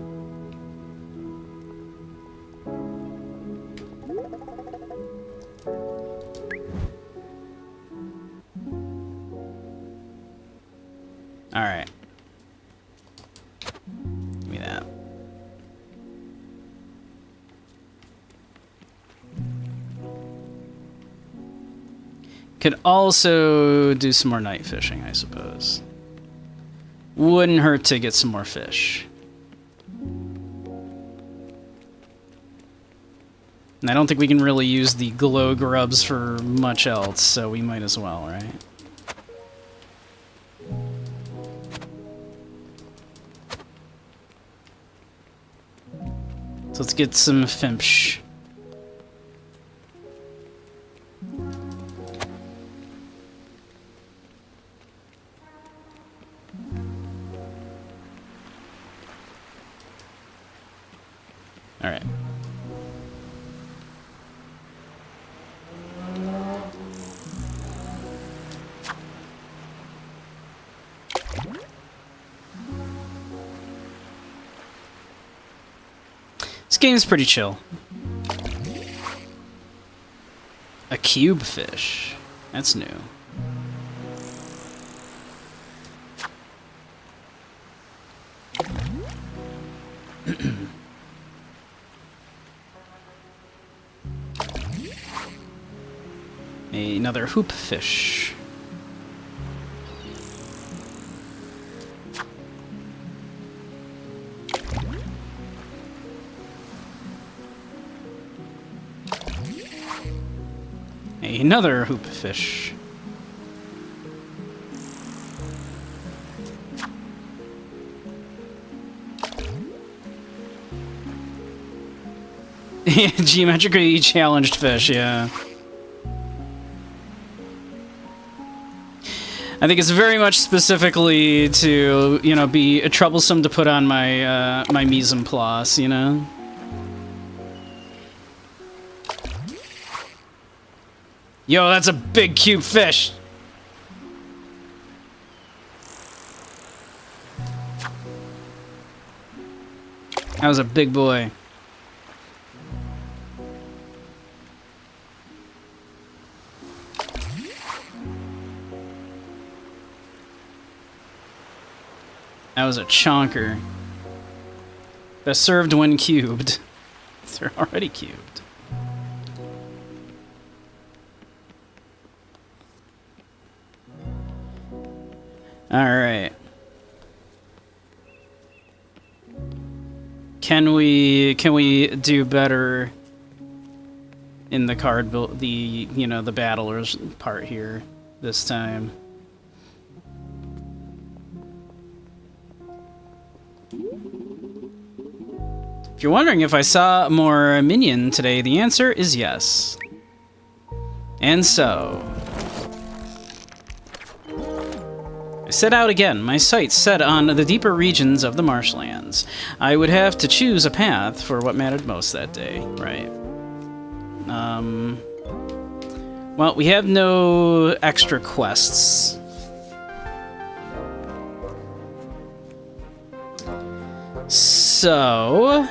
All right. Give me that. Could also do some more night fishing, I suppose. Wouldn't hurt to get some more fish. And I don't think we can really use the glow grubs for much else, so we might as well, right? So let's get some fish. All right. This game's pretty chill. A cube fish. That's new. Another hoop fish. Another hoop fish. Geometrically challenged fish, yeah. I think it's very much specifically to, you know, be troublesome to put on my my mise en place, you know. Yo, that's a big cube fish. That was a big boy. That was a chonker. Best served when cubed. They're already cubed. Alright. Can we do better in the card build, the battlers part here this time? If you're wondering if I saw more minion today, the answer is yes. And so, I set out again, my sights set on the deeper regions of the marshlands. I would have to choose a path for what mattered most that day, right? Well, we have no extra quests. So,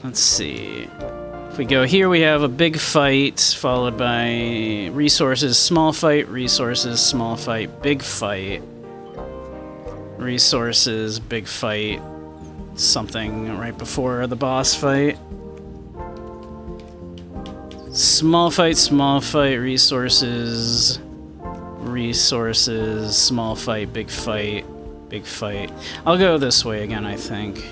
let's see. If we go here, we have a big fight, followed by resources, small fight, big fight, resources, big fight, something right before the boss fight. Small fight, resources, small fight, big fight, big fight. I'll go this way again, I think.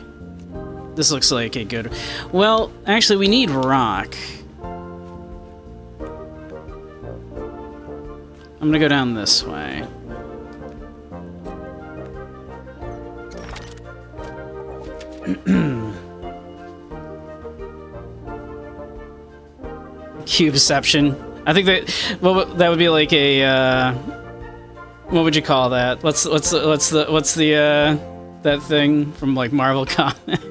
This looks like a good... Well, actually, we need rock. I'm gonna go down this way. Cubeception. I think that... Well, that would be like a... what would you call that? What's the that thing from like Marvel Comics?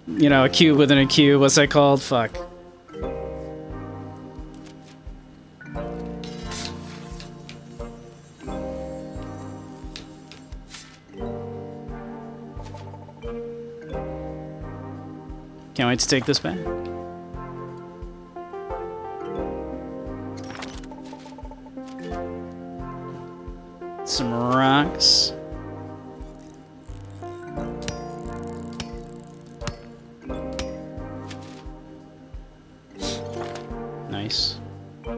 You know, a cube within a cube. What's that called? Fuck. Can't wait to take this back. Some rocks. Nice. I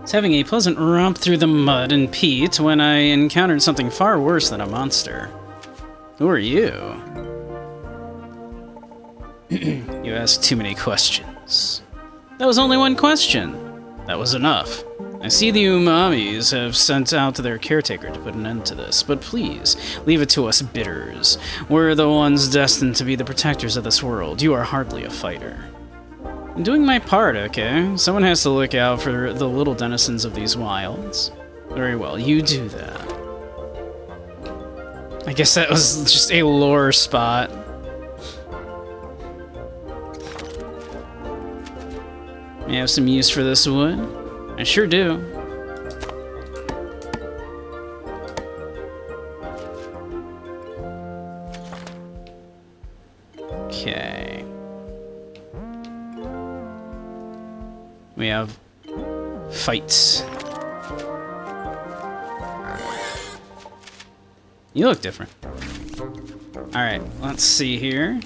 was having a pleasant romp through the mud and peat when I encountered something far worse than a monster. Who are you? You ask too many questions. That was only one question. That was enough. I see the umamis have sent out their caretaker to put an end to this, but please, leave it to us bitters. We're the ones destined to be the protectors of this world. You are hardly a fighter. I'm doing my part, okay? Someone has to look out for the little denizens of these wilds. Very well, you do that. I guess that was just a lore spot. May have some use for this wood. I sure do. Okay. We have fights. You look different. Alright, let's see here.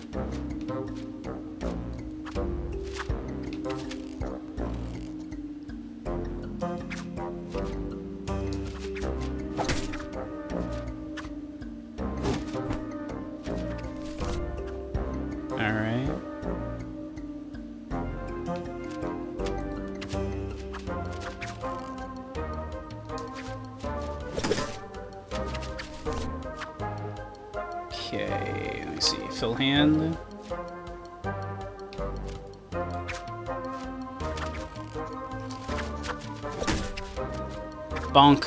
Okay, let me see. Fill hand. Bonk.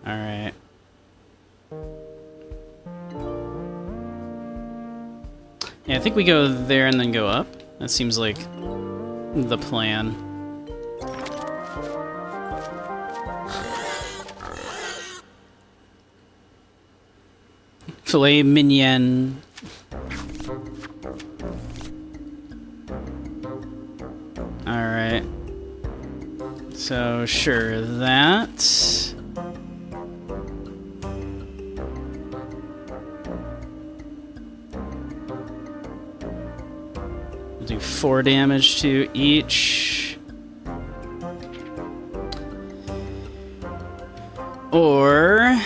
Alright. Yeah, I think we go there and then go up. That seems like the plan. Filet mignon. Alright. So, sure, that. We'll do 4 damage to each. Or...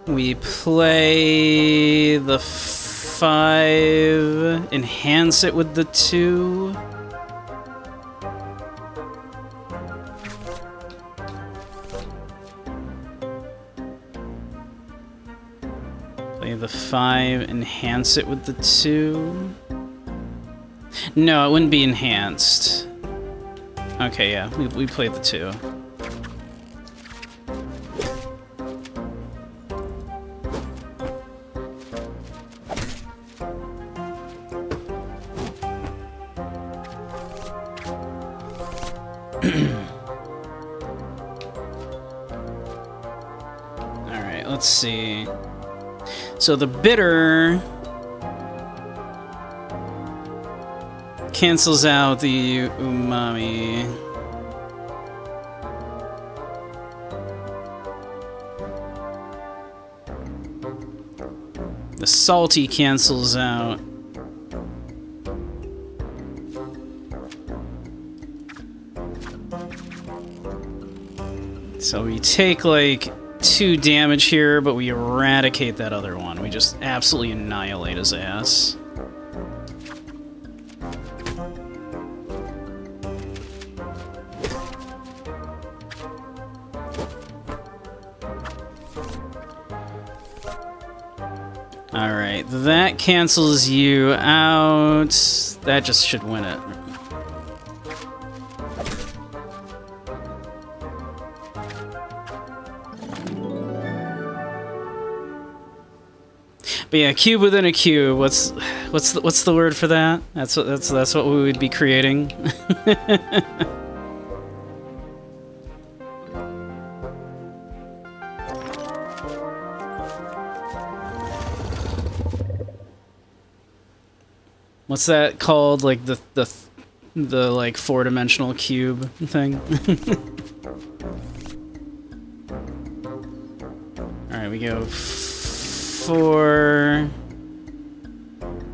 we play the 5, enhance it with the 2. the 5, enhance it with the 2. No, it wouldn't be enhanced. Okay, yeah, we played the 2. Alright, let's see. So the bitter cancels out the umami. The salty cancels out. So we take like 2 damage here, but we eradicate that other one. We just absolutely annihilate his ass. Alright, that cancels you out. That just should win it. But yeah, cube within a cube. What's the word for that? That's what we would be creating. What's that called? Like the like 4-dimensional cube thing. All right, we go 4.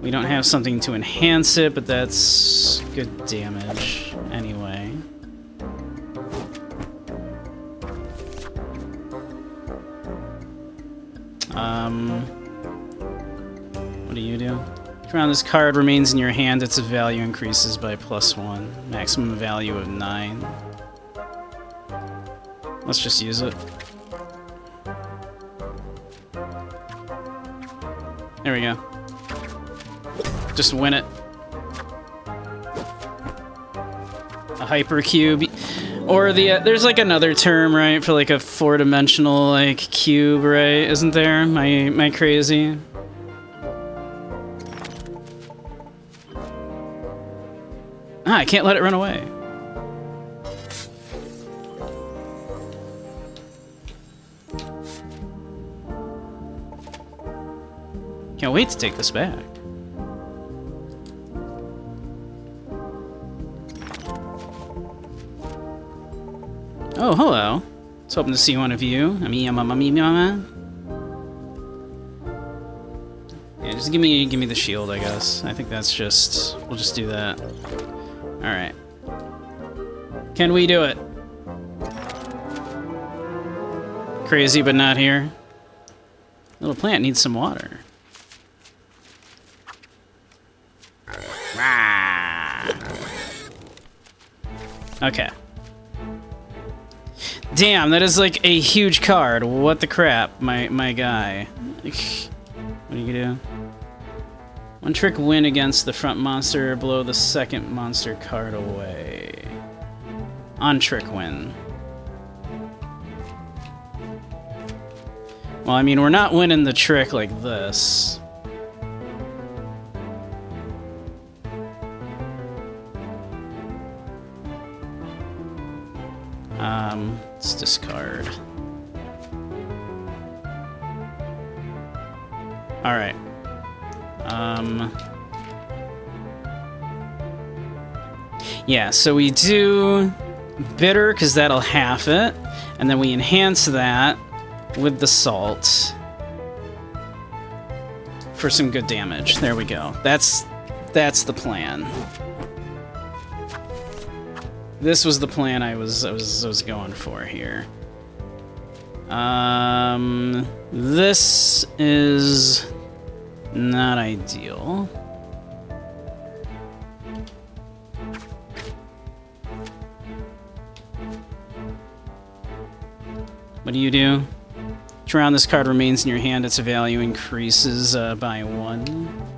We don't have something to enhance it, but that's good damage anyway. What do you do? Around this card remains in your hand, its value increases by +1. Maximum value of 9. Let's just use it. There we go. Just win it. A hypercube. Or there's like another term, right, for like a 4-dimensional like cube, right? Isn't there? Am I crazy? Ah, I can't let it run away. Can't wait to take this back. Oh, hello. I was hoping to see one of you. Yeah, just give me the shield, I guess. I think that's just... We'll just do that. Alright. Can we do it? Crazy, but not here. Little plant needs some water. Okay. Damn, that is like a huge card. What the crap, my guy. What are you gonna do? 1 trick win against the front monster, blow the second monster card away. On trick win. Well, I mean, we're not winning the trick like this. Let's discard. Alright. Yeah, so we do bitter, because that'll half it, and then we enhance that with the salt for some good damage. There we go. That's the plan. This was the plan I was going for here. This is not ideal. What do? Throughout this card remains in your hand, its value increases by 1.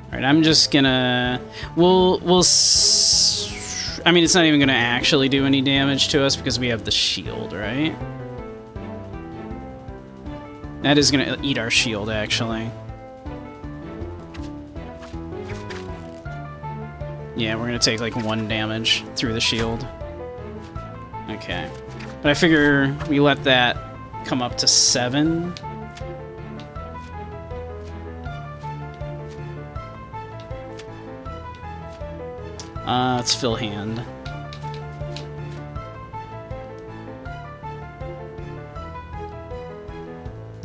Alright, I'm just gonna... I mean, it's not even gonna actually do any damage to us because we have the shield, right? That is gonna eat our shield, actually. Yeah, we're gonna take like 1 damage through the shield. Okay. But I figure we let that come up to 7. Let's fill hand.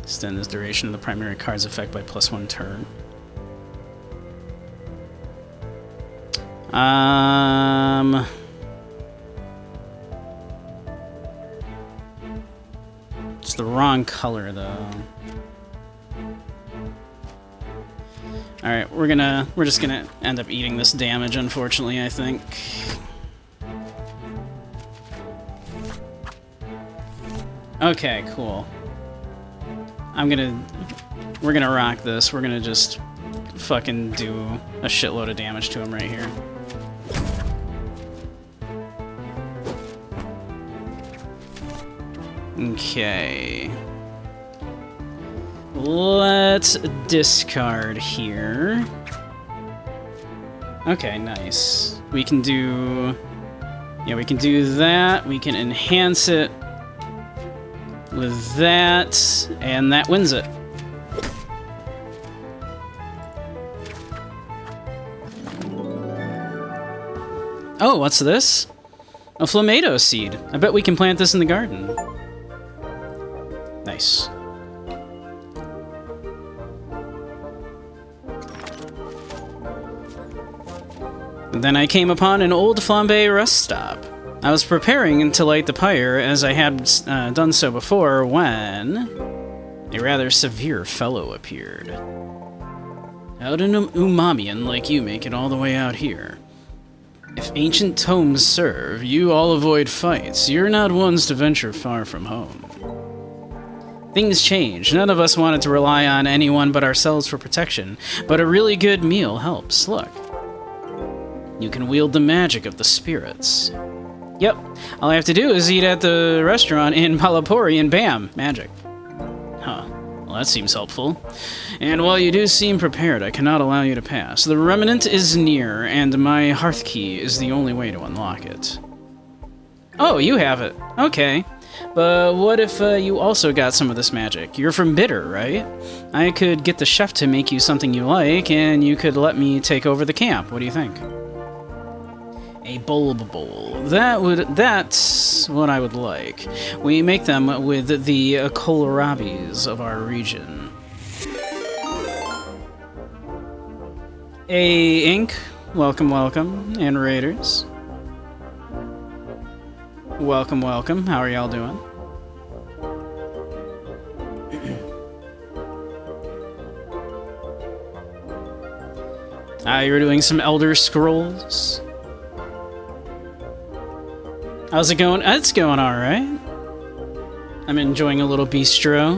Extend this duration of the primary card's effect by +1 turn. It's the wrong color, though. Alright, we're just gonna end up eating this damage, unfortunately, I think. Okay, cool. We're gonna rock this. We're gonna just fucking do a shitload of damage to him right here. Okay. Let's discard here. Okay, nice. We can do... Yeah, we can do that. We can enhance it with that, and that wins it. Oh, what's this? A flameto seed. I bet we can plant this in the garden. Nice. Then I came upon an old flambe rest stop. I was preparing to light the pyre, as I had done so before, when a rather severe fellow appeared. How'd an umamian like you make it all the way out here? If ancient tomes serve, you all avoid fights. You're not ones to venture far from home. Things change. None of us wanted to rely on anyone but ourselves for protection, but a really good meal helps. Look. You can wield the magic of the spirits. Yep, all I have to do is eat at the restaurant in Palapori and bam, magic. Huh, well that seems helpful. And while you do seem prepared, I cannot allow you to pass. The remnant is near, and my hearth key is the only way to unlock it. Oh, you have it. Okay. But what if you also got some of this magic? You're from Bitter, right? I could get the chef to make you something you like, and you could let me take over the camp. What do you think? A bulb bowl. That's what I would like. We make them with the kohlrabis of our region. Hey, Ink. Welcome, welcome. And Raiders. Welcome, welcome. How are y'all doing? You're doing some Elder Scrolls? How's it going? It's going alright. I'm enjoying a little Beastro.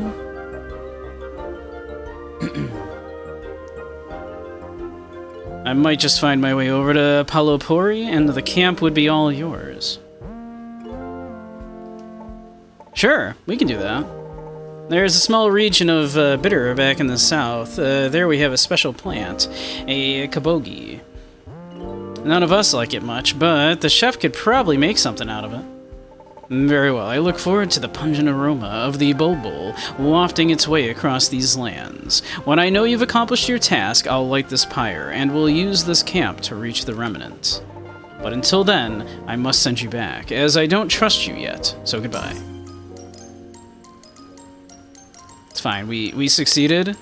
I might just find my way over to Palopori, and the camp would be all yours. Sure, we can do that. There's a small region of bitter back in the south. There we have a special plant, a kabogi. None of us like it much, but the chef could probably make something out of it. Very well, I look forward to the pungent aroma of the bulbul wafting its way across these lands. When I know you've accomplished your task, I'll light this pyre, and we'll use this camp to reach the remnant. But until then, I must send you back, as I don't trust you yet, so goodbye. It's fine, we succeeded.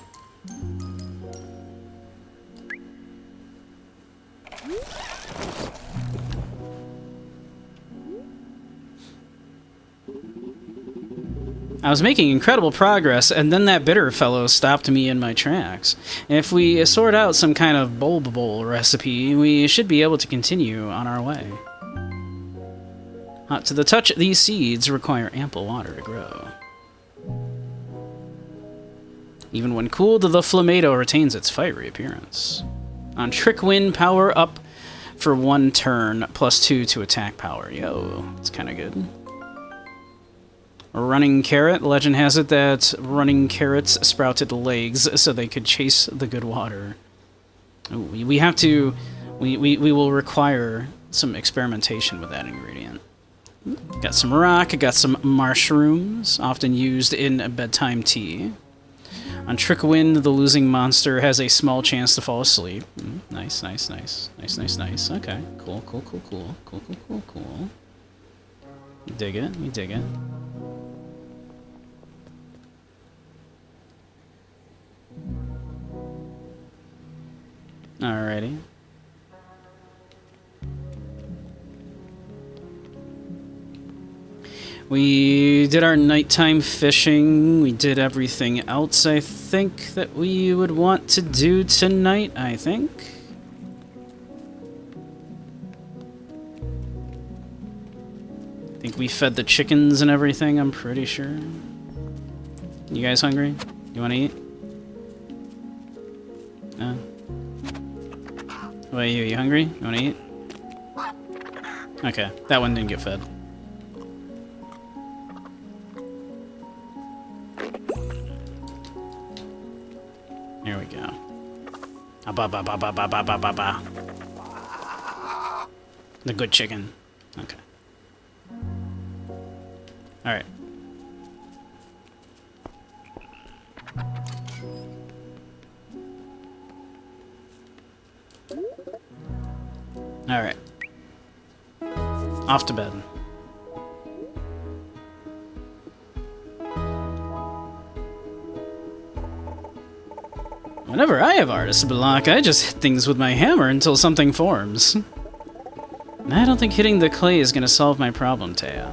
I was making incredible progress, and then that bitter fellow stopped me in my tracks. If we sort out some kind of bulb bowl recipe, we should be able to continue on our way. Hot to the touch, these seeds require ample water to grow. Even when cooled, the Flameto retains its fiery appearance. On Trick Wind, power up for 1 turn, +2 to attack power. Yo, it's kind of good. A running carrot. Legend has it that running carrots sprouted legs so they could chase the good water. Ooh, we have to... We will require some experimentation with that ingredient. Got some rock, got some mushrooms, often used in bedtime tea. On Trick Wind, the losing monster has a small chance to fall asleep. Nice, nice, nice. Nice, nice, nice. Okay, cool, cool, cool, cool. Cool, cool, cool, cool. You dig it, you dig it. Alrighty. We did our nighttime fishing. We did everything else I think that we would want to do tonight, I think. I think we fed the chickens and everything, I'm pretty sure. You guys hungry? You want to eat? No? What about you? You hungry? You want to eat? Okay, that one didn't get fed. Here we go. Ba-ba-ba-ba-ba-ba-ba-ba-ba. The good chicken. Okay. Alright. Alright. Off to bed. Whenever I have artist block, I just hit things with my hammer until something forms. I don't think hitting the clay is gonna solve my problem, Taya.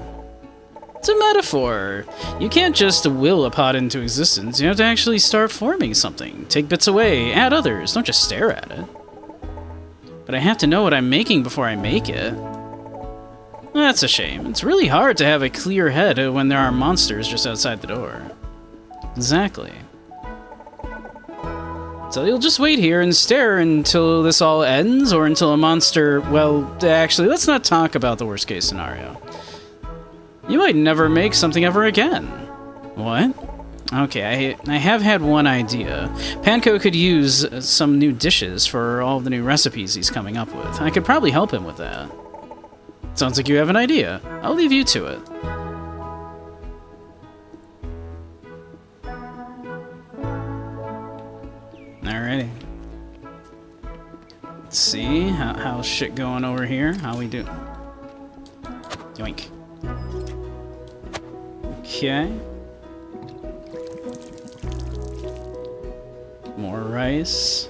It's a metaphor. You can't just will a pot into existence. You have to actually start forming something. Take bits away, add others. Don't just stare at it. But I have to know what I'm making before I make it. That's a shame. It's really hard to have a clear head when there are monsters just outside the door. Exactly. So you'll just wait here and stare until this all ends, or until a monster... Well, actually, let's not talk about the worst case scenario. You might never make something ever again. What? Okay, I have had one idea. Panko could use some new dishes for all the new recipes he's coming up with. I could probably help him with that. Sounds like you have an idea. I'll leave you to it. Alrighty. Let's see, how's shit going over here? How we do? Yoink. Okay. More rice.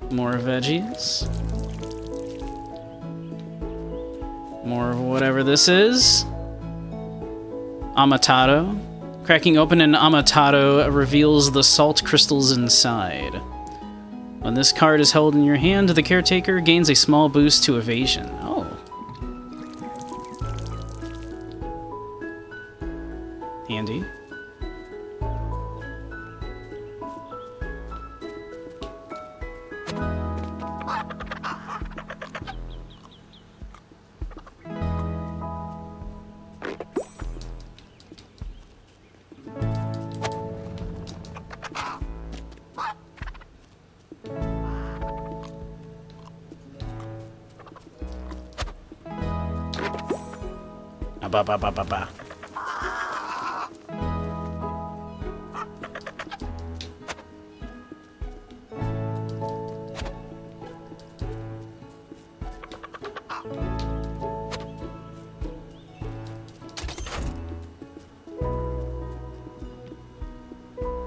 More veggies. More of whatever this is. Amatado. Cracking open an amatado reveals the salt crystals inside. When this card is held in your hand, the caretaker gains a small boost to evasion. Oh. Handy. Ba ba ba ba ba.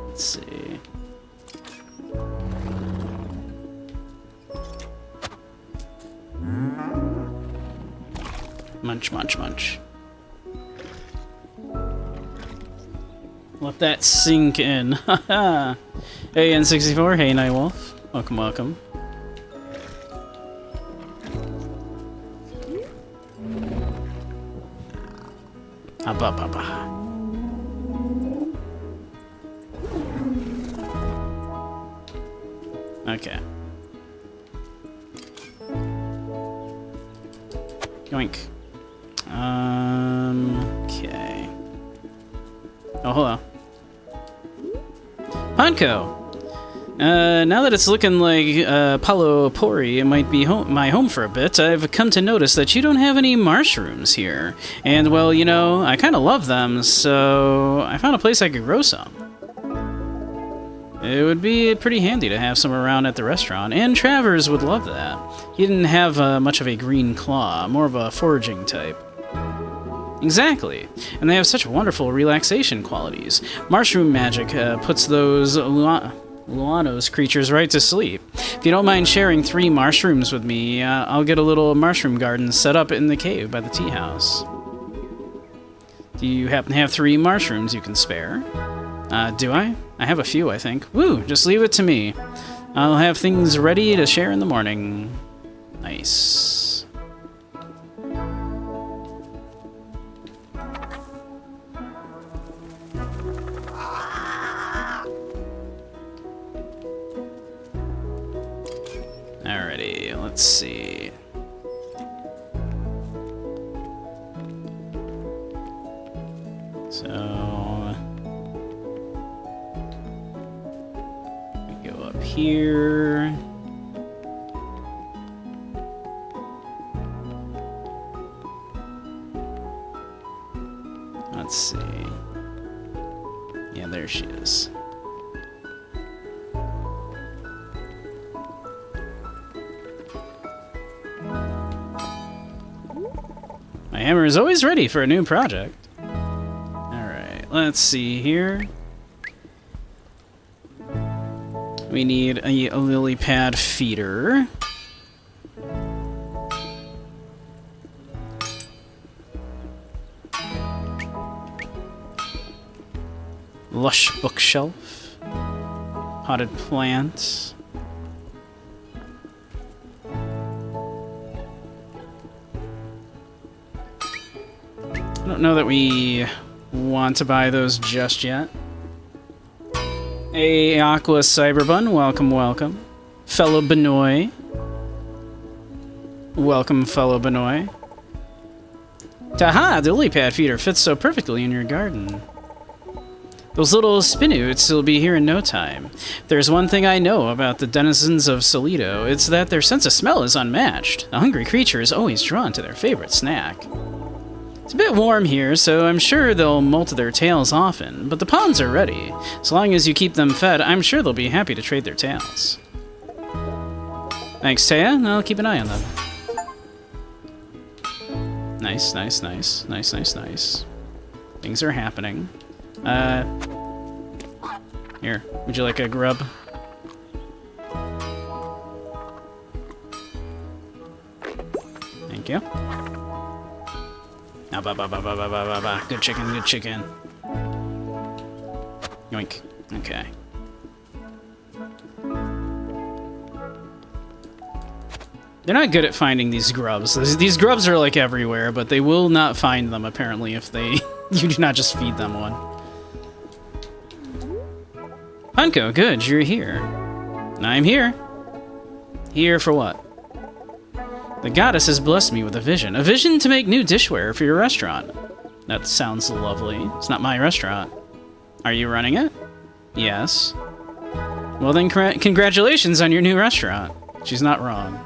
Let's see. Munch, munch, munch. Let that sink in. Haha. Hey, N64. Hey, Nightwolf. Welcome, welcome. ba ba ba. Okay. Yoink. Okay. Oh, hello. Panko! Now that it's looking like Palo Pori might be my home for a bit, I've come to notice that you don't have any mushrooms here. And, well, you know, I kind of love them, so I found a place I could grow some. It would be pretty handy to have some around at the restaurant, and Travers would love that. He didn't have much of a green claw, more of a foraging type. Exactly, and they have such wonderful relaxation qualities. Mushroom magic puts those Luanos creatures right to sleep. If you don't mind sharing 3 mushrooms with me, I'll get a little mushroom garden set up in the cave by the tea house. Do you happen to have 3 mushrooms you can spare? Do I? I have a few, I think. Woo, just leave it to me. I'll have things ready to share in the morning. Nice. Alrighty, let's see. So we go up here. Let's see. Yeah, there she is. My hammer is always ready for a new project. Alright, let's see here. We need a lily pad feeder. Lush bookshelf. Potted plant. I don't know that we want to buy those just yet. Hey, Aqua Cyberbun, welcome, welcome. Fellow Benoy. Welcome, fellow Benoy. Taha, the lily pad feeder fits so perfectly in your garden. Those little spinoots will be here in no time. If there's one thing I know about the denizens of Solido, it's that their sense of smell is unmatched. A hungry creature is always drawn to their favorite snack. It's a bit warm here, so I'm sure they'll molt their tails often, but the ponds are ready. As long as you keep them fed, I'm sure they'll be happy to trade their tails. Thanks, Taya. I'll keep an eye on them. Nice, nice, nice. Nice, nice, nice. Things are happening. Here, would you like a grub? Thank you. Ah, ba, ba, ba, ba, ba, ba, ba. Good chicken, good chicken. Yoink. Okay. They're not good at finding these grubs. These grubs are like everywhere, but they will not find them apparently if they you do not just feed them one. Punko, good, you're here. I'm here. Here for what? The goddess has blessed me with a vision. A vision to make new dishware for your restaurant. That sounds lovely. It's not my restaurant. Are you running it? Yes. Well then, congratulations on your new restaurant. She's not wrong.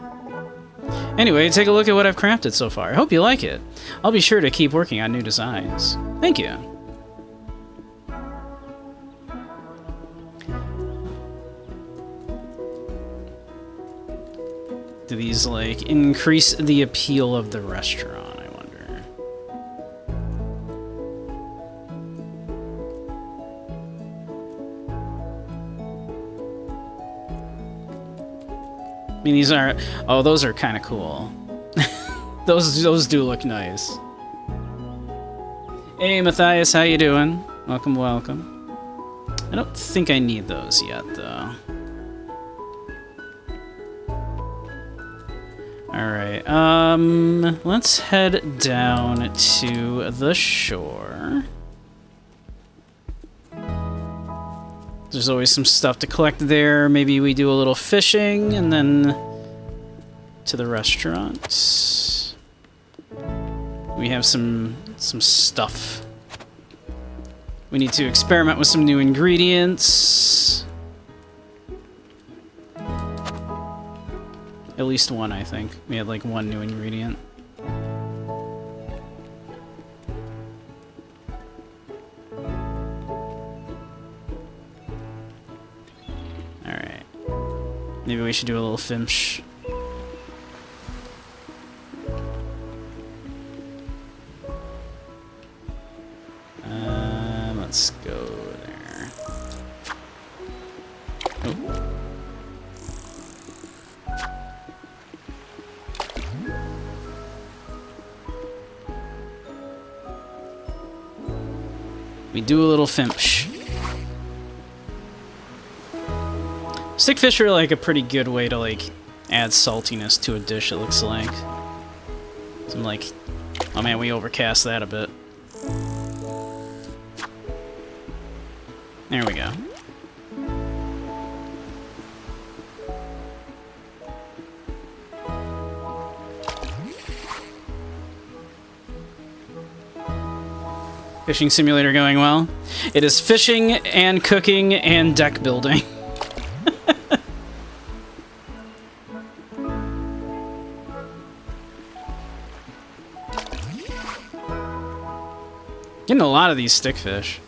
Anyway, take a look at what I've crafted so far. I hope you like it. I'll be sure to keep working on new designs. Thank you. Do these, like, increase the appeal of the restaurant, I wonder? I mean, these are... Oh, those are kind of cool. Those do look nice. Hey, Matthias, how you doing? Welcome, welcome. I don't think I need those yet, though. Alright, let's head down to the shore. There's always some stuff to collect there. Maybe we do a little fishing and then to the restaurant. We have some stuff. We need to experiment with some new ingredients. At least one, I think. We had like one new ingredient. Alright. Maybe we should do a little finch. Let's go there. Oh. We do a little finch. Stickfish are like a pretty good way to like add saltiness to a dish, it looks like. So I'm like, oh man, we overcast that a bit. There we go. Fishing simulator going well. It is fishing and cooking and deck building. Getting a lot of these stickfish.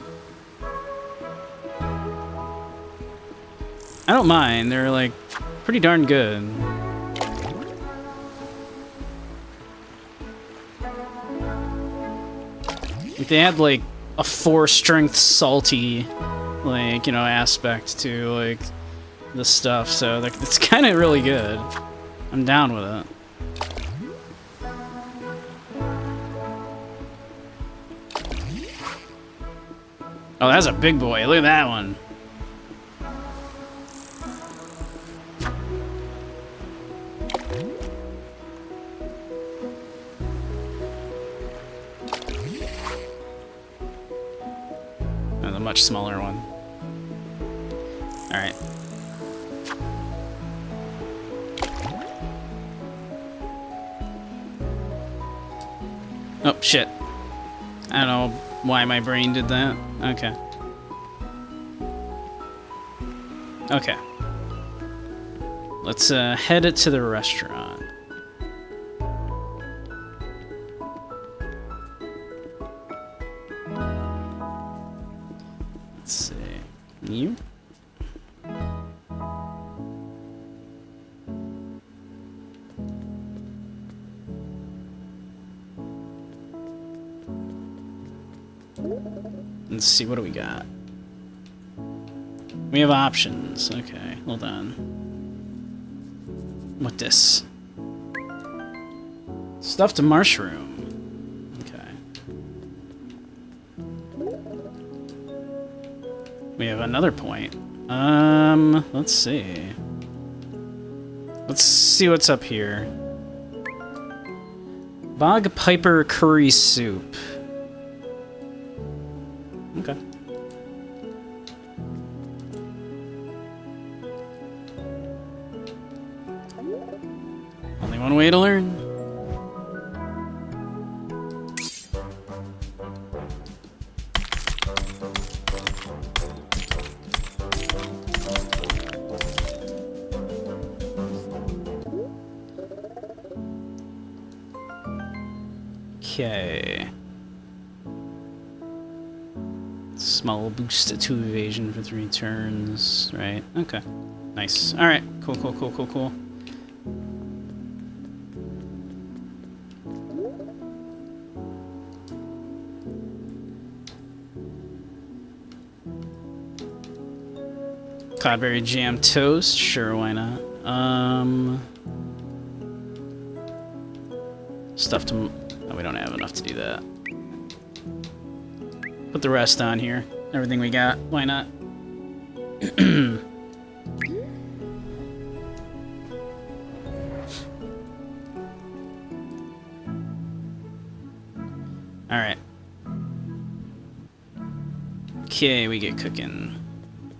I don't mind, they're like pretty darn good. Like, they add like a 4-strength salty, like, you know, aspect to like the stuff, so like, it's kind of really good. I'm down with it. Oh, that's a big boy. Look at that one. Oh, the much smaller one. All right. Oh, shit. I don't know why my brain did that. Okay. Okay. Let's head it to the restaurant. Let's see. You? Let's see, what do we got? We have options. Okay, hold on. What this? Stuffed mushroom. Okay. We have another point. Let's see. Let's see what's up here. Bog Piper curry soup. Okay. Only one way to learn. Okay. Small boost to evasion for 3 turns. Right. Okay. Nice. Alright. Cool, cool, cool, cool, cool. Cloudberry jam toast. Sure, why not? Stuff to... Oh, we don't have enough to do that. Put the rest on here. Everything we got. Why not? Alright. Okay, we get cooking.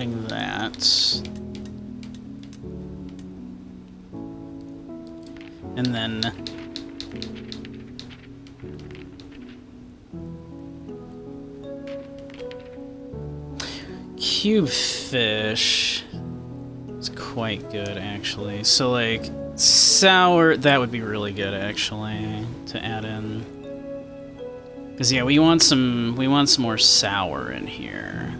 adding that. And then cube fish is quite good, actually. So, like, sour, that would be really good, actually, to add in. Because, yeah, we want some more sour in here.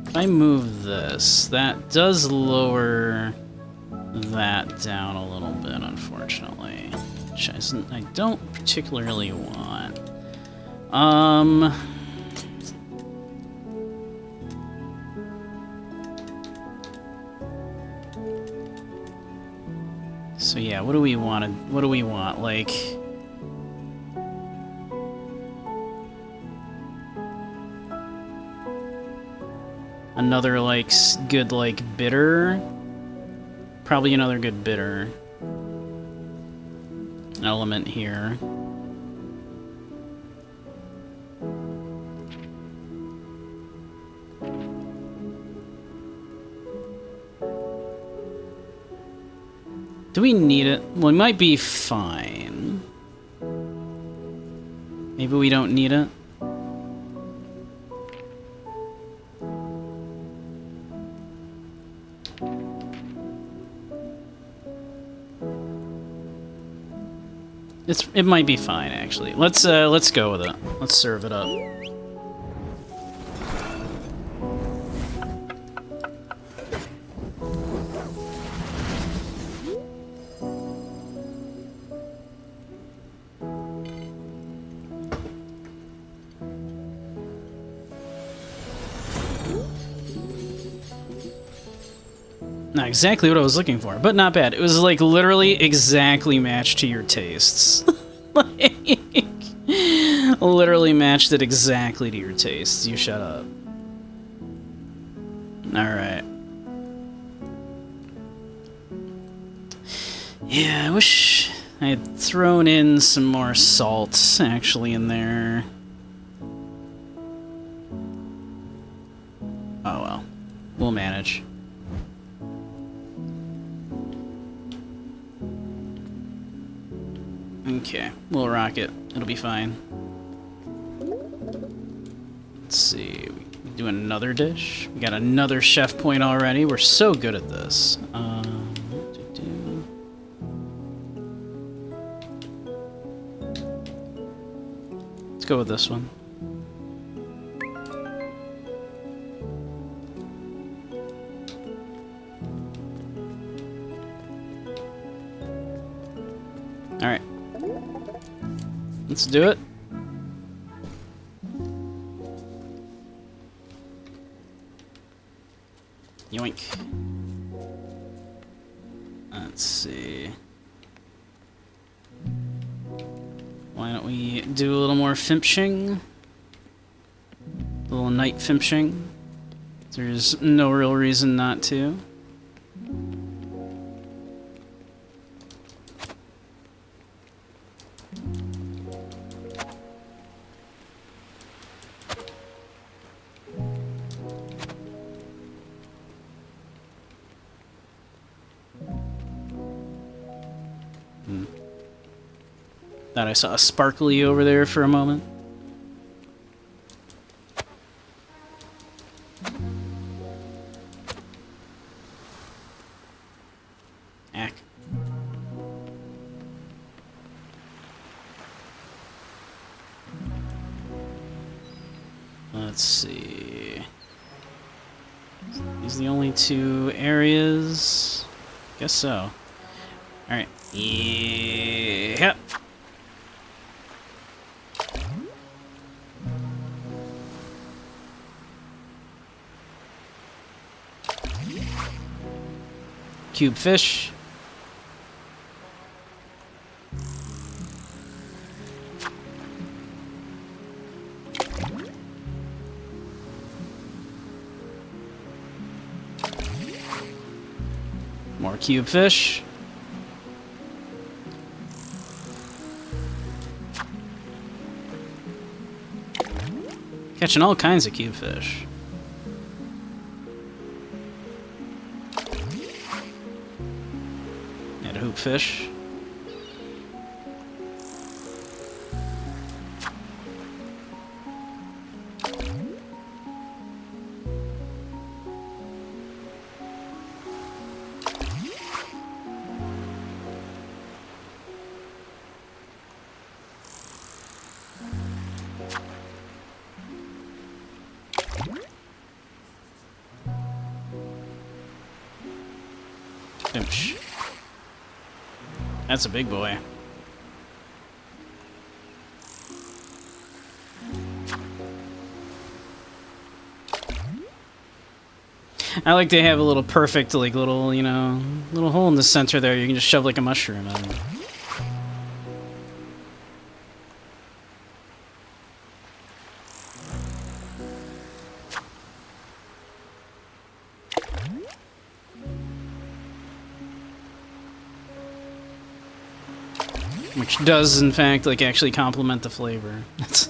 If I move this, that does lower that down a little bit, unfortunately, which I don't particularly want. So yeah, what do we want? What do we want? Like, another like good like bitter. Probably another good bitter element here. Do we need it? Well, we might be fine. Maybe we don't need it. It might be fine, actually. Let's go with it. Let's serve it up. Not exactly what I was looking for, but not bad. It was like literally exactly matched to your tastes. Like, literally matched it exactly to your tastes. You shut up. Alright. Yeah, I wish I had thrown in some more salt actually in there. Oh well. We'll manage. Okay, we'll rock it. It'll be fine. Let's see. We do another dish. We got another chef point already. We're so good at this. Let's go with this one. All right. Let's do it. Yoink. Let's see. Why don't we do a little more fimpshing? A little night fimpshing. There's no real reason not to. Thought I saw a sparkly over there for a moment. Ack. Let's see. These are the only two areas? Guess so. Alright. Yeah. Cube fish. More cube fish. Catching all kinds of cube fish. And a hoop fish. Oosh. That's a big boy. I like to have a little perfect, like, little, you know, little hole in the center there. You can just shove, like, a mushroom in. Which does, in fact, like, actually complement the flavor. It's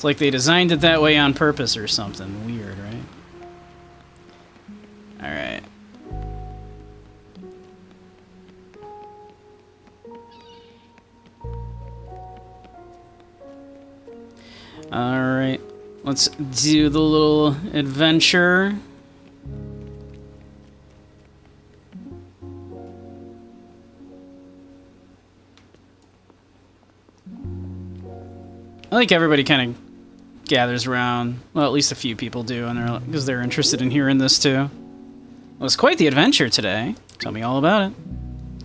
like they designed it that way on purpose or something. Weird, right? Alright. Alright. Let's do the little adventure. I think everybody kind of gathers around. Well, at least a few people do, and because they're interested in hearing this too. Well, it was quite the adventure today. Tell me all about it.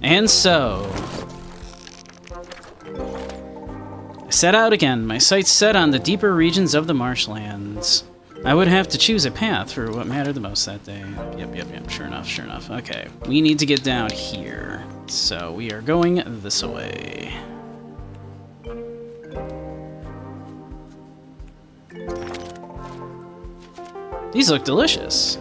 And so, I set out again, my sights set on the deeper regions of the marshlands. I would have to choose a path for what mattered the most that day. Yep. Sure enough. Okay, we need to get down here. So we are going this way. These look delicious.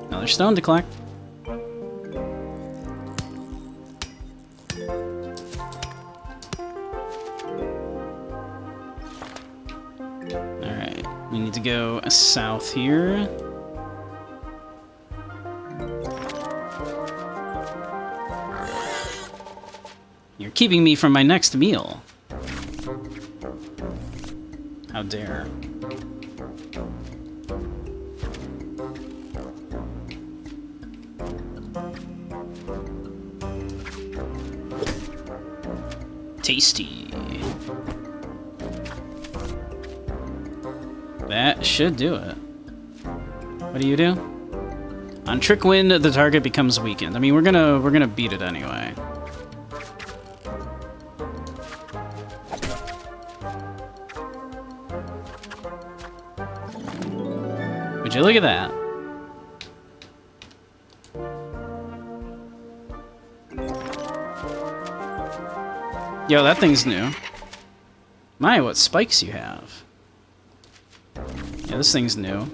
Another stone to collect. Alright, we need to go south here. You're keeping me from my next meal. How dare. Tasty. That should do it. What do you do? On trick win, the target becomes weakened. I mean, we're gonna beat it anyway. Would you look at that? Yo, that thing's new. My, what spikes you have. Yeah, this thing's new.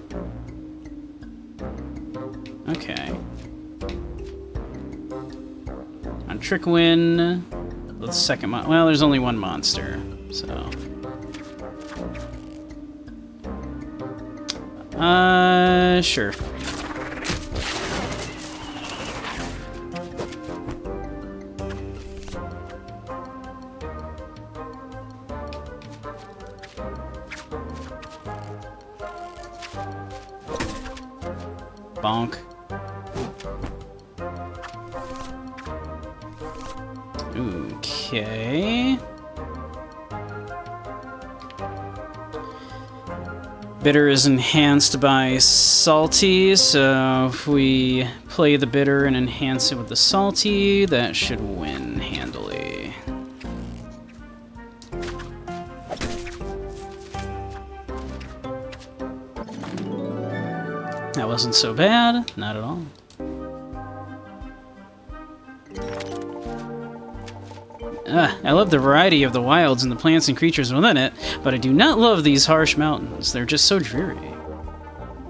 Okay. On trick win, the second well, there's only one monster, so. Sure. Bonk. Okay. Bitter is enhanced by salty, so if we play the bitter and enhance it with the salty, that should win handily. That wasn't so bad, not at all. I love the variety of the wilds and the plants and creatures within it, but I do not love these harsh mountains. They're just so dreary.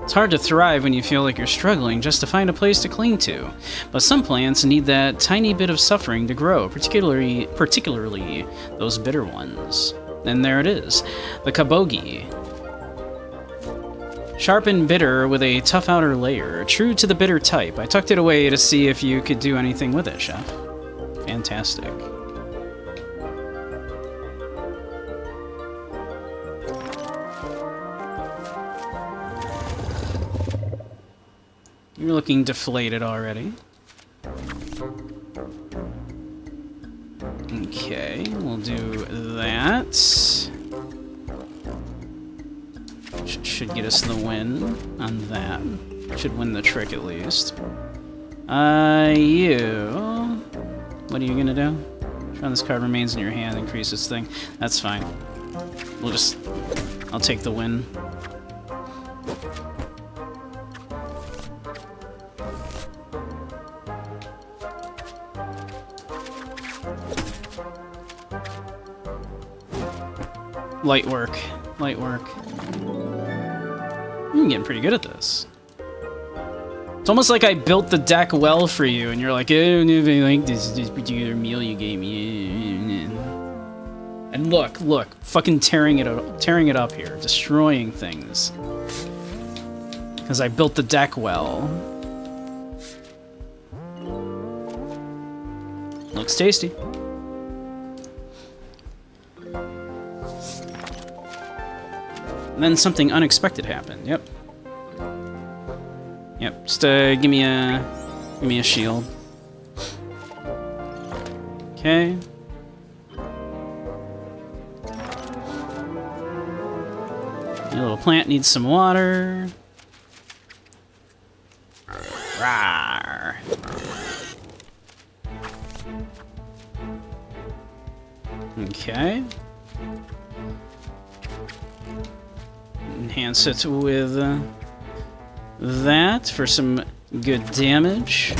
It's hard to thrive when you feel like you're struggling just to find a place to cling to. But some plants need that tiny bit of suffering to grow, particularly those bitter ones. And there it is, the kabogi. Sharp and bitter with a tough outer layer, true to the bitter type. I tucked it away to see if you could do anything with it, Chef. Fantastic. You're looking deflated already. Okay, we'll do that. Should get us the win on that. Should win the trick at least. You... What are you gonna do? Try this card remains in your hand, increase this thing. That's fine. We'll just... I'll take the win. Light work. Light work. I'm getting pretty good at this. It's almost like I built the deck well for you, and you're like, I don't even like this particular meal you gave me. And look, fucking tearing it up here, destroying things. Because I built the deck well. Looks tasty. And then something unexpected happened. Yep. Yep. Just give me a shield. Okay. Your little plant needs some water. Rawr. Okay. Enhance it with that for some good damage.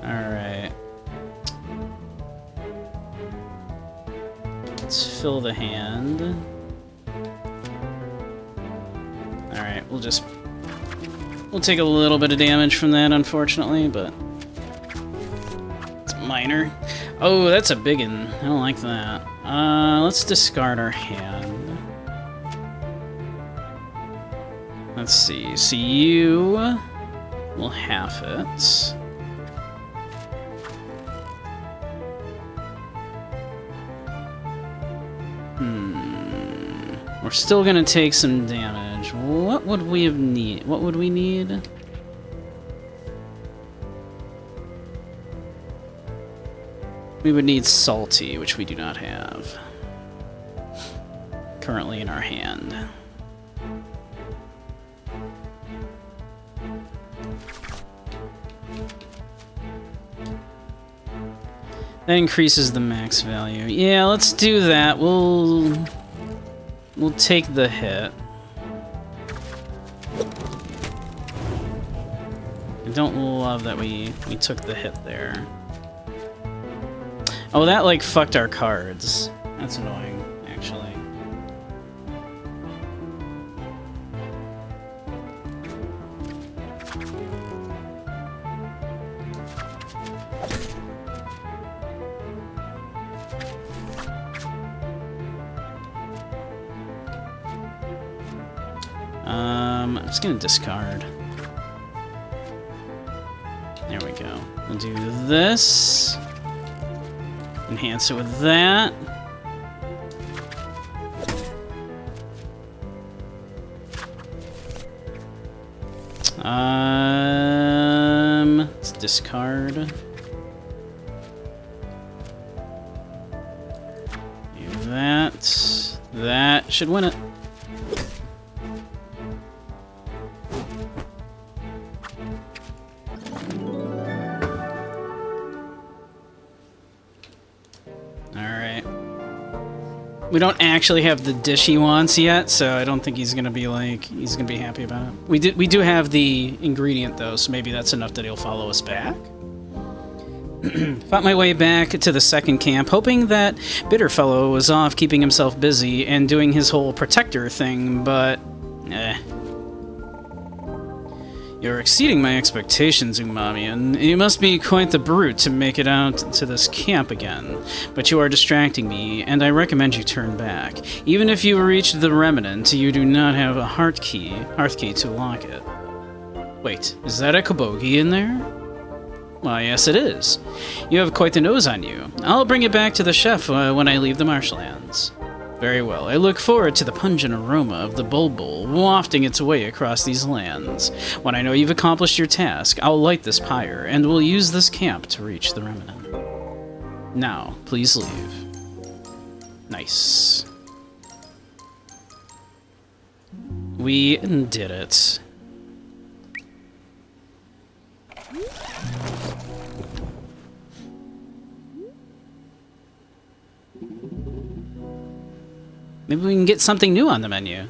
Alright. Let's fill the hand. Alright, we'll take a little bit of damage from that, unfortunately, but it's minor. Oh, that's a big one. I don't like that. Let's discard our hand. Let's see. So you will half it. We're still gonna take some damage. What would we need? What would we need? We would need Salty, which we do not have currently in our hand. That increases the max value. Yeah, let's do that. We'll take the hit. I don't love that we took the hit there. Oh, that, like, fucked our cards. That's annoying, actually. I'm just gonna discard. There we go. We'll do this. Enhance it with that. Let's discard. Do that. That should win it. We don't actually have the dish he wants yet, so I don't think he's gonna be happy about it. We do have the ingredient though, so maybe that's enough that he'll follow us back. Fought my way back to the second camp, hoping that Bitterfellow was off keeping himself busy and doing his whole protector thing, but You're exceeding my expectations, Umamian. You must be quite the brute to make it out to this camp again. But you are distracting me, and I recommend you turn back. Even if you reach the remnant, you do not have a hearth key to lock it. Wait, is that a kabogi in there? Why, yes it is. You have quite the nose on you. I'll bring it back to the chef when I leave the marshlands. Very well. I look forward to the pungent aroma of the bulbul wafting its way across these lands. When I know you've accomplished your task, I'll light this pyre, and we'll use this camp to reach the remnant. Now, please leave. Nice. We did it. Maybe we can get something new on the menu.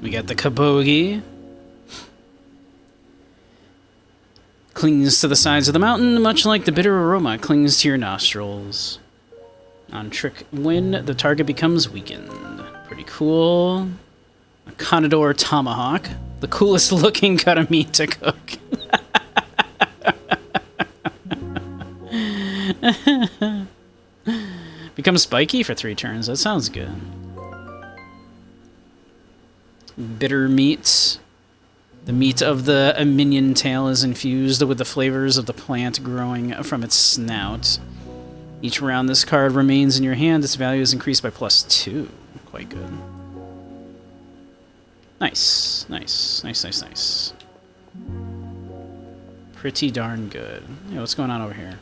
We got the kabogi. Clings to the sides of the mountain, much like the bitter aroma clings to your nostrils. On trick win, the target becomes weakened. Pretty cool. A Conador tomahawk. The coolest looking cut of meat to cook. Become spiky for 3 turns. That sounds good. Bitter meat. The meat of the minion tail is infused with the flavors of the plant growing from its snout. Each round this card remains in your hand, its value is increased by +2. Quite good. Nice. Nice. Nice, nice, nice. Pretty darn good. Yeah, what's going on over here?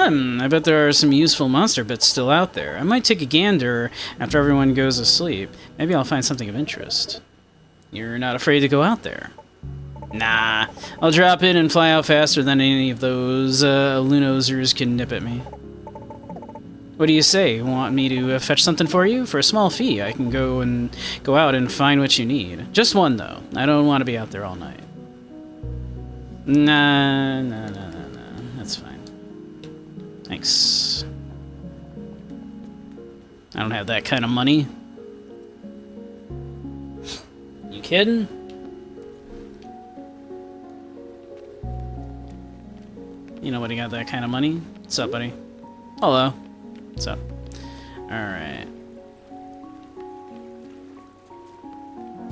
I bet there are some useful monster bits still out there. I might take a gander after everyone goes asleep. Maybe I'll find something of interest. You're not afraid to go out there? Nah, I'll drop in and fly out faster than any of those Lunosers can nip at me. What do you say? Want me to fetch something for you? For a small fee, I can go out and find what you need. Just one, though. I don't want to be out there all night. Nah. That's fine. Thanks. I don't have that kind of money. You kidding? You nobody got that kind of money? What's up, buddy? Hello. What's up? Alright.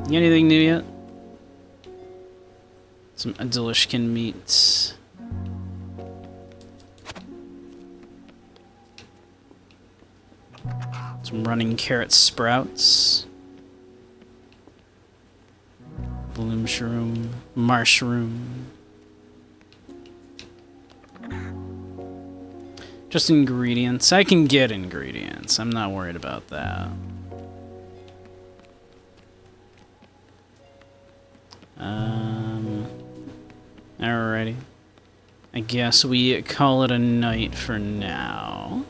You got anything new yet? Some Adilishkin meat. Some running carrot sprouts. Bloom shroom. Mushroom. Just ingredients. I can get ingredients. I'm not worried about that. Alrighty. I guess we call it a night for now.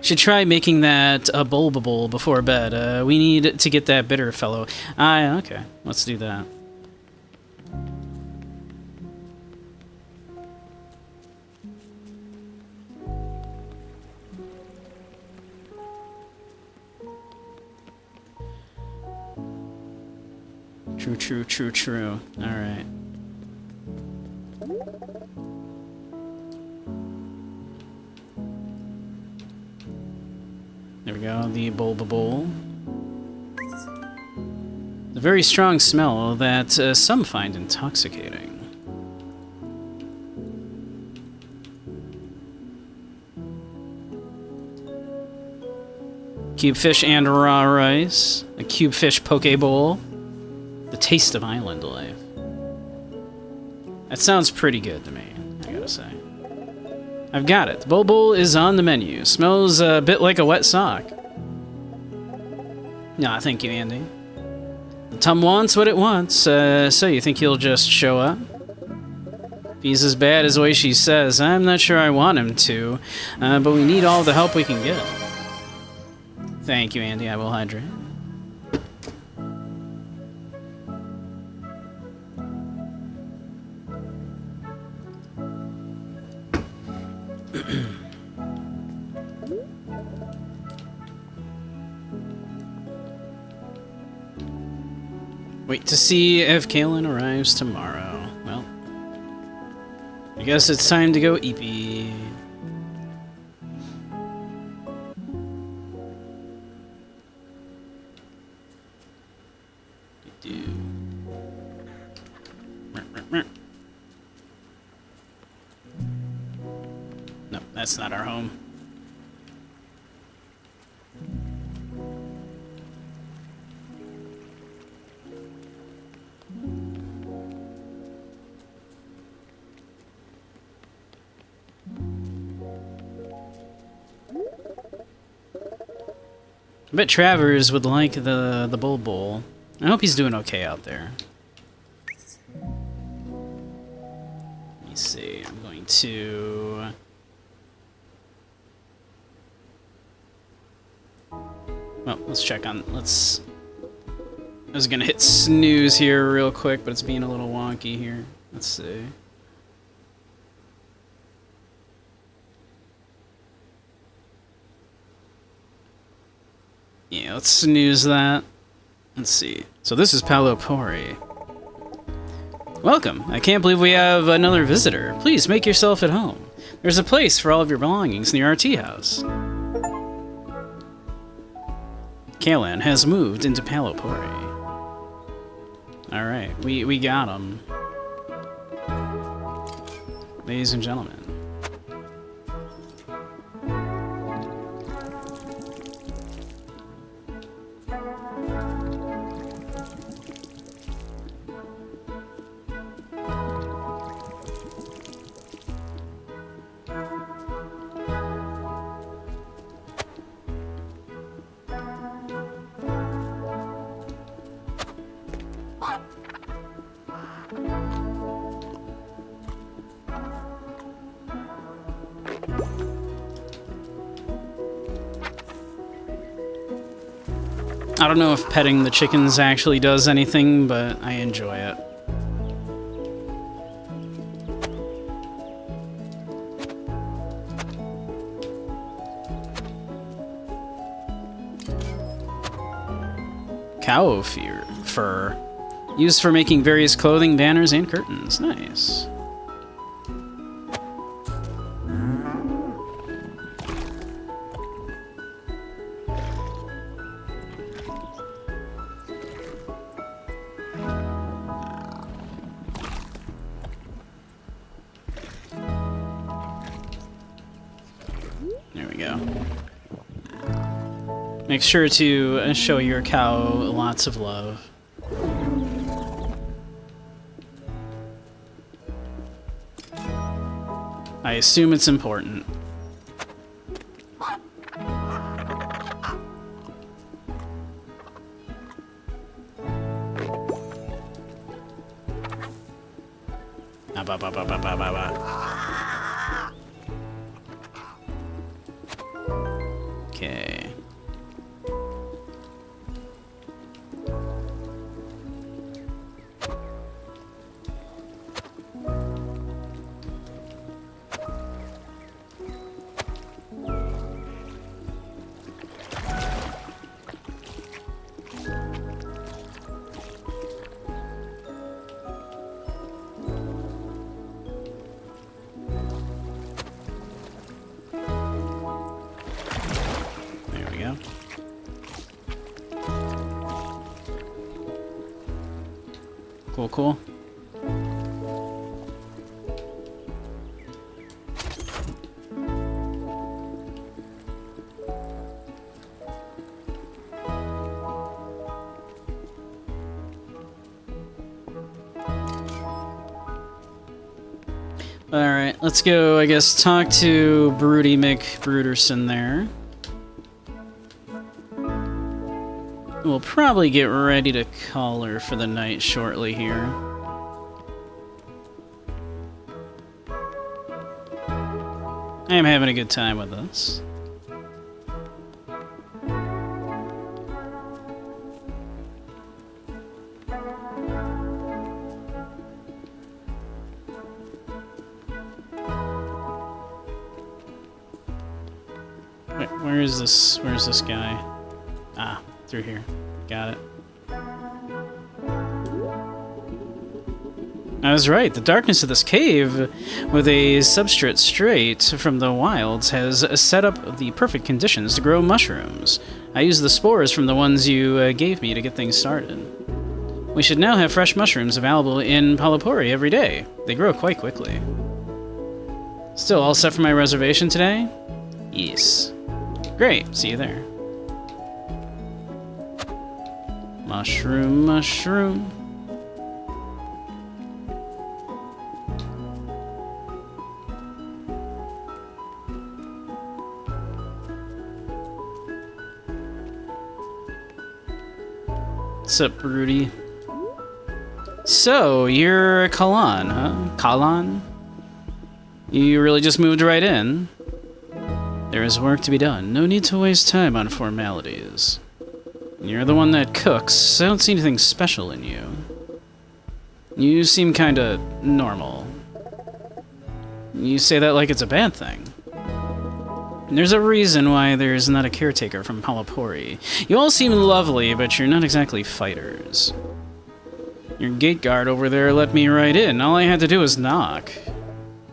Should try making that a bulbable before bed. We need to get that bitter fellow. Okay. Let's do that. True. Alright. There we go, the bulbable. A very strong smell that some find intoxicating. Cube fish and raw rice. A cube fish poke bowl. The taste of island life. That sounds pretty good to me, I gotta say. I've got it. The bulbul is on the menu. Smells a bit like a wet sock. Nah, thank you, Andy. Tom wants what it wants, so you think he'll just show up? If he's as bad as the way she says, I'm not sure I want him to, but we need all the help we can get. Thank you, Andy. I will hydrate. Wait to see if Kaelin arrives tomorrow. Well, I guess it's time to go eepy. No, that's not our home. I bet Travers would like the Bulbul. I hope he's doing okay out there. Let me see. I'm going to... Well, let's check on... Let's... I was gonna hit snooze here real quick, but it's being a little wonky here. Let's see. Yeah, let's snooze that. Let's see. So this is Paolo Pori. Welcome. I can't believe we have another visitor. Please make yourself at home. There's a place for all of your belongings near our tea house. Kaelin has moved into Paolo Pori. Alright, we got him. Ladies and gentlemen. I don't know if petting the chickens actually does anything, but I enjoy it. Cow fur. Used for making various clothing, banners, and curtains. Nice. Make sure to show your cow lots of love. I assume it's important. Okay. Cool. Alright, let's go, I guess, talk to Broody McBruderson there. We'll we'll probably get ready to call her for the night shortly here. I am having a good time with this. Wait, where's this guy? Ah, through here. Got it. I was right. The darkness of this cave, with a substrate straight from the wilds, has set up the perfect conditions to grow mushrooms. I used the spores from the ones you gave me to get things started. We should now have fresh mushrooms available in Palapori every day. They grow quite quickly. Still all set for my reservation today? Yes. Great. See you there. Mushroom, mushroom. What's up, Rudy? So, you're Kalan, huh? Kalan? You really just moved right in? There is work to be done. No need to waste time on formalities. You're the one that cooks. I don't see anything special in you. You seem kinda normal. You say that like it's a bad thing. There's a reason why there's not a caretaker from Palapori. You all seem lovely, but you're not exactly fighters. Your gate guard over there let me right in. All I had to do was knock.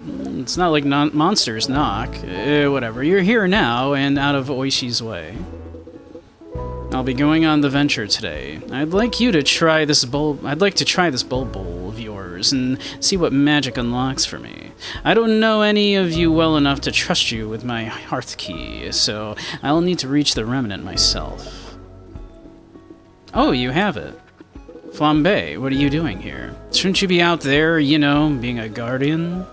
It's not like monsters knock. Whatever. You're here now and out of Oishi's way. I'll be going on the venture today. I'd like to try this bulb of yours and see what magic unlocks for me. I don't know any of you well enough to trust you with my hearth key, so I'll need to reach the remnant myself. Oh, you have it. Flambe, what are you doing here? Shouldn't you be out there, you know, being a guardian?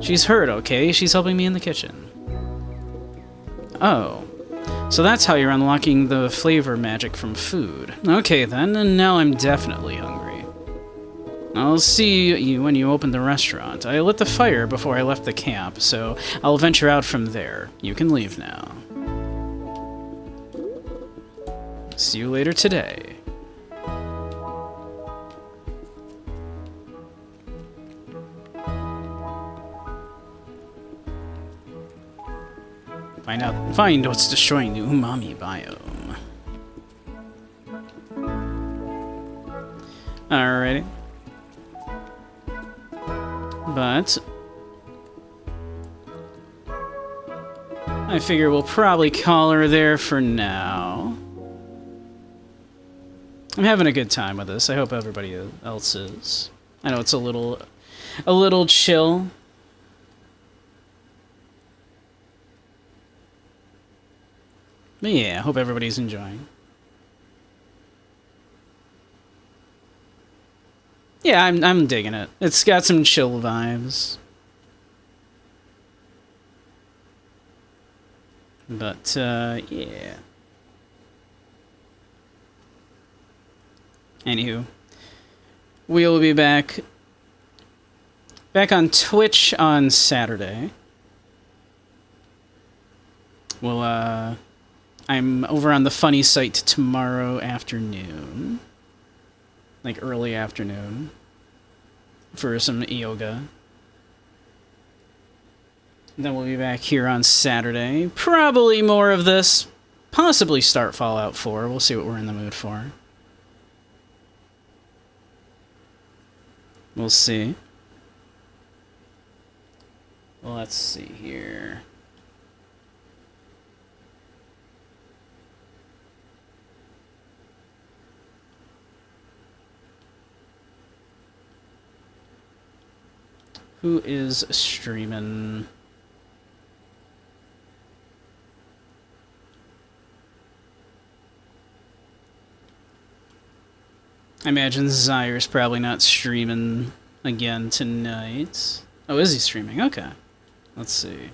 She's hurt, okay? She's helping me in the kitchen. Oh. So that's how you're unlocking the flavor magic from food. Okay then, and now I'm definitely hungry. I'll see you when you open the restaurant. I lit the fire before I left the camp, so I'll venture out from there. You can leave now. See you later today. Find what's destroying the umami biome. Alrighty. But I figure we'll probably call her there for now. I'm having a good time with this. I hope everybody else is. I know it's a little chill. But yeah, I hope everybody's enjoying. Yeah, I'm digging it. It's got some chill vibes. But yeah. Anywho, we'll be back on Twitch on Saturday. We'll I'm over on the funny site tomorrow afternoon. Like early afternoon. For some yoga. Then we'll be back here on Saturday. Probably more of this. Possibly start Fallout 4. We'll see what we're in the mood for. We'll see. Well, let's see here. Who is streaming? I imagine Zaire's probably not streaming again tonight. Oh, is he streaming? Okay. Let's see.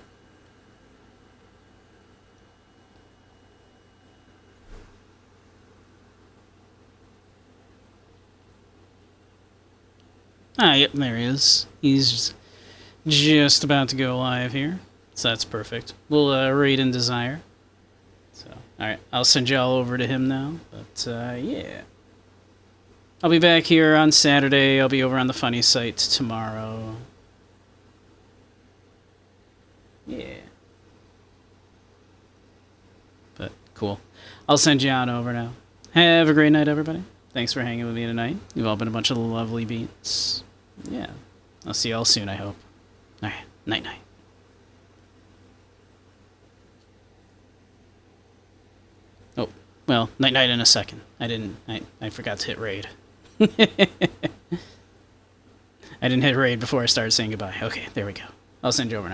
Ah, yep, there he is. He's just about to go live here. So that's perfect. We'll raid in Desire. So, alright, I'll send y'all over to him now. But, yeah. I'll be back here on Saturday. I'll be over on the funny site tomorrow. Yeah. But, cool. I'll send you on over now. Have a great night, everybody. Thanks for hanging with me tonight. You've all been a bunch of lovely beats. Yeah. I'll see y'all soon, I hope. Alright, night-night. Oh, well, night-night in a second. I forgot to hit raid. I didn't hit raid before I started saying goodbye. Okay, there we go. I'll send you over now.